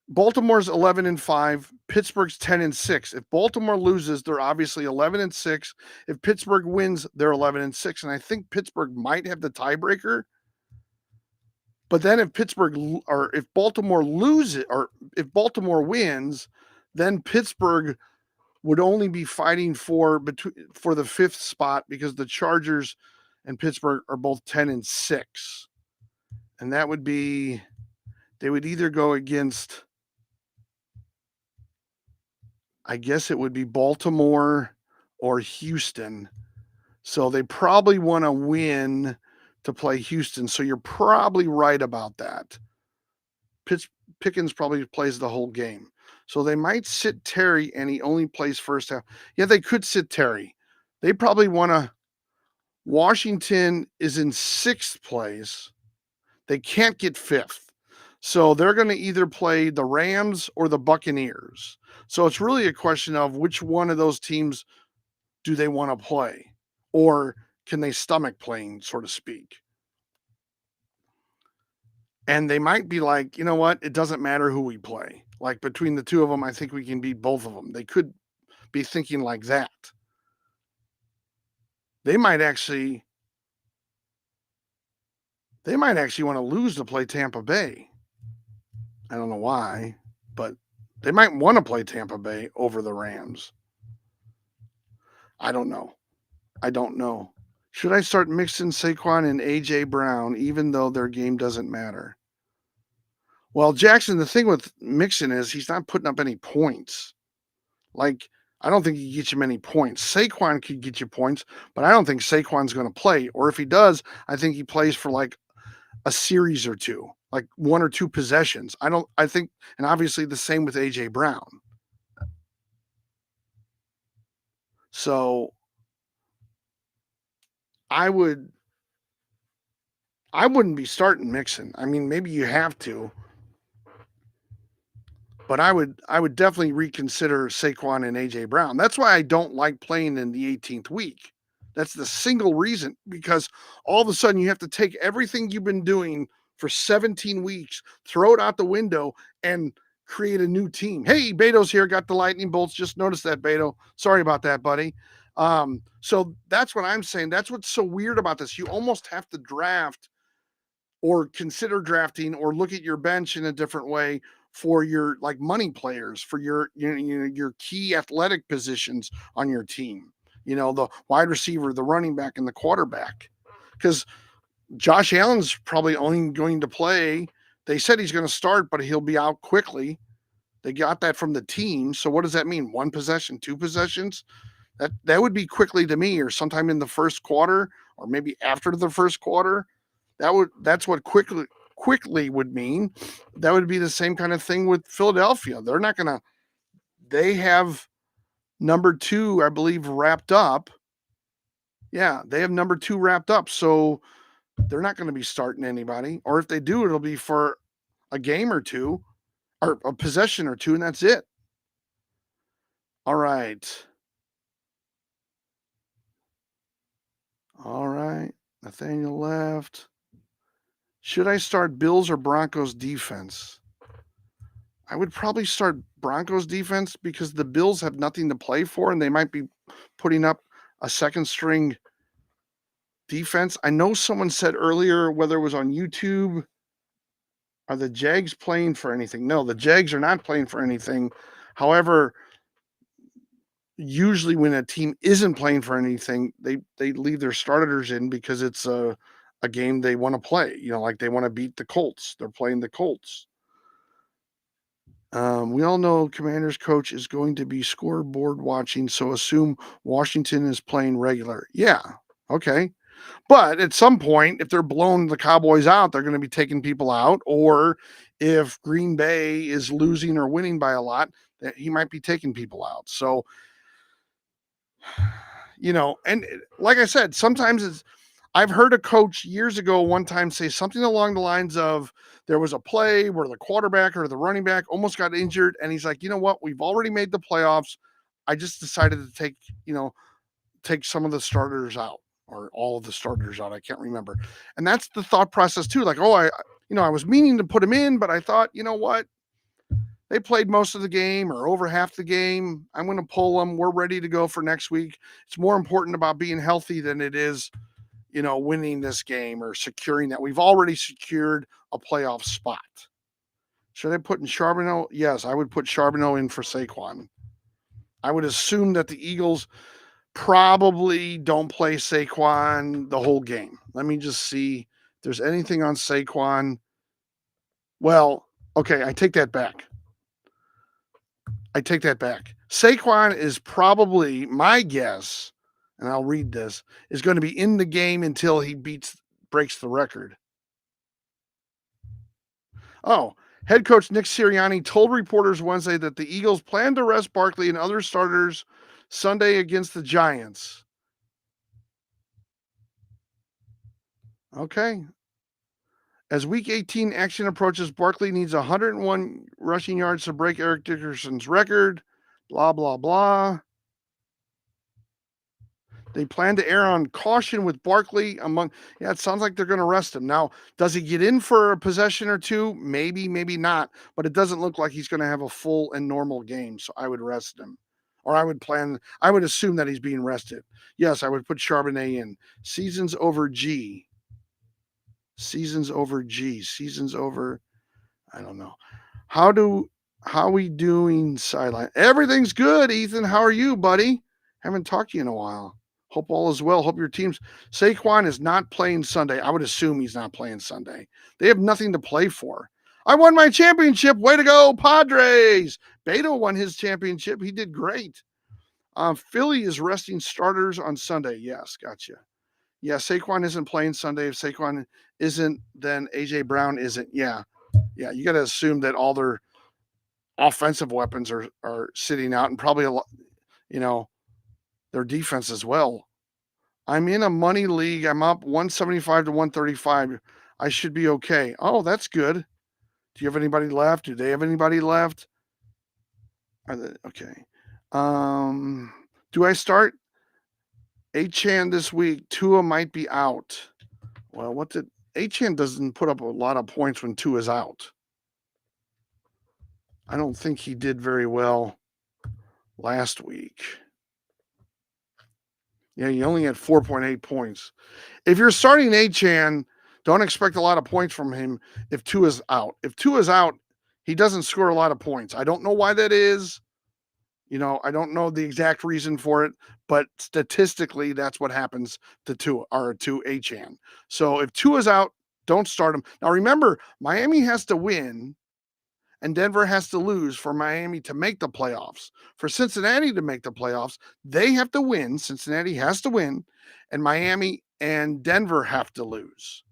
Baltimore's 11-5, Pittsburgh's 10-6. If Baltimore loses, they're obviously 11-6. If Pittsburgh wins, they're 11-6. And I think Pittsburgh might have the tiebreaker. But then if Baltimore loses, or if Baltimore wins, then Pittsburgh would only be fighting for the fifth spot because the Chargers and Pittsburgh are both 10-6. And that would be, they would either go against, I guess it would be Baltimore or Houston. So they probably want to win to play Houston. So you're probably right about that. Pickens probably plays the whole game. So they might sit Terry and he only plays first half. Yeah, they could sit Terry. They probably want to. Washington is in sixth place. They can't get fifth. So they're going to either play the Rams or the Buccaneers. So it's really a question of which one of those teams do they want to play? Or can they stomach playing, so to speak? And they might be like, you know what? It doesn't matter who we play. Like between the two of them, I think we can beat both of them. They could be thinking like that. They might actually want to lose to play Tampa Bay. I don't know why, but they might want to play Tampa Bay over the Rams. I don't know. Should I start mixing Saquon and A.J. Brown even though their game doesn't matter? Well, Jackson, the thing with Mixon is he's not putting up any points. Like, I don't think he can get you many points. Saquon could get you points, but I don't think Saquon's going to play. Or if he does, I think he plays for like a series or two, like one or two possessions. I think, and obviously the same with A.J. Brown. So I wouldn't be starting Mixon. I mean, maybe you have to, but I would definitely reconsider Saquon and A.J. Brown. That's why I don't like playing in the 18th week. That's the single reason, because all of a sudden you have to take everything you've been doing for 17 weeks, throw it out the window, and create a new team. Hey, Beto's here, got the lightning bolts. Just noticed that, Beto. Sorry about that, buddy. So that's what I'm saying. That's what's so weird about this. You almost have to draft or consider drafting or look at your bench in a different way for your like money players, for your key athletic positions on your team. You know, the wide receiver, the running back, and the quarterback. Because Josh Allen's probably only going to play. They said he's going to start, but he'll be out quickly. They got that from the team. So what does that mean? One possession, two possessions? That would be quickly to me, or sometime in the first quarter, or maybe after the first quarter. That's what quickly would mean. That would be the same kind of thing with Philadelphia. They're not going to they have number 2, I believe, wrapped up. Yeah, they have number 2 wrapped up, so they're not gonna be starting anybody, or if they do, it'll be for a game or 2, or a possession or 2, and that's it. All right. All right. Nathaniel left. Should I start Bills or Broncos defense? I would probably start Broncos defense because the Bills have nothing to play for and they might be putting up a second string defense. I know someone said earlier, whether it was on YouTube, are the Jags playing for anything? No, the Jags are not playing for anything. However, usually when a team isn't playing for anything, they leave their starters in because it's a game they want to play. You know, like they want to beat the Colts. They're playing the Colts. We all know Commanders coach is going to be scoreboard watching, so assume Washington is playing regular. Yeah, okay. But at some point, if they're blowing the Cowboys out, they're going to be taking people out. Or if Green Bay is losing or winning by a lot, that he might be taking people out. So, you know, and like I said, sometimes it's, I've heard a coach years ago one time say something along the lines of there was a play where the quarterback or the running back almost got injured. And he's like, you know what? We've already made the playoffs. I just decided to take, take some of the starters out or all of the starters out. I can't remember. And that's the thought process too. Like, oh, I was meaning to put him in, but I thought, you know what? They played most of the game or over half the game. I'm going to pull them. We're ready to go for next week. It's more important about being healthy than it is, winning this game or securing that. We've already secured a playoff spot. Should I put in Charbonneau? Yes, I would put Charbonneau in for Saquon. I would assume that the Eagles probably don't play Saquon the whole game. Let me just see if there's anything on Saquon. Well, okay, I take that back. Saquon is probably, my guess, and I'll read this, is going to be in the game until he breaks the record. Oh, head coach Nick Sirianni told reporters Wednesday that the Eagles plan to rest Barkley and other starters Sunday against the Giants. Okay. As week 18 action approaches, Barkley needs 101 rushing yards to break Eric Dickerson's record. Blah, blah, blah. They plan to err on caution with Barkley it sounds like they're going to rest him. Now, does he get in for a possession or two? Maybe, maybe not. But it doesn't look like he's going to have a full and normal game. So I would rest him. Or I would assume that he's being rested. Yes, I would put Charbonnet in. Seasons over G. Seasons over, I don't know. How we doing sideline? Everything's good, Ethan. How are you, buddy? Haven't talked to you in a while. Hope all is well. Hope your team's. Saquon is not playing Sunday. I would assume he's not playing Sunday. They have nothing to play for. I won my championship. Way to go, Padres. Beto won his championship. He did great. Philly is resting starters on Sunday. Yes, gotcha. Yeah, Saquon isn't playing Sunday. If Saquon isn't, then AJ Brown isn't. Yeah. You got to assume that all their offensive weapons are sitting out, and probably a lot, their defense as well. I'm in a money league. I'm up 175 to 135. I should be okay. Oh, that's good. Do you have anybody left? Do they have anybody left? Okay. Do I start Achane this week? Tua might be out. Well, Achane doesn't put up a lot of points when Tua is out. I don't think he did very well last week. Yeah, he only had 4.8 points. If you're starting Achane, don't expect a lot of points from him if Tua's out. If Tua's out, he doesn't score a lot of points. I don't know why that is. I don't know the exact reason for it, but statistically, that's what happens to Tua or to Achane. So if Tua's out, don't start him. Now remember, Miami has to win and Denver has to lose for Miami to make the playoffs. For Cincinnati to make the playoffs, they have to win. Cincinnati has to win, and Miami and Denver have to lose.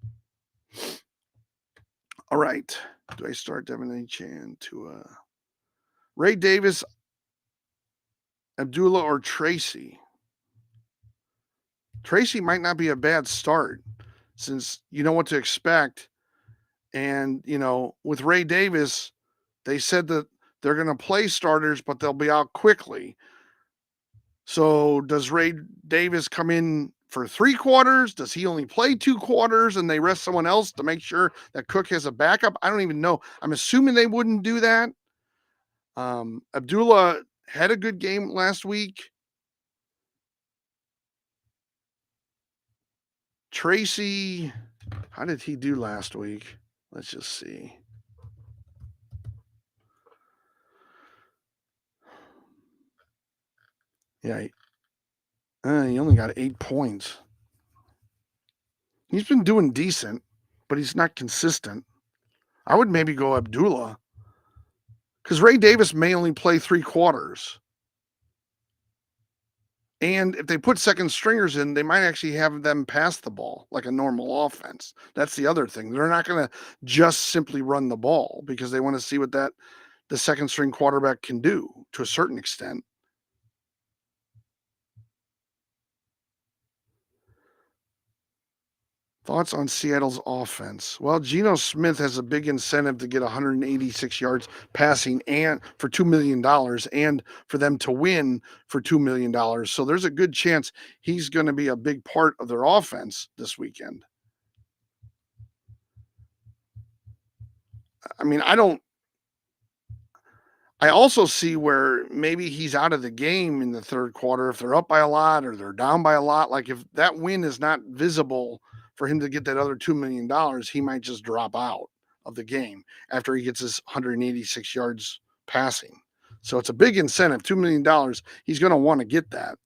All right. Do I start Devin Achane to Ray Davis? Abdullah or Tracy. Tracy might not be a bad start since you know what to expect. And, with Ray Davis, they said that they're going to play starters, but they'll be out quickly. So does Ray Davis come in for 3 quarters? Does he only play 2 quarters and they rest someone else to make sure that Cook has a backup? I don't even know. I'm assuming they wouldn't do that. Abdullah had a good game last week. Tracy, how did he do last week? Let's just see. Yeah, he only got 8 points. He's been doing decent, but he's not consistent. I would maybe go Abdullah because Ray Davis may only play 3 quarters. And if they put second stringers in, they might actually have them pass the ball like a normal offense. That's the other thing. They're not going to just simply run the ball because they want to see what the second string quarterback can do to a certain extent. Thoughts on Seattle's offense? Well, Geno Smith has a big incentive to get 186 yards passing and for $2 million and for them to win for $2 million. So there's a good chance he's going to be a big part of their offense this weekend. I mean, I also see where maybe he's out of the game in the third quarter if they're up by a lot or they're down by a lot. Like if that win is not visible for him to get that other $2 million, he might just drop out of the game after he gets his 186 yards passing. So it's a big incentive, $2 million. He's going to want to get that.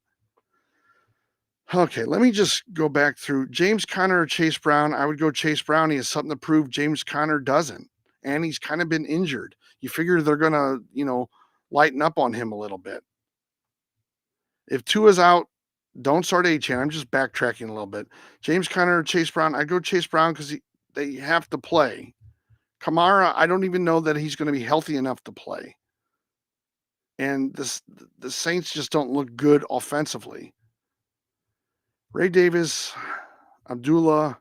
Okay, let me just go back through James Conner or Chase Brown. I would go Chase Brown. He has something to prove James Conner doesn't. And he's kind of been injured. You figure they're going to, lighten up on him a little bit. If Tua's out, don't start Achane. I'm just backtracking a little bit. James Conner or Chase Brown. I go Chase Brown because they have to play. Kamara, I don't even know that he's going to be healthy enough to play. And the Saints just don't look good offensively. Ray Davis, Abdullah,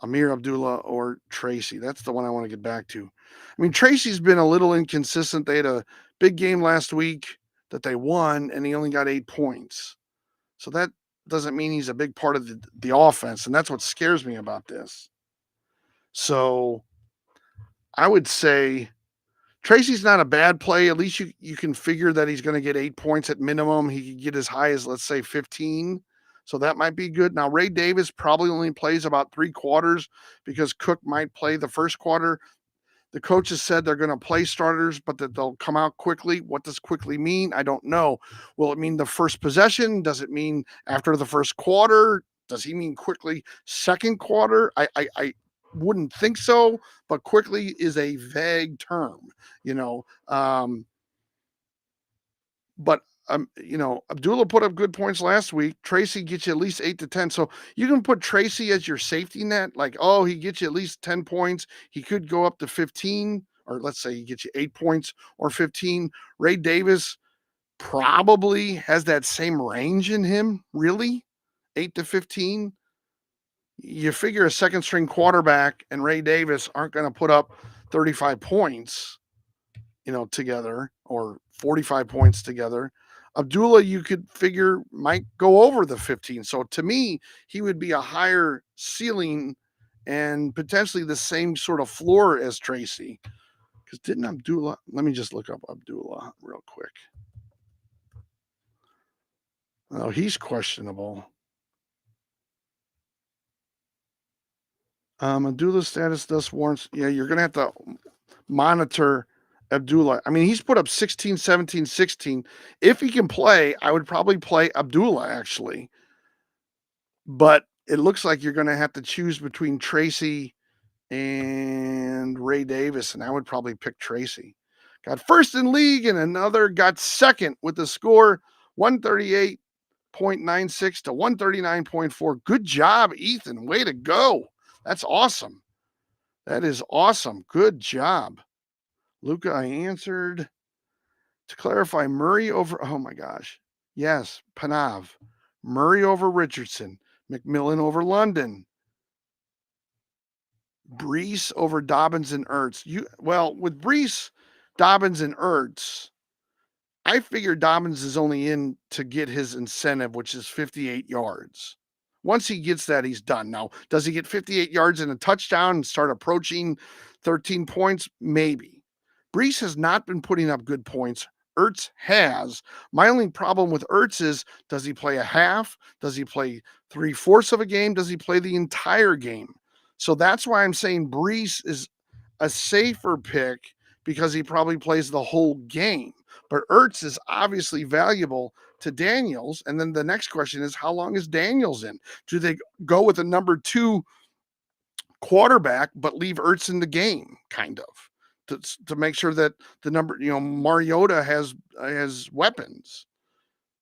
Amir Abdullah, or Tracy. That's the one I want to get back to. I mean, Tracy's been a little inconsistent. They had a big game last week that they won, and he only got 8 points. So that doesn't mean he's a big part of the offense, and that's what scares me about this. So I would say Tracy's not a bad play. At least you can figure that he's going to get 8 points at minimum. He could get as high as, let's say, 15. So that might be good. Now, Ray Davis probably only plays about 3 quarters because Cook might play the first quarter. The coaches said they're going to play starters, but that they'll come out quickly. What does quickly mean? I don't know. Will it mean the first possession? Does it mean after the first quarter? Does he mean quickly second quarter? I wouldn't think so, but quickly is a vague term, you know. But Abdullah put up good points last week. Tracy gets you at least 8 to 10. So you can put Tracy as your safety net. Like, oh, he gets you at least 10 points. He could go up to 15, or let's say he gets you 8 points or 15. Ray Davis probably has that same range in him, really, 8 to 15. You figure a second string quarterback and Ray Davis aren't going to put up 35 points, together or 45 points together. Abdullah, you could figure might go over the 15. So to me, he would be a higher ceiling and potentially the same sort of floor as Tracy. Because didn't Abdullah, let me just look up Abdullah real quick. Oh, he's questionable. Abdullah's status thus warrants, you're going to have to monitor Abdullah. I mean, he's put up 16, 17, 16. If he can play, I would probably play Abdullah actually. But it looks like you're going to have to choose between Tracy and Ray Davis, and I would probably pick Tracy. Got first in league, and another got second with the score 138.96 to 139.4. Good job, Ethan. Way to go. That's awesome. That is awesome. Good job. Luca, I answered. To clarify, Murray over, oh my gosh. Yes, Panav. Murray over Richardson. McMillan over London. Brees over Dobbins and Ertz. With Brees, Dobbins, and Ertz, I figure Dobbins is only in to get his incentive, which is 58 yards. Once he gets that, he's done. Now, does he get 58 yards and a touchdown and start approaching 13 points? Maybe. Brees has not been putting up good points. Ertz has. My only problem with Ertz is, does he play a half? Does he play three-fourths of a game? Does he play the entire game? So that's why I'm saying Brees is a safer pick because he probably plays the whole game. But Ertz is obviously valuable to Daniels. And then the next question is, how long is Daniels in? Do they go with a number 2 quarterback but leave Ertz in the game, kind of, to make sure that Mariota has weapons?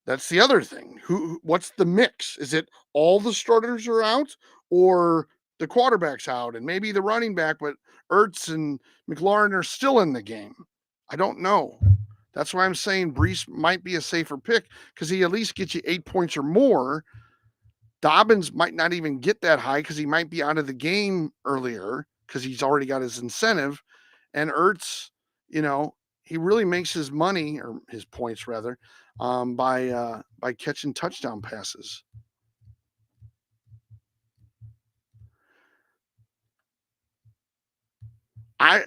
That's the other thing. What's the mix? Is it all the starters are out, or the quarterback's out and maybe the running back, but Ertz and McLaurin are still in the game? I don't know. That's why I'm saying Brees might be a safer pick because he at least gets you 8 points or more. Dobbins might not even get that high because he might be out of the game earlier because he's already got his incentive. And Ertz, you know, he really makes his money, or his points rather, by catching touchdown passes. I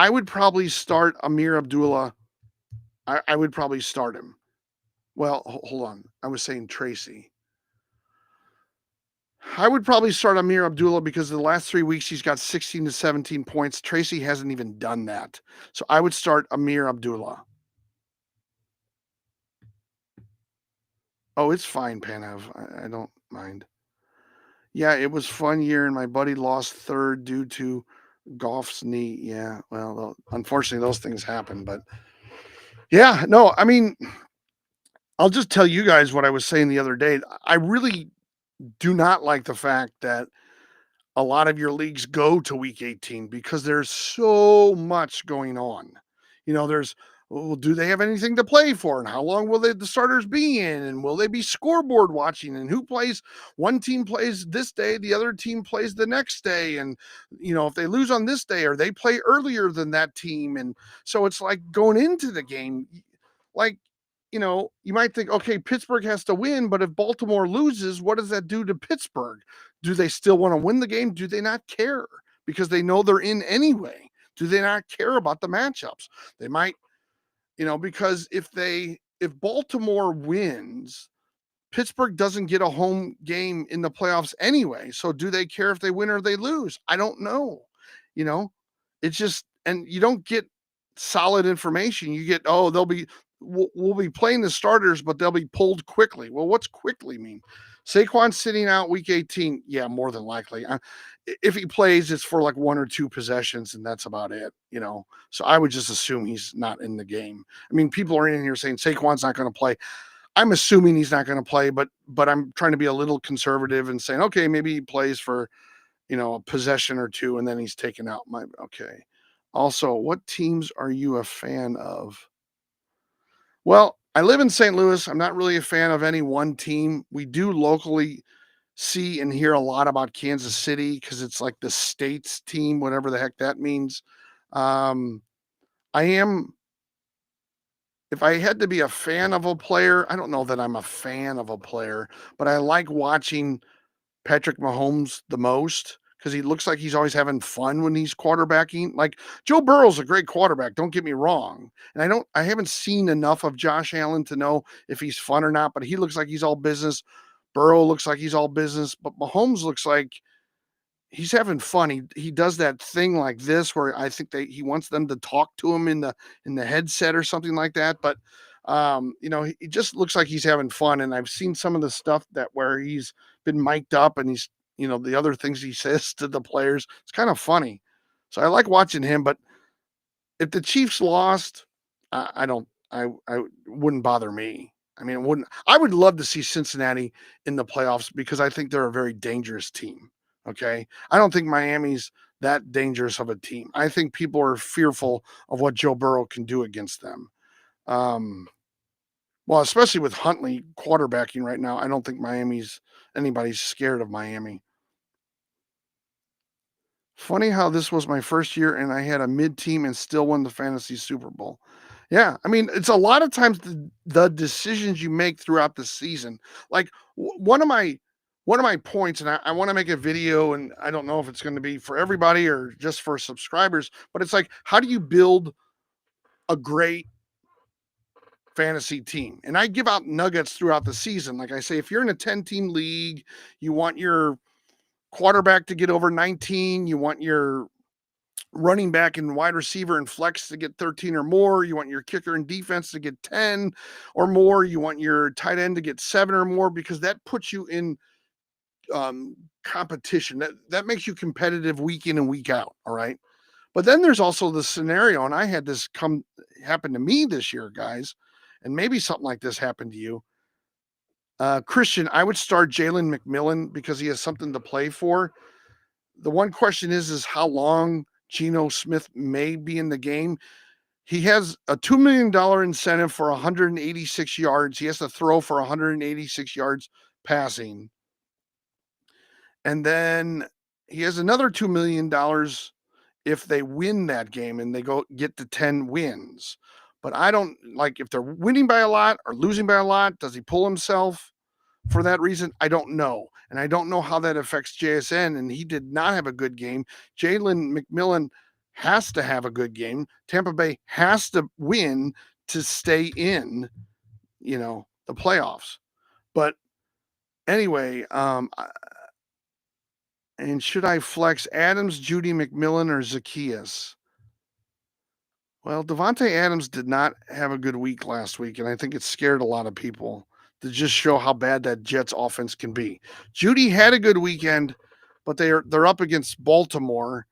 would probably start Amir Abdullah. I would probably start him. Well, hold on. I was saying Tracy. I would probably start Amir Abdullah because the last 3 weeks he's got 16 to 17 points. Tracy hasn't even done that. So I would start Amir Abdullah. Oh, it's fine, Panev. I don't mind. Yeah, it was fun year, and my buddy lost third due to Goff's knee. Yeah, well, unfortunately, those things happen. But yeah, no, I mean, I'll just tell you guys what I was saying the other day. I really do not like the fact that a lot of your leagues go to week 18 because there's so much going on. There's, well, do they have anything to play for? And how long will the starters be in? And will they be scoreboard watching? And who plays? One team plays this day, the other team plays the next day. And, if they lose on this day or they play earlier than that team. And so it's like going into the game, like, you might think, okay, Pittsburgh has to win, but if Baltimore loses, what does that do to Pittsburgh? Do they still want to win the game? Do they not care because they know they're in anyway? Do they not care about the matchups? They might, because if Baltimore wins, Pittsburgh doesn't get a home game in the playoffs anyway. So do they care if they win or they lose? I don't know. You know, it's just, and you don't get solid information. You get, oh, we'll be playing the starters, but they'll be pulled quickly. Well, what's quickly mean? Saquon's sitting out week 18. Yeah, more than likely. If he plays, it's for like 1 or 2 possessions, and that's about it. So I would just assume he's not in the game. I mean, people are in here saying Saquon's not going to play. I'm assuming he's not going to play, but I'm trying to be a little conservative and saying, okay, maybe he plays for, a possession or 2, and then he's taken out. Okay. Also, what teams are you a fan of? Well, I live in St. Louis. I'm not really a fan of any one team. We do locally see and hear a lot about Kansas City because it's like the state's team, whatever the heck that means. Um, I am, if I had to be a fan of a player, I don't know that I'm a fan of a player, but I like watching Patrick Mahomes the most because he looks like he's always having fun when he's quarterbacking. Like Joe Burrow's a great quarterback, don't get me wrong. And I haven't seen enough of Josh Allen to know if he's fun or not, but he looks like he's all business. Burrow looks like he's all business, but Mahomes looks like he's having fun. He does that thing like this where I think he wants them to talk to him in the headset or something like that. But he just looks like he's having fun. And I've seen some of the stuff that where he's been mic'd up and he's the other things he says to the players. It's kind of funny. So I like watching him. But if the Chiefs lost, I don't. I wouldn't bother me. I mean, it wouldn't. I would love to see Cincinnati in the playoffs because I think they're a very dangerous team. Okay, I don't think Miami's that dangerous of a team. I think people are fearful of what Joe Burrow can do against them. Um, Well, especially with Huntley quarterbacking right now, I don't think anybody's scared of Miami. Funny how this was my first year and I had a mid team and still won the fantasy Super Bowl. Yeah, I mean, it's a lot of times the decisions you make throughout the season. Like one of my points, and I want to make a video, and I don't know if it's going to be for everybody or just for subscribers, but it's like, how do you build a great fantasy team? And I give out nuggets throughout the season. Like I say, if you're in a 10-team league, you want your quarterback to get over 19, you want your running back and wide receiver and flex to get 13 or more. You want your kicker and defense to get 10 or more. You want your tight end to get 7 or more because that puts you in competition. That makes you competitive week in and week out. All right. But then there's also the scenario, and I had this happen to me this year, guys, and maybe something like this happened to you. Christian, I would start Jalen McMillan because he has something to play for. The one question is how long Geno Smith may be in the game. He has a $2 million incentive for 186 yards. He has to throw for 186 yards passing. And then he has another $2 million if they win that game and they get to 10 wins. But I don't like if they're winning by a lot or losing by a lot. Does he pull himself for that reason? I don't know. And I don't know how that affects JSN. And he did not have a good game. Jalen McMillan has to have a good game. Tampa Bay has to win to stay in, the playoffs. But anyway, and should I flex Adams, Judy McMillan, or Zacchaeus? Well, Devontae Adams did not have a good week last week, and I think it scared a lot of people to just show how bad that Jets offense can be. Judy had a good weekend, but they're up against Baltimore,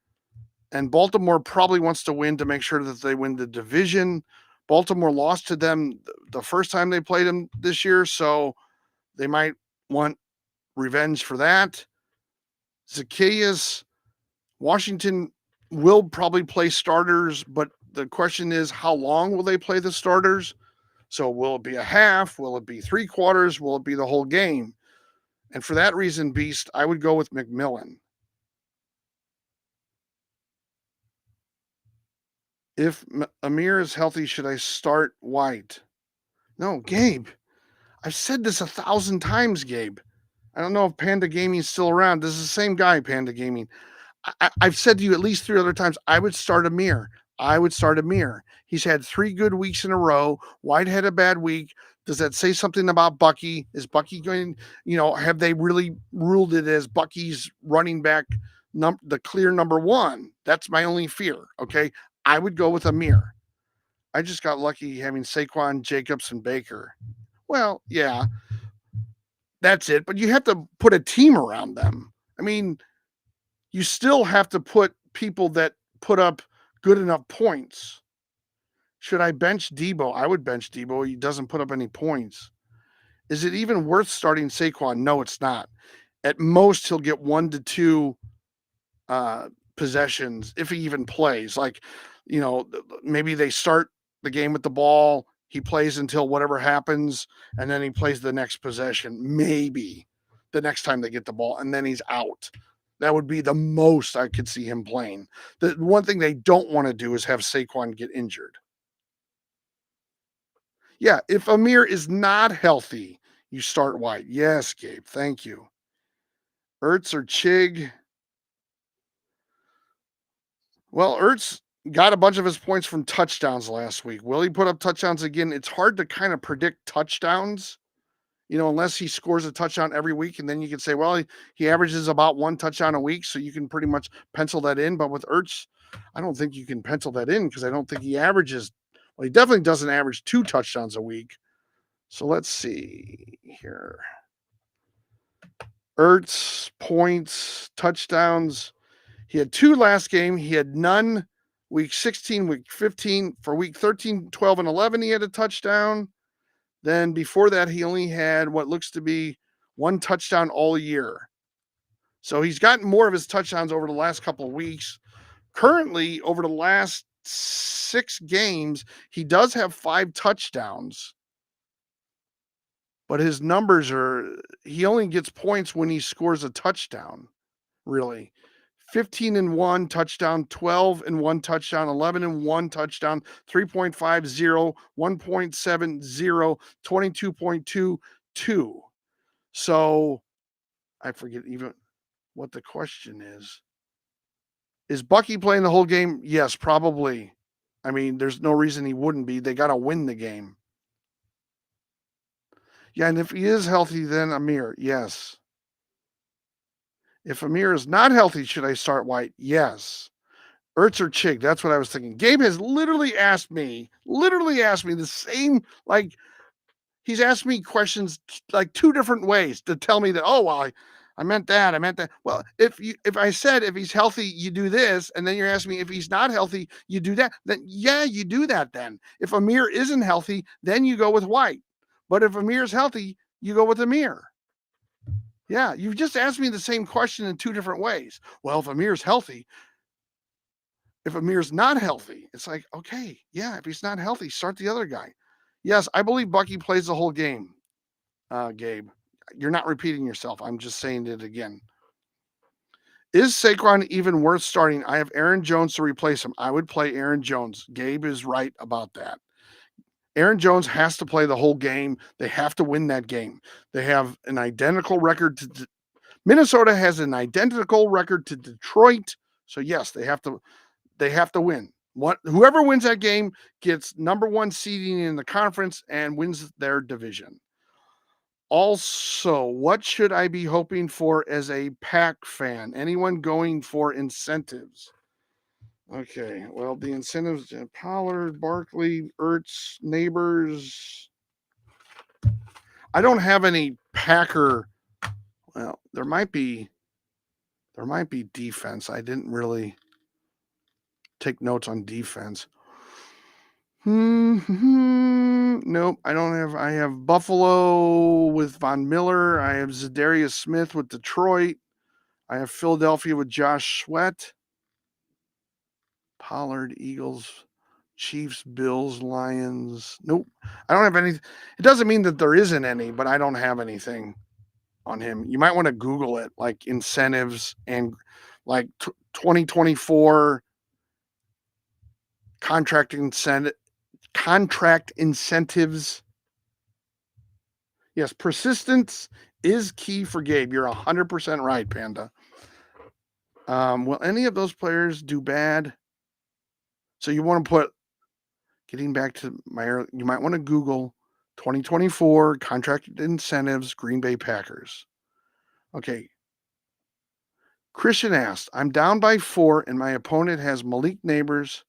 and Baltimore probably wants to win to make sure that they win the division. Baltimore lost to them the first time they played them this year, so they might want revenge for that. Zacchaeus, Washington will probably play starters, but the question is, how long will they play the starters? So will it be a half? Will it be 3/4? Will it be the whole game? And for that reason, Beast, I would go with McMillan. If Amir is healthy, should I start White? No, Gabe. I've said this 1,000 times, Gabe. I don't know if Panda Gaming is still around. This is the same guy, Panda Gaming. I've said to you at least 3 other times, I would start Amir. He's had 3 good weeks in a row. White had a bad week. Does that say something about Bucky? Is Bucky going, have they really ruled it as Bucky's running back, the clear number 1? That's my only fear. Okay. I would go with Amir. I just got lucky having Saquon, Jacobs, and Baker. Well, yeah, that's it. But you have to put a team around them. I mean, you still have to put people that put up good enough points. Should I bench Debo? I would bench Debo. He doesn't put up any points. Is it even worth starting Saquon? No, it's not. At most, he'll get 1 to 2 possessions if he even plays. Like, maybe they start the game with the ball. He plays until whatever happens, and then he plays the next possession. Maybe the next time they get the ball, and then he's out. That would be the most I could see him playing. The one thing they don't want to do is have Saquon get injured. Yeah, if Amir is not healthy, you start White. Yes, Gabe. Thank you. Ertz or Chig? Well, Ertz got a bunch of his points from touchdowns last week. Will he put up touchdowns again? It's hard to kind of predict touchdowns, unless he scores a touchdown every week. And then you can say, well, he averages about 1 touchdown a week. So you can pretty much pencil that in. But with Ertz, I don't think you can pencil that in because I don't think he averages. Well, he definitely doesn't average 2 touchdowns a week. So let's see here. Ertz, points, touchdowns. He had 2 last game. He had none week 16, week 15. For week 13, 12, and 11, he had a touchdown. Then before that, he only had what looks to be 1 touchdown all year. So he's gotten more of his touchdowns over the last couple of weeks. Currently, over the last 6 games, he does have 5 touchdowns. but his numbers he only gets points when he scores a touchdown, really. 15 and 1 touchdown, 12 and 1 touchdown, 11 and 1 touchdown, 3.50, 1.70, 22.22. So I forget even what the question is. Is Bucky playing the whole game? Yes, probably. I mean, there's no reason he wouldn't be. They got to win the game. Yeah, and if he is healthy, then Amir, yes. If Amir is not healthy, should I start White? Yes. Ertz or Chig? That's what I was thinking. Gabe has literally asked me the same, like, he's asked me questions like two different ways to tell me that, oh, well, I meant that. Well, if I said if he's healthy, you do this, and then you're asking me if he's not healthy, you do that, then yeah, you do that then. If Amir isn't healthy, then you go with White. But if Amir's healthy, you go with Amir. Yeah, you've just asked me the same question in two different ways. Well, if Amir's healthy, if Amir's not healthy, it's like, okay, yeah, if he's not healthy, start the other guy. Yes, I believe Bucky plays the whole game, Gabe. You're not repeating yourself. I'm just saying it again. Is Saquon even worth starting? I have Aaron Jones to replace him. I would play Aaron Jones. Gabe is right about that. Aaron Jones has to play the whole game. They have to win that game. They have an identical record to Minnesota has an identical record to Detroit. So yes, they have to win. Whoever wins that game gets number one seeding in the conference and wins their division. Also, what should I be hoping for as a Pack fan? Anyone going for incentives? Okay, well, the incentives: Pollard, Barkley, Ertz, Neighbors. I don't have any Packer. Well, there might be defense. I didn't really take notes on defense. Nope, I don't have. I have Buffalo with Von Miller. I have Zadarius Smith with Detroit. I have Philadelphia with Josh Sweat. Pollard, Eagles, Chiefs, Bills, Lions. Nope, I don't have any. It doesn't mean that there isn't any, but I don't have anything on him. You might want to Google it, like incentives and like 2024 contract incentives. Yes, persistence is key for Gabe. You're 100% right, Panda. Will any of those players do bad? So you want to put, getting back to you might want to Google 2024 contract incentives, Green Bay Packers. Okay. Christian asked, I'm down by 4 and my opponent has Malik Neighbors,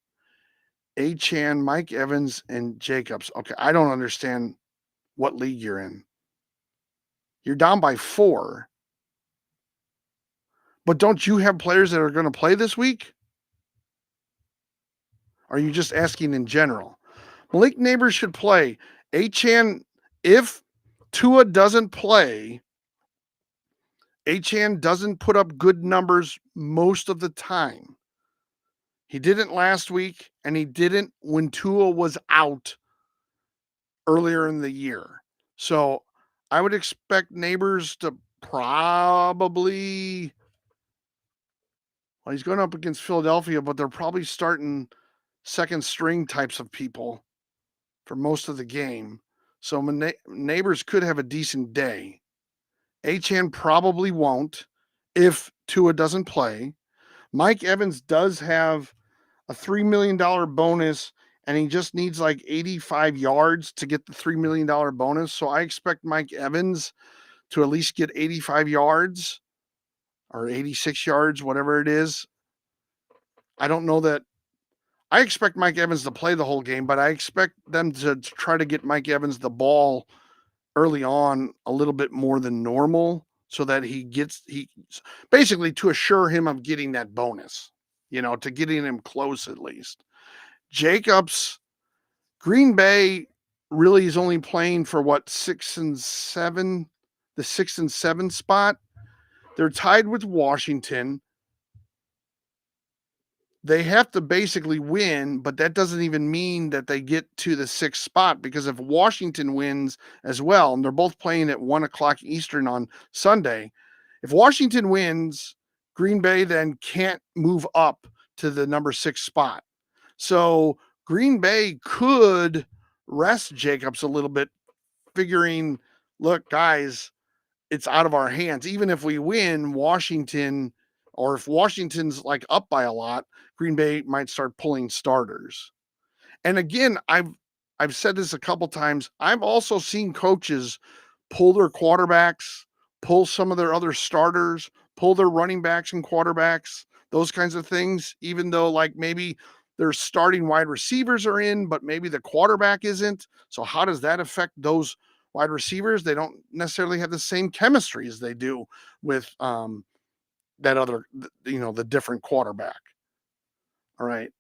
Achane, Mike Evans, and Jacobs. Okay, I don't understand what league you're in. You're down by 4. But don't you have players that are going to play this week? Or are you just asking in general? Malik Neighbors should play. Achane, if Tua doesn't play, Achane doesn't put up good numbers most of the time. He didn't last week, and he didn't when Tua was out earlier in the year. So I would expect Neighbors to probably, well, he's going up against Philadelphia, but they're probably starting second string types of people for most of the game. So Neighbors could have a decent day. Achane probably won't if Tua doesn't play. Mike Evans does have a $3 million bonus, and he just needs like 85 yards to get the $3 million bonus. So I expect Mike Evans to at least get 85 yards or 86 yards, whatever it is. I don't know that. I expect Mike Evans to play the whole game, but I expect them to try to get Mike Evans the ball early on a little bit more than normal so that he basically to assure him of getting that bonus, to getting him close at least. Jacobs, Green Bay really is only playing for what, 6 and 7, the 6 and 7 spot. They're tied with Washington. they have to basically win, but that doesn't even mean that they get to the 6th spot, because if Washington wins as well, and they're both playing at 1 o'clock Eastern on Sunday, if Washington wins, Green Bay then can't move up to the number 6 spot. So Green Bay could rest Jacobs a little bit, figuring, look, guys, it's out of our hands. Even if we win, Washington, or if Washington's like up by a lot, Green Bay might start pulling starters. And again, I've said this a couple times. I've also seen coaches pull their quarterbacks, pull some of their other starters, pull their running backs and quarterbacks, those kinds of things, even though like maybe their starting wide receivers are in, but maybe the quarterback isn't. So how does that affect those wide receivers? They don't necessarily have the same chemistry as they do with that other, the different quarterback. All right.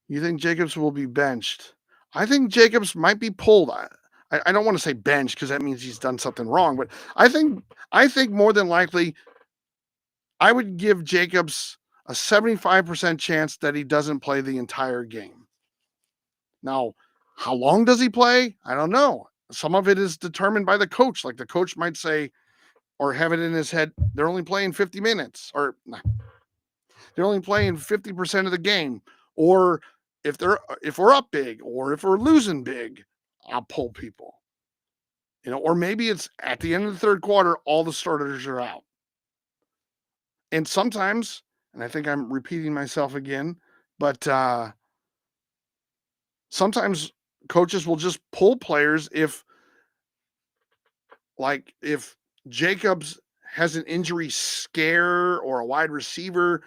You think Jacobs will be benched? I think Jacobs might be pulled. I don't want to say bench because that means he's done something wrong, but I think more than likely I would give Jacobs a 75% chance that he doesn't play the entire game. Now, how long does he play? I don't know. Some of it is determined by the coach. Like the coach might say, or have it in his head, they're only playing 50 minutes, or they're only playing 50% of the game. Or if we're up big, or if we're losing big, I'll pull people. Or maybe it's at the end of the third quarter, all the starters are out. And sometimes, and I think I'm repeating myself again, but sometimes coaches will just pull players if Jacobs has an injury scare, or a wide receiver,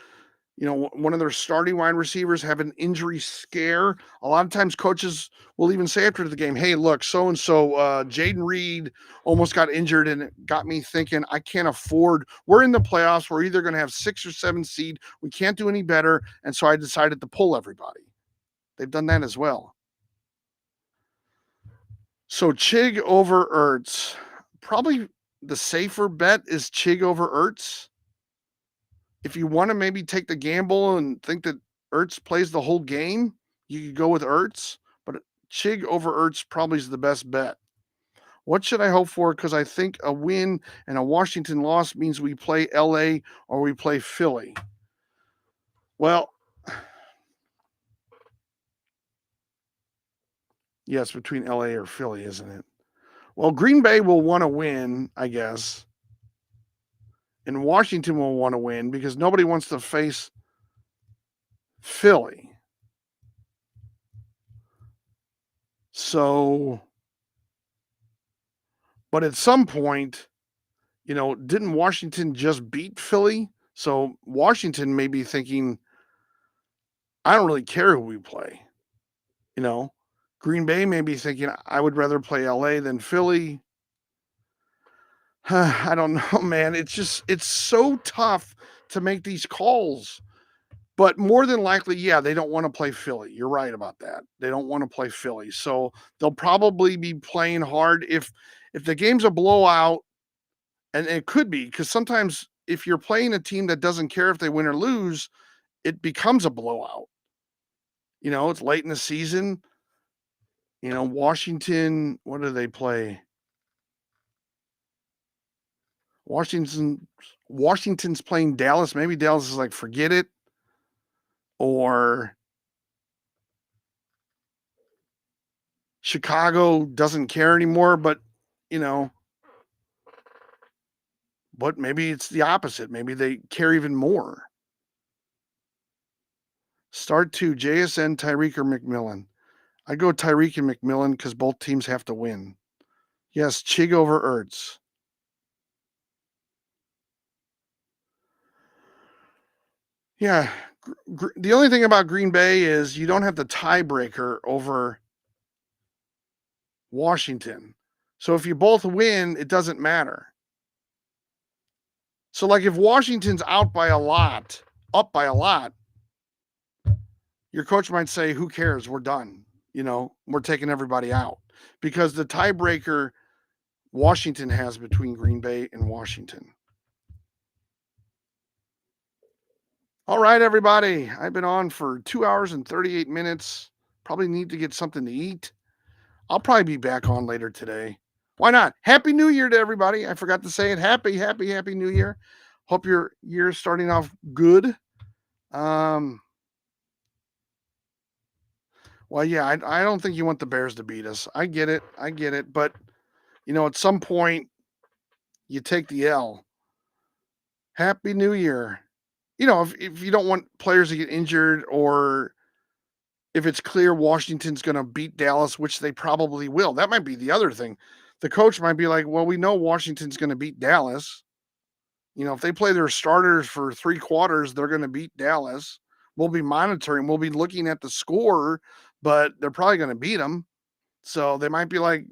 one of their starting wide receivers have an injury scare. A lot of times coaches will even say after the game, hey, look, so-and-so, Jaden Reed almost got injured, and it got me thinking, I can't afford, we're in the playoffs. We're either going to have 6 or 7 seed. We can't do any better. And so I decided to pull everybody. They've done that as well. So Chig over Ertz. Probably the safer bet is Chig over Ertz. If you want to maybe take the gamble and think that Ertz plays the whole game, you could go with Ertz, but Chig over Ertz probably is the best bet. What should I hope for? Because I think a win and a Washington loss means we play LA or we play Philly. Well, yes, between LA or Philly, isn't it? Well, Green Bay will want to win, I guess. And Washington will want to win because nobody wants to face Philly. So, but at some point, didn't Washington just beat Philly? So Washington may be thinking, I don't really care who we play. Green Bay may be thinking, I would rather play LA than Philly. I don't know, man. It's so tough to make these calls. But more than likely, yeah, they don't want to play Philly. You're right about that. They don't want to play Philly. So they'll probably be playing hard. If the game's a blowout, and it could be, because sometimes if you're playing a team that doesn't care if they win or lose, it becomes a blowout. It's late in the season. Washington, what do they play? Washington's playing Dallas. Maybe Dallas is like, forget it. Or Chicago doesn't care anymore, but but maybe it's the opposite. Maybe they care even more. Start 2, JSN, Tyreek, or McMillan. I go Tyreek and McMillan because both teams have to win. Yes, Chig over Ertz. Yeah. The only thing about Green Bay is you don't have the tiebreaker over Washington. So if you both win, it doesn't matter. So like if Washington's out by a lot, up by a lot, your coach might say, who cares? We're done. We're taking everybody out, because the tiebreaker Washington has between Green Bay and Washington. All right, everybody. I've been on for 2 hours and 38 minutes. Probably need to get something to eat. I'll probably be back on later today. Why not? Happy New Year to everybody. I forgot to say it. Happy New Year. Hope your year's starting off good. Um, well, yeah, I don't think you want the Bears to beat us. I get it. I get it. But, at some point, you take the L. Happy New Year. If you don't want players to get injured, or if it's clear Washington's going to beat Dallas, which they probably will, that might be the other thing. The coach might be like, well, we know Washington's going to beat Dallas. If they play their starters for 3 quarters, they're going to beat Dallas. We'll be monitoring, we'll be looking at the score, but they're probably going to beat them. So they might be like,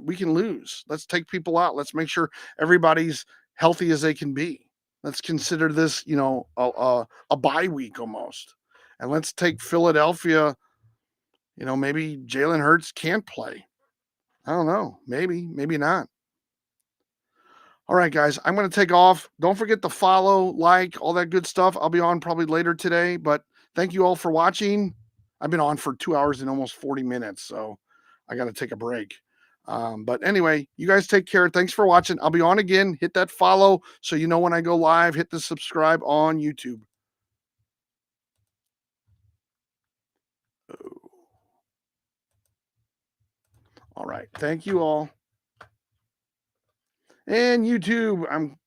we can lose. Let's take people out. Let's make sure everybody's healthy as they can be. Let's consider this, a bye week almost. And let's take Philadelphia. Maybe Jalen Hurts can't play. I don't know. Maybe not. All right, guys, I'm going to take off. Don't forget to follow, like, all that good stuff. I'll be on probably later today, but thank you all for watching. I've been on for 2 hours and almost 40 minutes, so I got to take a break. But anyway, you guys take care. Thanks for watching. I'll be on again. Hit that follow so you know when I go live. Hit the subscribe on YouTube. All right. Thank you all. And YouTube, I'm